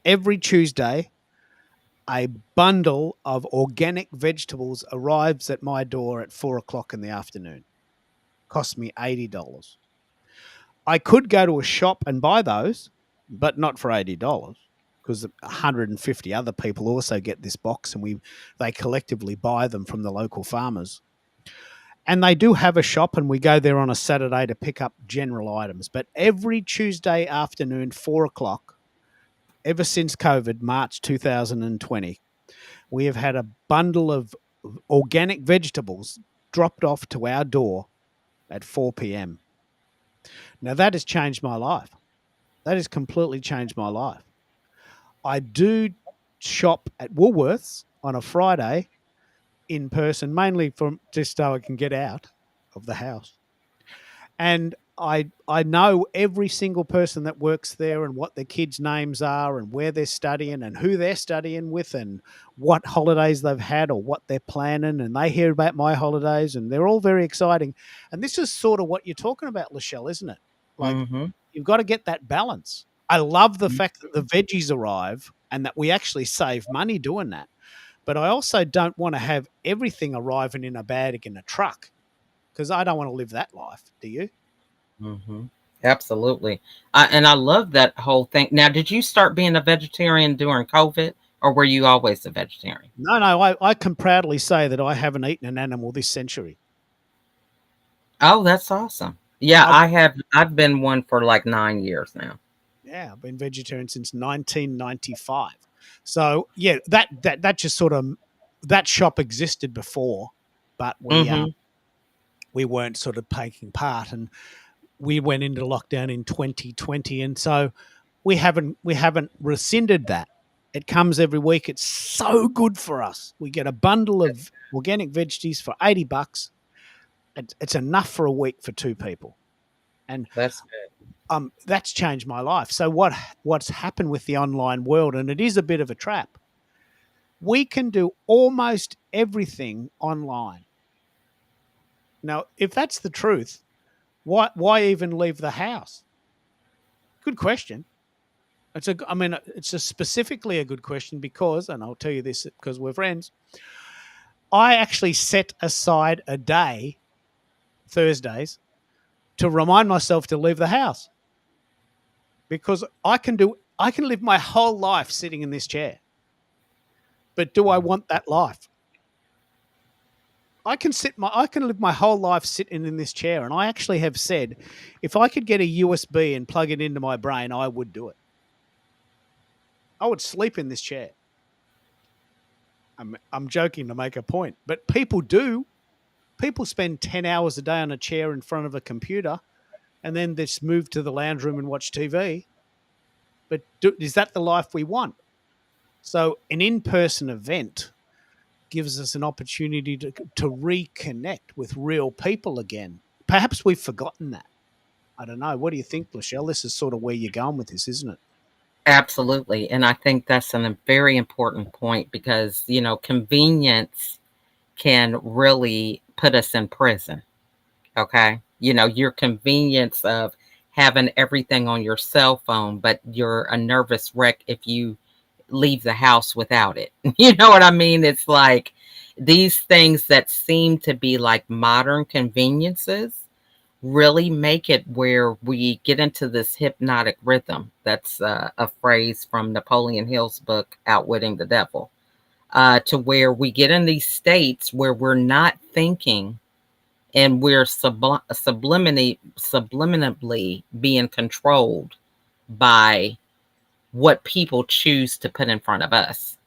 Every Tuesday, a bundle of organic vegetables arrives at my door at 4:00 in the afternoon. Cost me $80. I could go to a shop and buy those, but not for $80, because 150 other people also get this box, and they collectively buy them from the local farmers. And they do have a shop, and we go there on a Saturday to pick up general items. But every Tuesday afternoon, 4:00, ever since COVID, March 2020, we have had a bundle of organic vegetables dropped off to our door at 4 p.m. Now, that has changed my life. That has completely changed my life. I do shop at Woolworths on a Friday in person, mainly just so I can get out of the house. And I know every single person that works there and what their kids' names are and where they're studying and who they're studying with and what holidays they've had or what they're planning. And they hear about my holidays, and they're all very exciting. And this is sort of what you're talking about, Lachelle, isn't it? Like, you've got to get that balance. I love the fact that the veggies arrive and that we actually save money doing that. But I also don't want to have everything arriving in a bag in a truck, because I don't want to live that life. Do you? Absolutely. And I love that whole thing. Now, did you start being a vegetarian during COVID, or were you always a vegetarian? No, I can proudly say that I haven't eaten an animal this century. Oh, that's awesome. Yeah, I've been one for like 9 years now. Yeah, I've been vegetarian since 1995. So yeah, that just sort of, that shop existed before, but we weren't sort of taking part, and we went into lockdown in 2020, and so we haven't rescinded that. It comes every week. It's so good for us. We get a bundle of organic veggies for $80. It's enough for a week for 2 people, and that's good. That's changed my life. So what's happened with the online world, and it is a bit of a trap. We can do almost everything online. Now, if that's the truth, why even leave the house? Good question. It's specifically a good question because, and I'll tell you this because we're friends, I actually set aside a day, Thursdays, to remind myself to leave the house, because I can live my whole life sitting in this chair. But do I want that life? I can live my whole life sitting in this chair, and I actually have said, if I could get a USB and plug it into my brain, I would do it. I would sleep in this chair. I'm joking to make a point, but people do. People spend 10 hours a day on a chair in front of a computer, and then just move to the lounge room and watch TV. But is that the life we want? So an in-person event gives us an opportunity to reconnect with real people again. Perhaps we've forgotten that. I don't know. What do you think, Lachelle? This is sort of where you're going with this, isn't it? Absolutely. And I think that's a very important point because, convenience can really put us in prison. Okay. Your convenience of having everything on your cell phone, but you're a nervous wreck if you leave the house without it. You know what I mean? It's like these things that seem to be like modern conveniences really make it where we get into this hypnotic rhythm. That's a phrase from Napoleon Hill's book, Outwitting the Devil, to where we get in these states where we're not thinking and we're subliminally being controlled by what people choose to put in front of us.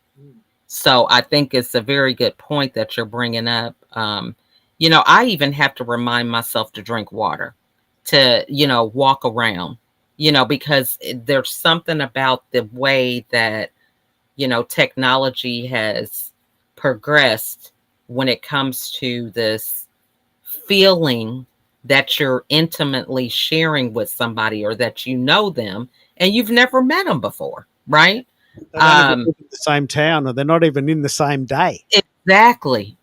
So I think it's a very good point that you're bringing up. I even have to remind myself to drink water, to, walk around, because there's something about the way that, technology has progressed when it comes to this feeling that you're intimately sharing with somebody or that you know them and you've never met them before, right? They don't even live in the same town, or they're not even in the same day. Exactly.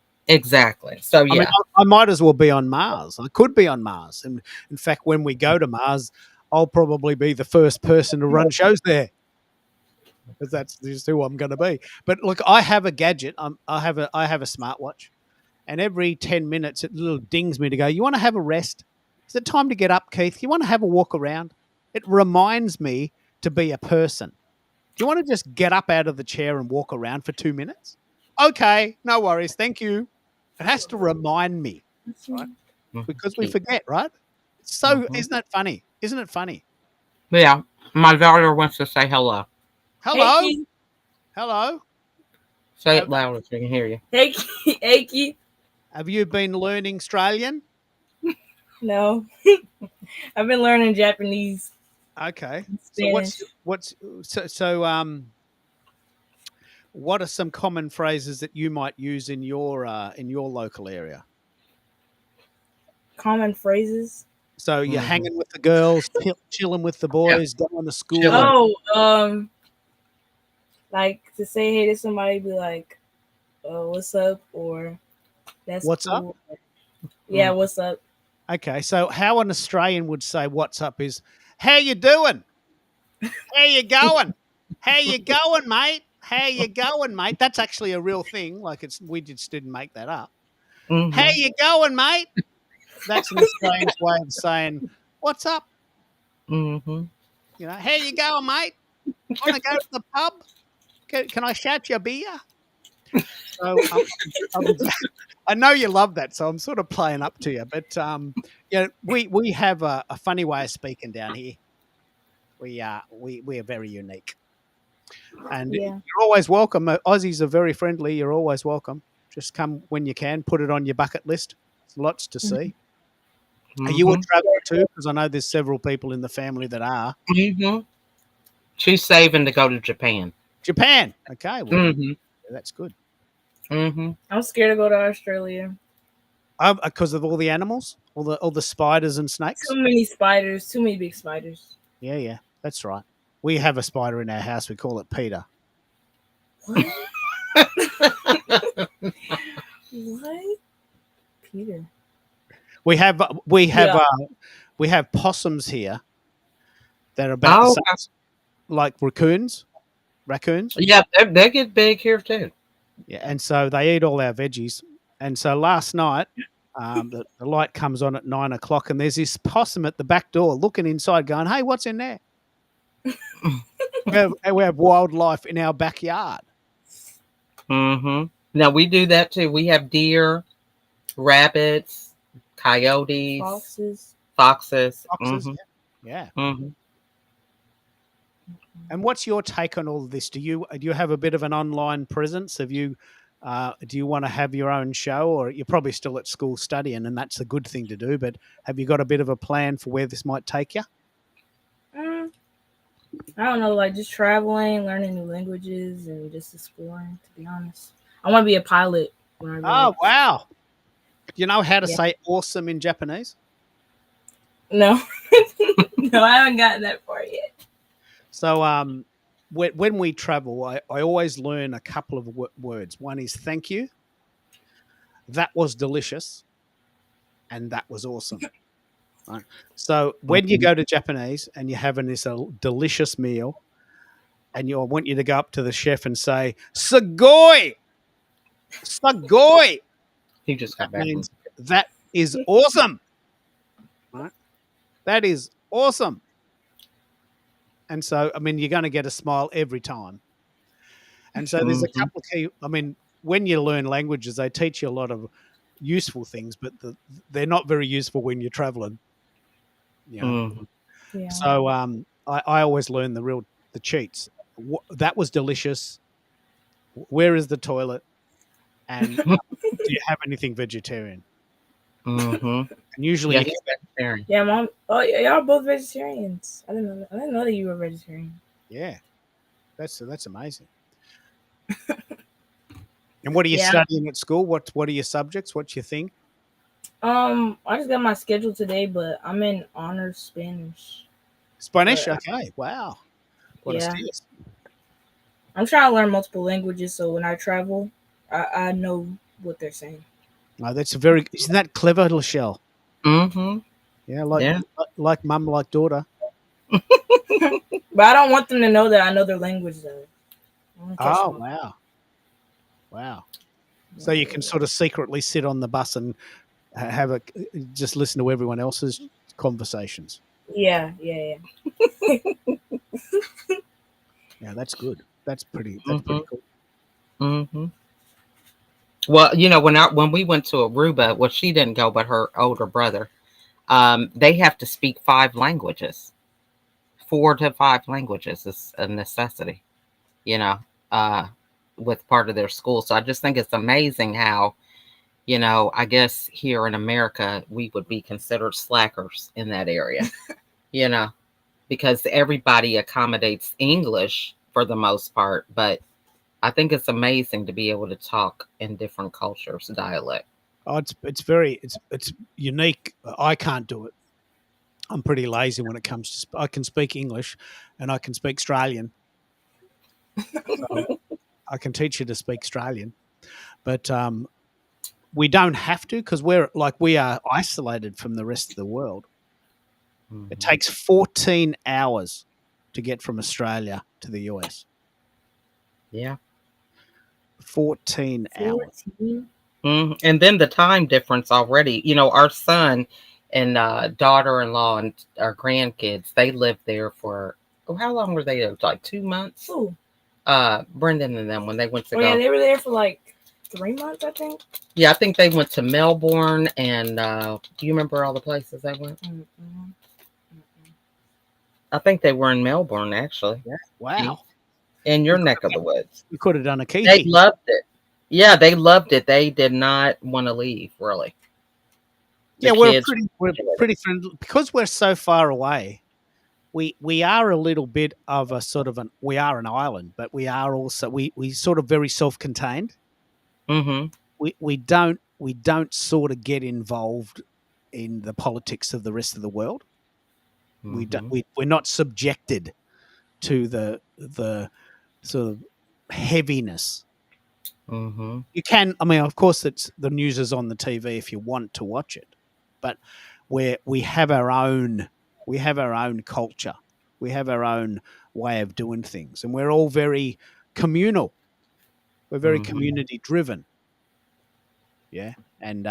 So, yeah. I mean, I might as well be on Mars. I could be on Mars. And in fact, when we go to Mars, I'll probably be the first person to run shows there, because that's just who I'm going to be. But look, I have a gadget. I have a smartwatch, and every 10 minutes it little dings me to go, you want to have a rest? Is it time to get up, Keith? You want to have a walk around? It reminds me to be a person. Do you want to just get up out of the chair and walk around for 2 minutes? Okay, no worries. Thank you. It has to remind me, right? Because we forget, right? So isn't that funny? Isn't it funny? Yeah. My daughter wants to say hello. Hello? Hey, Keith. Hello? Say it louder so we can hear you. Hey, hey, Keith. Have you been learning Australian? No, I've been learning Japanese. Okay. Spanish. So what are some common phrases that you might use in your local area? Common phrases. So you're hanging with the girls, chilling with the boys, going to school. Chilling. Oh, like to say hey to somebody, be like, "What's up?" or "That's What's cool." Yeah, what's up? Okay, so how an Australian would say "what's up" is, "How you doing? How you going? How you going, mate? How you going, mate?" That's actually a real thing. Like we just didn't make that up. How you going, mate? That's an Australian's way of saying "what's up." Mm-hmm. How you going, mate? Want to go to the pub? Can I shout you a beer? So I know you love that, so I'm sort of playing up to you. But we have a funny way of speaking down here. We are very unique, and you're always welcome. Aussies are very friendly. You're always welcome. Just come when you can. Put it on your bucket list. There's lots to see. Are you a traveler too? Because I know there's several people in the family that are. Mm-hmm. She's saving to go to Japan. Japan. Okay. Well, that's good. Mm-hmm. I'm scared to go to Australia. Because of all the animals, all the spiders and snakes. Too many spiders. Too many big spiders. Yeah, that's right. We have a spider in our house. We call it Peter. What? What? Peter. We have possums here that are about the size, like raccoons. Yeah, they get big here too. Yeah, and so they eat all our veggies. And so last night, the light comes on at 9 o'clock, and there's this possum at the back door looking inside, going, "Hey, what's in there?" we have wildlife in our backyard. Mm-hmm. Now we do that too. We have deer, rabbits, coyotes, foxes. Mm-hmm. Yeah. Mm-hmm. And what's your take on all of this? Do you have a bit of an online presence? Have you Do you want to have your own show, or you're probably still at school studying, and that's a good thing to do? But have you got a bit of a plan for where this might take you? Mm, I don't know, like just traveling, learning new languages, and just exploring. To be honest, I want to be a pilot when I grow Oh, up. wow. Do you know how to Yeah. say awesome in Japanese? No, no, I haven't gotten that far yet. So when we travel, I always learn a couple of words. One is thank you. That was delicious. And that was awesome. Right. So when you go to Japanese and you're having this delicious meal, and I want you to go up to the chef and say, "Sugoi! Sugoi!" He just got That back. means that is awesome. Right? That is awesome. And so, I mean, you're going to get a smile every time. And so there's a couple of key, I mean, when you learn languages, they teach you a lot of useful things, but they're not very useful when you're traveling. You know? Yeah. So I always learn the cheats. That was delicious. Where is the toilet? And do you have anything vegetarian? And usually, Yeah, he's vegetarian. Yeah, Mom. Oh, yeah, y'all both vegetarians. I didn't know that you were vegetarian. yeah, that's amazing. And what are you studying at school? What are your subjects? What's your thing? I just got my schedule today, but I'm in honors Spanish. Spanish? But, Okay, wow. Yeah. I'm trying to learn multiple languages, so when I travel, I know what they're saying. No, that's isn't that clever, Lachelle? Yeah, like mum, like daughter. But I don't want them to know that I know their language, though. Oh, wow. Wow. So you can sort of secretly sit on the bus and just listen to everyone else's conversations. Yeah. Yeah, that's good. That's pretty cool. Well, you know, when we went to Aruba, well, she didn't go, but her older brother, they have to speak 5 languages. 4 to 5 languages is a necessity, you know, with part of their school. So I just think it's amazing how, you know, I guess here in America, we would be considered slackers in that area, you know, because everybody accommodates English for the most part. But I think it's amazing to be able to talk in different cultures, dialect. Oh, it's unique. I can't do it. I'm pretty lazy when it comes to. I can speak English, and I can speak Australian. So I can teach you to speak Australian, but we don't have to because we are isolated from the rest of the world. It takes 14 hours to get from Australia to the US. Yeah. 14 hours. And then the time difference already, you know, our son and daughter-in-law and our grandkids, they lived there for, how long were they there? Like 2 months? Ooh. Brendan and them, when they went to go. Yeah, they were there for like 3 months, I think. Yeah, I think they went to Melbourne and do you remember all the places they went? I think they were in Melbourne, actually. Yeah. Wow. In your neck of the woods. You could have done a key. They loved it. Yeah, they loved it. They did not want to leave, really. We're pretty friendly because we're so far away. We are a little bit of a sort of we are an island, but we are also we sort of very self-contained. We don't sort of get involved in the politics of the rest of the world. We're not subjected to the sort of heaviness. You can, I mean, of course, the news is on the TV if you want to watch it, but we have our own culture, we have our own way of doing things, and we're all very communal. We're very community driven. Yeah, and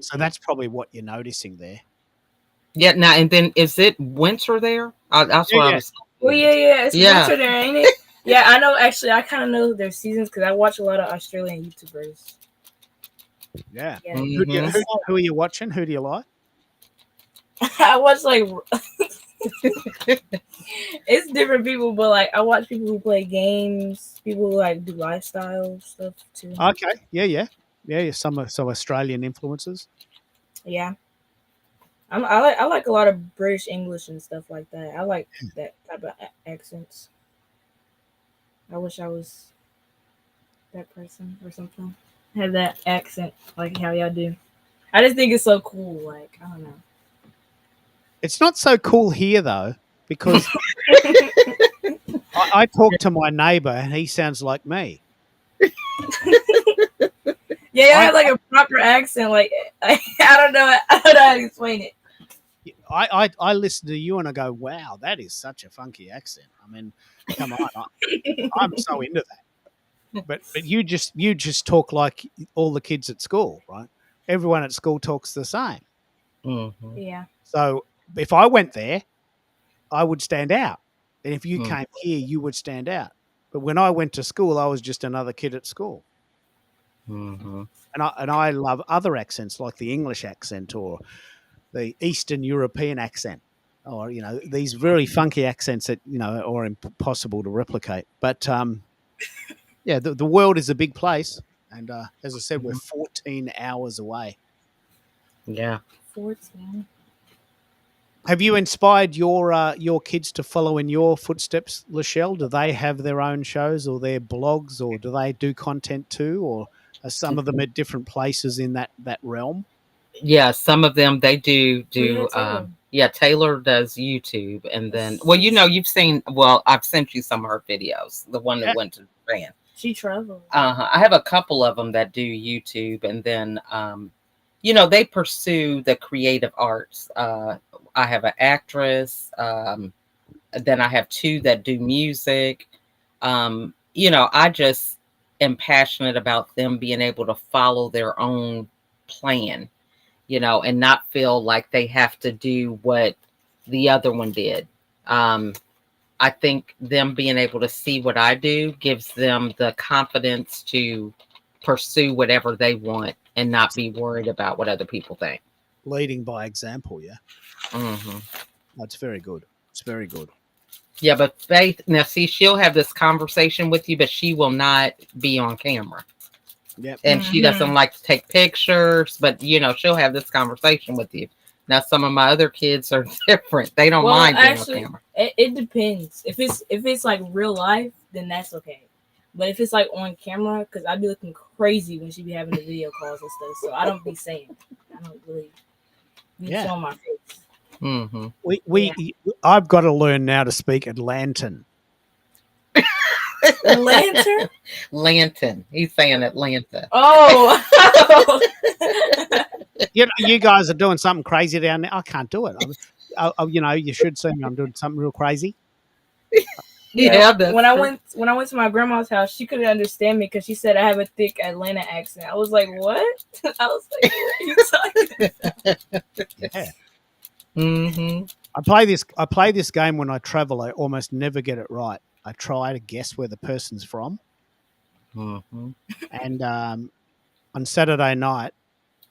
so that's probably what you're noticing there. Yeah. Now and then, is it winter there? That's what I was. Oh yeah. It's winter there, ain't it? Yeah, I know. Actually, I kind of know their seasons because I watch a lot of Australian YouTubers. Yeah. Who are you watching? Who do you like? I watch like It's different people, but like I watch people who play games, people who like do lifestyle stuff too. Okay. Yeah. Some Australian influences. Yeah. I like a lot of British English and stuff like that. I like that type of accents. I wish I was that person or something. Have that accent like how y'all do. I just think it's so cool. Like I don't know. It's not so cool here though, because I talk to my neighbour and he sounds like me. Yeah, I have like a proper accent. Like I don't know. I don't know how to explain it. I listen to you and I go, wow, that is such a funky accent. I mean, come on, I'm so into that. But you just talk like all the kids at school, right? Everyone at school talks the same. Mm-hmm. Yeah. So if I went there, I would stand out. And if you Mm. came here, you would stand out. But when I went to school, I was just another kid at school. Mm-hmm. And I love other accents like the English accent or the Eastern European accent, or these very funky accents that are impossible to replicate. But yeah, the world is a big place, and as I said, we're 14 hours away. Yeah. 14. Have you inspired your kids to follow in your footsteps, Lachelle? Do they have their own shows or their blogs, or do they do content too, or are some of them at different places in that realm? Yeah, some of them they do Yeah, Taylor. yeah, Taylor does YouTube, and then you've seen, I've sent you some of her videos, the one Yeah. that went to Japan. She traveled. I have a couple of them that do YouTube, and then they pursue the creative arts. I have an actress, then I have two that do music. I just am passionate about them being able to follow their own plan, and not feel like they have to do what the other one did. I think them being able to see what I do gives them the confidence to pursue whatever they want and not be worried about what other people think. Leading by example, yeah. Mm-hmm. That's very good. It's very good. Yeah, but Faith, now see, she'll have this conversation with you, but she will not be on camera. Yep. And she doesn't like to take pictures, but she'll have this conversation with you. Now, some of my other kids are different. They don't mind being on camera. It depends. If it's like real life, then that's okay. But if it's like on camera, because I'd be looking crazy when she be having the video calls and stuff, so I don't be saying. I don't really be showing my face. Mm-hmm. I've got to learn now to speak Atlantan. Lantern? Lantern. He's saying Atlanta. Oh. You guys are doing something crazy down there. I can't do it. You should see me. I'm doing something real crazy. Yeah. When I went to my grandma's house, she couldn't understand me because she said I have a thick Atlanta accent. I was like, "What?" I was like, "What are you talking about?" Yeah. Mm-hmm. I play this game when I travel. I almost never get it right. I try to guess where the person's from. Mm-hmm. And on Saturday night,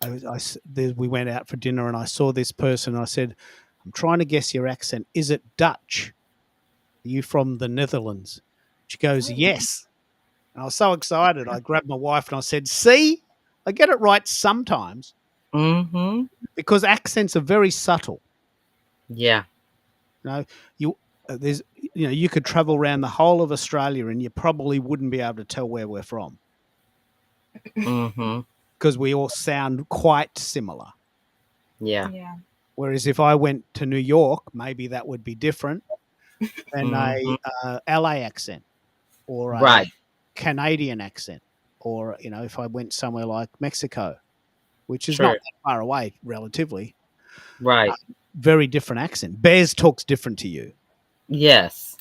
we went out for dinner and I saw this person. I said, "I'm trying to guess your accent. Is it Dutch? Are you from the Netherlands?" She goes, "Yes." And I was so excited. I grabbed my wife and I said, "See, I get it right sometimes." Mm-hmm. Because accents are very subtle. Yeah. You could travel around the whole of Australia and you probably wouldn't be able to tell where we're from. Mm-hmm. Because we all sound quite similar. Yeah. Yeah. Whereas if I went to New York, maybe that would be different than a LA accent or a Canadian accent, or if I went somewhere like Mexico, which is not that far away relatively. Right. Very different accent. Bears talks different to you. Yes.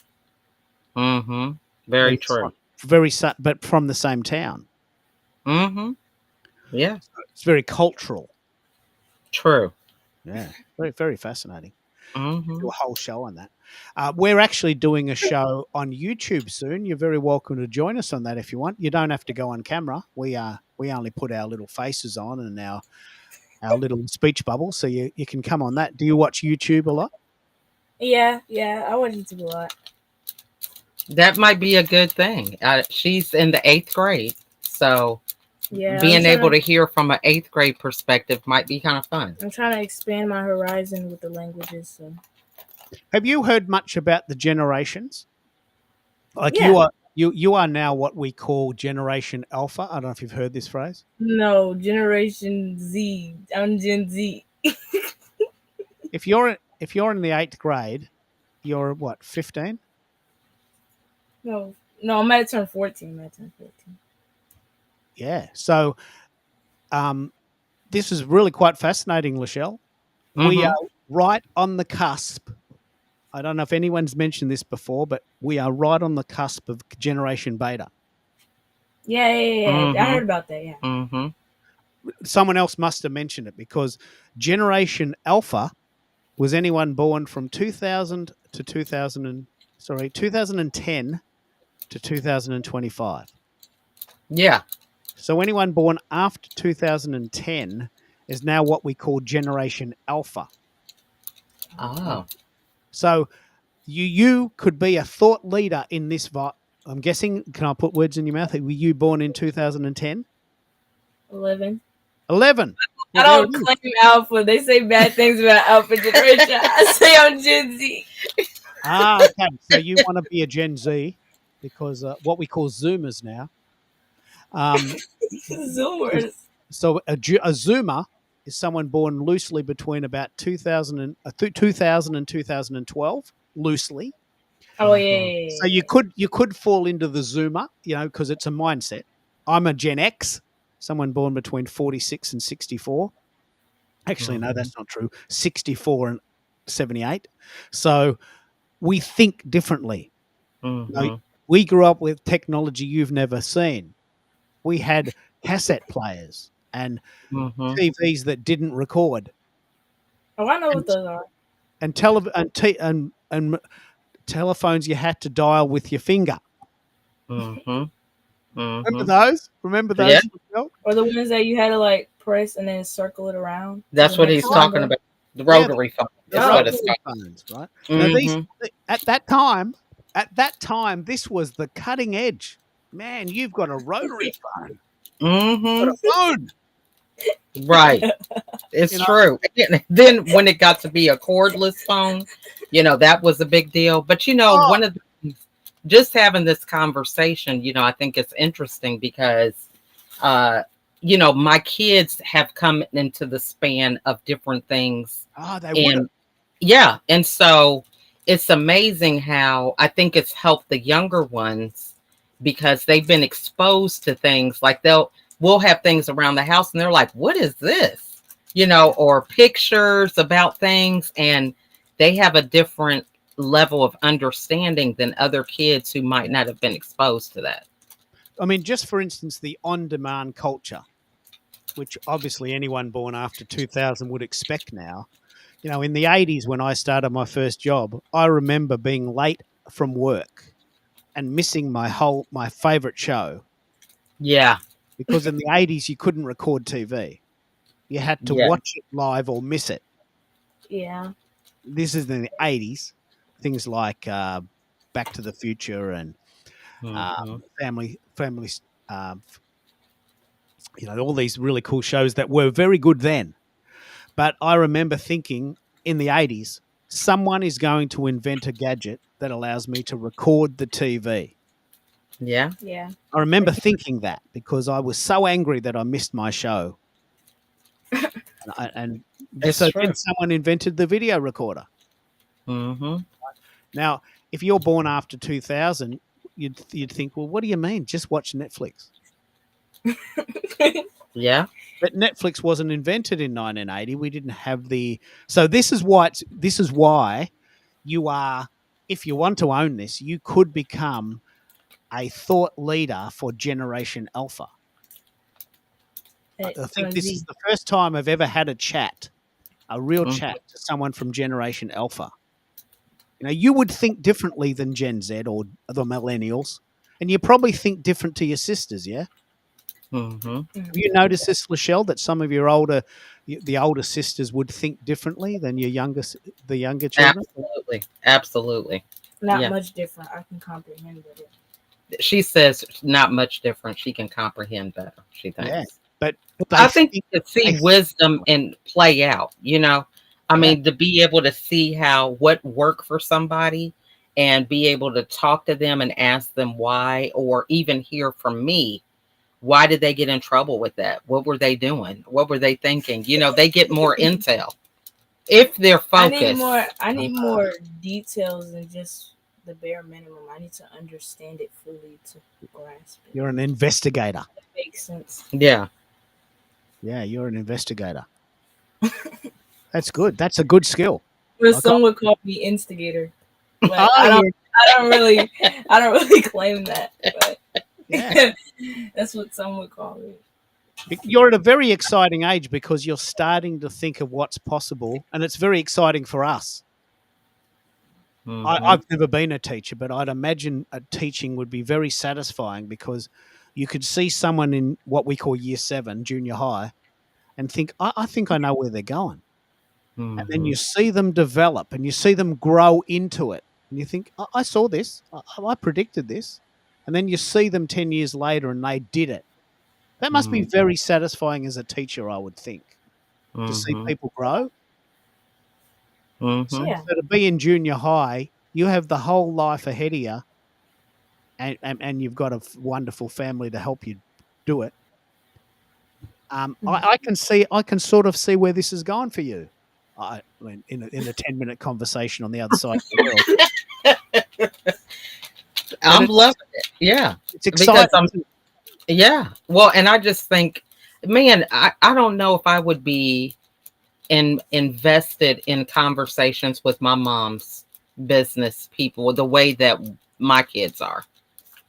Mm-hmm. Very true. But from the same town. Mm-hmm. Yeah. It's very cultural. True. Yeah. Very, very fascinating. Mm-hmm. Do a whole show on that. We're actually doing a show on YouTube soon. You're very welcome to join us on that if you want. You don't have to go on camera. We only put our little faces on and our little speech bubble, so you can come on that. Do you watch YouTube a lot? Yeah, I watch YouTube a lot. That might be a good thing. She's in the 8th grade, so Yeah, being able to hear from an 8th grade perspective might be kind of fun. I'm trying to expand my horizon with the languages. So Have you heard much about the generations? Like Yeah. you are now what we call Generation Alpha. I don't know if you've heard this phrase. no, Generation Z. I'm Gen Z. If you're in the 8th grade, you're what, 15? No, I might turn 14. Yeah. So this is really quite fascinating, Lachelle. We Mhm. are right on the cusp. I don't know if anyone's mentioned this before, but we are right on the cusp of Generation Beta. Yeah. I Mhm. heard about that. Yeah. Mm-hmm. Someone else must have mentioned it because Generation Alpha was anyone born from 2000 to 2010 to 2025. Yeah. So anyone born after 2010 is now what we call Generation Alpha. Oh. So you could be a thought leader in this. I'm guessing. Can I put words in your mouth? Were you born in 2010? 11. 11. I don't claim Alpha. They say bad things about Alpha generation. I say I'm Gen Z. Okay. So you want to be a Gen Z because what we call Zoomers now. Zoomers. So a Zoomer is someone born loosely between about 2000 and 2012, loosely. Oh yeah. So you could fall into the Zoomer, because it's a mindset. I'm a Gen X, someone born between 46 and 64. Actually, no, that's not true. 64 and 78. So we think differently. We grew up with technology you've never seen. We had cassette players and TVs that didn't record. Oh, I know what those are. And telephones you had to dial with your finger. Remember those? Yeah. Or the ones that you had to like press and then circle it around. That's what he's talking about. The rotary phone. That's what it's phones, right? Now at that time, this was the cutting edge. Man, you've got a rotary phone. Got a phone. Right. It's true. Then when it got to be a cordless phone, that was a big deal. But one of the just having this conversation, I think it's interesting because my kids have come into the span of different things. And so it's amazing how I think it's helped the younger ones because they've been exposed to things like we'll have things around the house and they're like, what is this? Or pictures about things, and they have a different level of understanding than other kids who might not have been exposed to that. I mean, just for instance, the on-demand culture, which obviously anyone born after 2000 would expect now. In the 80s when I started my first job, I remember being late from work and missing my favorite show. Yeah. Because in the 80s, you couldn't record TV. You had to watch it live or miss it. Yeah. This is in the 80s. Things like Back to the Future and Family, all these really cool shows that were very good then. But I remember thinking in the 80s, someone is going to invent a gadget that allows me to record the TV. Yeah. Yeah. I remember thinking that because I was so angry that I missed my show. and so then someone invented the video recorder. Now, if you're born after 2000, you'd think, well, what do you mean? Just watch Netflix. Yeah. But Netflix wasn't invented in 1980. We didn't have so this is why you are, if you want to own this, you could become a thought leader for Generation Alpha. I think this is the first time I've ever had a real chat to someone from Generation Alpha. You would think differently than Gen Z or the millennials, and you probably think different to your sisters, yeah? Mm-hmm. Have you noticed this, Lachelle, that some of the older sisters would think differently than the younger children? Absolutely. Absolutely. Not Yeah. much different. I can comprehend it. She says not much different. She can comprehend better, she thinks. Yeah, but I think you could see they- wisdom and play out, I Yeah. mean, to be able to see what worked for somebody and be able to talk to them and ask them why, or even hear from me, why did they get in trouble with that? What were they doing? What were they thinking? They get more intel if they're focused. I need more details than just the bare minimum. I need to understand it fully to grasp it. You're an investigator. That makes sense. Yeah. Yeah, you're an investigator. That's good. That's a good skill. But Okay. some would call me instigator. But Oh, I don't really claim that. But Yeah. that's what some would call me. You're at a very exciting age because you're starting to think of what's possible, and it's very exciting for us. Mhm. I've never been a teacher, but I'd imagine a teaching would be very satisfying because you could see someone in what we call year 7, junior high, and think, I think I know where they're going. And then you see them develop and you see them grow into it. And you think, I saw this. I predicted this. And then you see them 10 years later and they did it. That must be very satisfying as a teacher, I would think, to see people grow. Mhm. Yeah. So to be in junior high, you have the whole life ahead of you, and you've got a wonderful family to help you do it. I can sort of see where this is going for you. I mean, in a 10-minute conversation on the other side of the world, I'm loving it. Yeah. it's exciting. Yeah. Well, and I just think, man, I don't know if I would be invested in conversations with my mom's business people the way that my kids are.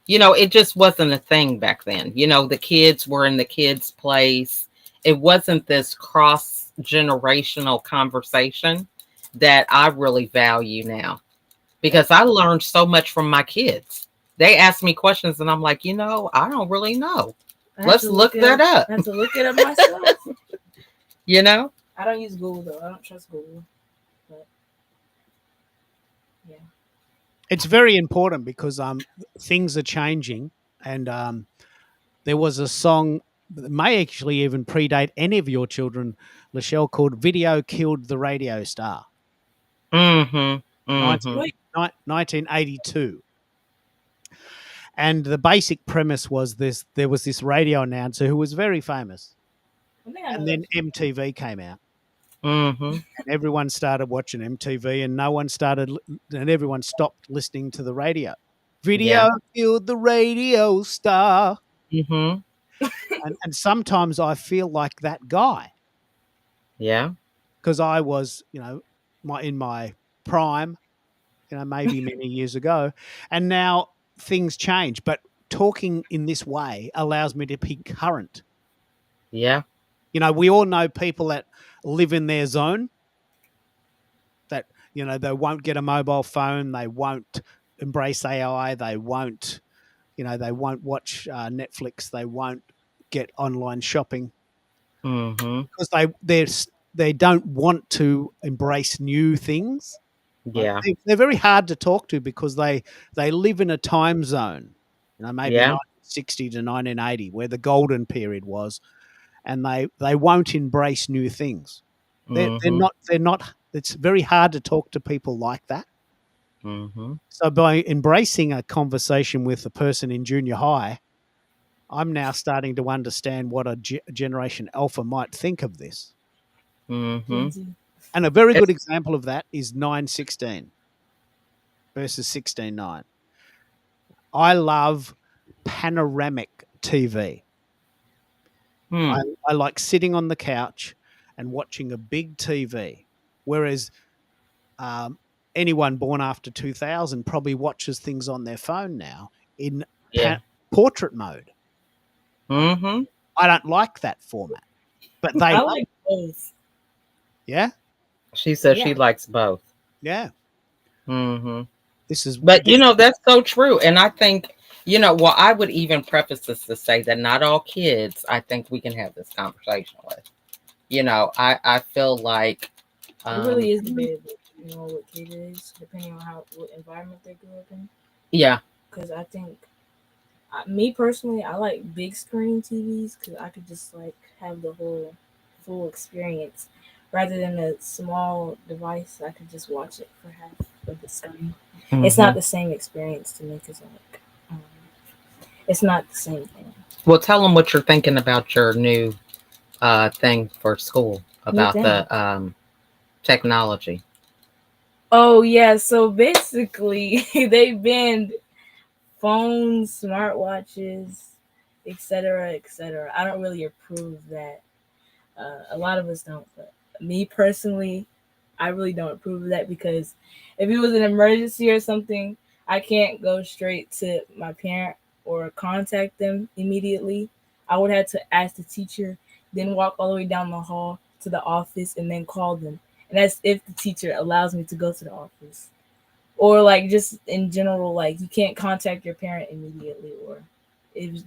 It just wasn't a thing back then. The kids were in the kids' place. It wasn't this cross-generational conversation that I really value now, because I learned so much from my kids. They ask me questions and I'm like, I don't really know. I have Let's to look it that up. I have to look it up myself. I I don't use Google though. I don't trust Google. But yeah. It's very important because things are changing, and there was a song that may actually even predate any of your children, Lachelle, called "Video Killed the Radio Star," Mm-hmm. 1982. And the basic premise was this: there was this radio announcer who was very famous, I think I know and then that. MTV came out. Mm-hmm. And everyone started watching MTV, and and everyone stopped listening to the radio. Video killed the radio star. Mm-hmm. And sometimes I feel like that guy, Yeah. because I was, in my prime, maybe many years ago, and now things change. But talking in this way allows me to be current. Yeah. We all know people that live in their zone, that, they won't get a mobile phone, they won't embrace AI, they won't watch Netflix, they won't get online shopping Mm-hmm. because they don't want to embrace new things. Yeah. They're very hard to talk to because they live in a time zone, maybe Yeah. 1960 to 1980, where the golden period was, and they won't embrace new things. They're not. It's very hard to talk to people like that. Mm-hmm. So by embracing a conversation with a person in junior high, I'm now starting to understand what a Generation Alpha might think of this. Mm-hmm. Gen Z. And a very good example of that is 9:16 versus 16:9. I love panoramic TV. I like sitting on the couch and watching a big TV, whereas anyone born after 2000 probably watches things on their phone now in portrait mode. Mm-hmm. I don't like that format, but they I like both. Yeah, She says Yeah. she likes both. yeah. Mm-hmm. This is, But that's so true. And I think Well, I would even preface this to say that not all kids, I think we can have this conversation with. I feel like, It really is um, debatable, what kid it is, depending on what environment they grew up in. yeah, Because I think, me personally, I like big screen TVs because I could just like have the whole full experience, rather than a small device. I could just watch it for half of the screen. It's not mhm. the same experience to me because it's not the same thing. Well, tell them what you're thinking about your new thing for school New about thing. the technology. Oh yeah, so basically they banned phones, smartwatches, etc., etc. I don't really approve that. A lot of us don't, but me personally, I really don't approve of that because if it was an emergency or something, I can't go straight to my parent or contact them immediately. I would have to ask the teacher, then walk all the way down the hall to the office and then call them. And that's if the teacher allows me to go to the office. Or like just in general, like you can't contact your parent immediately, or it was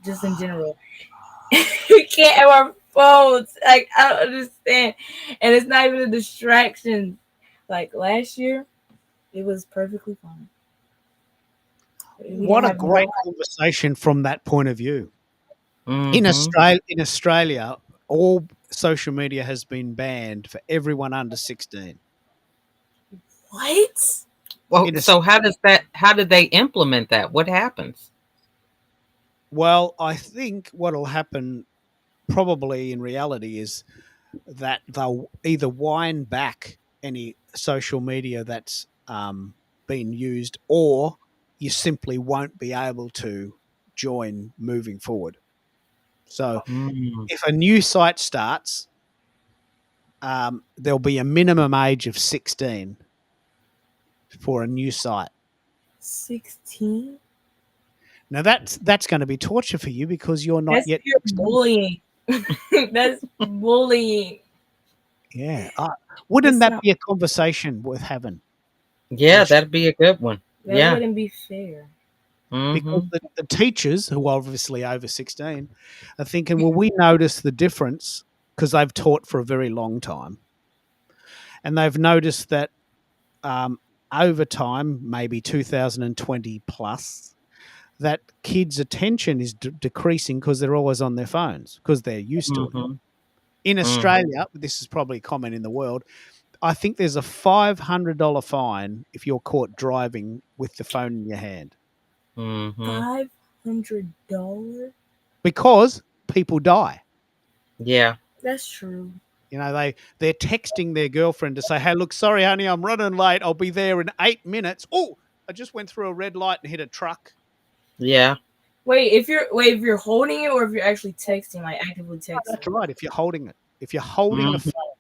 just in general. We can't have our phones. Like I don't understand, and it's not even a distraction. Like last year, it was perfectly fine. We What didn't a have great no. conversation from that point of view. Mm-hmm. In Australia, all social media has been banned for everyone under 16. What? Well, In so how did they implement that? What happens? Well, I think what'll happen probably in reality is that they'll either wind back any social media that's been used, or you simply won't be able to join moving forward. So Mm. if a new site starts, there'll be a minimum age of 16 for a new site. 16? Now that's going to be torture for you because you're not That's yet pure 16. bullying. That's bullying. Yeah. Wouldn't It's that not. be a conversation worth having on Yeah, a show? that'd be a good one. That Yeah. wouldn't be fair. Because Mm-hmm. the teachers, who are obviously over 16, are thinking, well, we notice the difference because they've taught for a very long time. And they've noticed that over time, maybe 2020 plus, that kids' attention is decreasing because they're always on their phones because they're used to it. Mm-hmm. In Mm-hmm. Australia, this is probably common in the world, I think there's a $500 fine if you're caught driving with the phone in your hand Mm-hmm. $500? because people die. Yeah. That's true. You know, they're texting their girlfriend to say, "Hey, look, sorry, honey, I'm running late. I'll be there in 8 minutes." Oh, I just went through a red light and hit a truck. Yeah. Wait, if you're holding it or if you're actually texting, like actively That's texting. right. If you're holding it, if you're holding the Mm-hmm. phone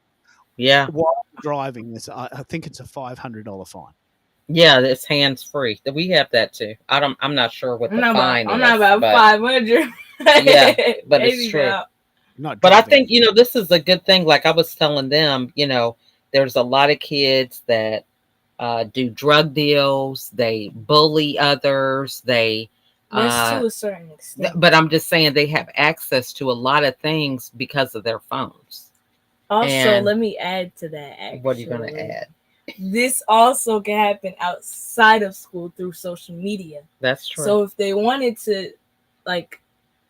Yeah. while driving, I think it's a $500 fine. Yeah, it's hands free. We have that too. I'm not sure what the fine I'm is, not about but 500. yeah, but it's Maybe true. about. Not But I driving. think, this is a good thing. Like I was telling them, there's a lot of kids that do drug deals, they bully others, That's uh, to a certain extent. but I'm just saying they have access to a lot of things because of their phones. Also, And let me add to that. what are you going to Actually, add? this also can happen outside of school through social media. That's true. So if they wanted to, like,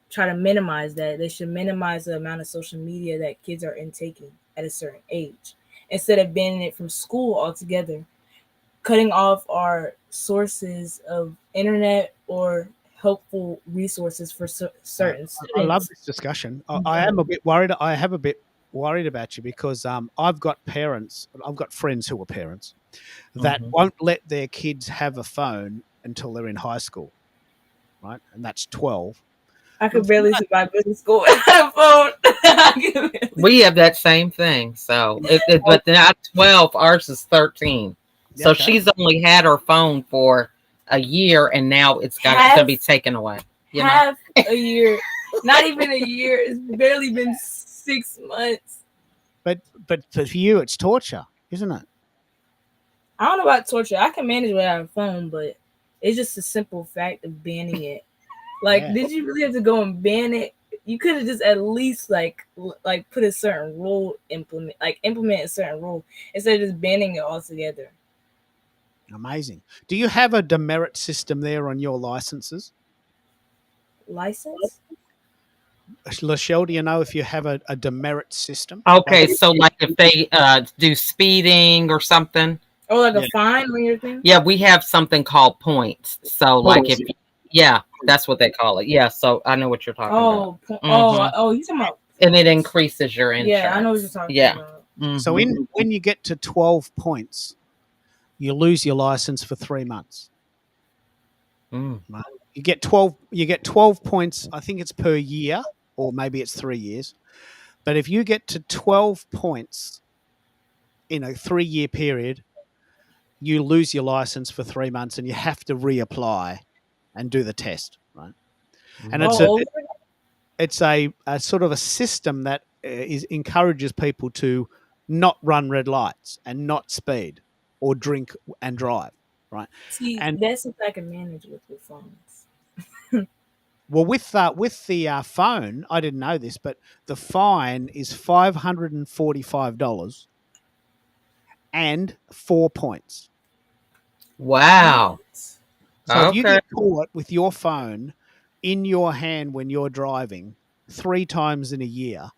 try to minimize that, they should minimize the amount of social media that kids are intaking at a certain age, instead of banning it from school altogether, cutting off our sources of internet or helpful resources for certain I love students. this discussion. I am a bit worried. I have a bit worried about you because I've got parents. I've got friends who are parents that Mhm. won't let their kids have a phone until they're in high school, right? And that's 12. I And could barely survive business school without a phone. I could barely- We have that same thing. So, but not 12. Ours is 13. Yeah, So okay. she's only had her phone for a year, and now it's going to be taken away. Half a year, not even a year. It's barely been 6 months. But for you, it's torture, isn't it? I don't know about torture. I can manage without a phone, but It's just a simple fact of banning it. Like, Yeah. did you really have to go and ban it? You could have just at least like put a certain rule, implement a certain rule instead of just banning it altogether. Amazing. Do you have a demerit system there on your licenses? License? Lachelle, do you know if you have a demerit system? Okay, so like if they do speeding or something, Oh, like Yeah. a fine on your thing? yeah, we have something called points. So like Points. if yeah, that's what they call it. Yeah, so I know what you're talking about. Oh, you talking about? And it increases your insurance. Yeah, I know what you're talking Yeah. about. So when you get to 12 points, you lose your license for 3 months. Mm. Right? You get 12 points, I think it's per year, or maybe it's 3 years. But if you get to 12 points in a 3-year period, you lose your license for 3 months and you have to reapply and do the test, right? And it's a sort of a system that encourages people to not run red lights and not speed or drink and drive, right? See, And that's something I can manage with phones. well, with the phone, I didn't know this, but the fine is $545 and 4 points. Wow. So if you get caught with your phone in your hand when you're driving 3 times in a year,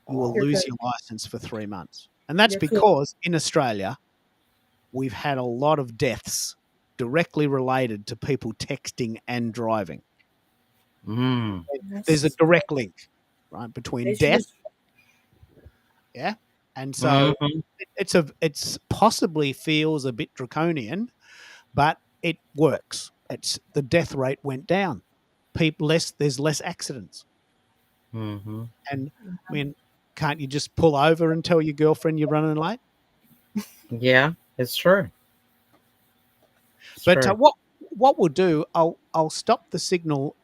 you will lose your license for 3 months. And that's because in Australia, we've had a lot of deaths directly related to people texting and driving. Mm. There's a direct link, right, between death. Yeah. And so it's possibly feels a bit draconian, but it works. The death rate went down. There's less accidents. Mm-hmm. And I mean, can't you just pull over and tell your girlfriend you're running late? Yeah, it's true. But what we'll do, I'll stop the signal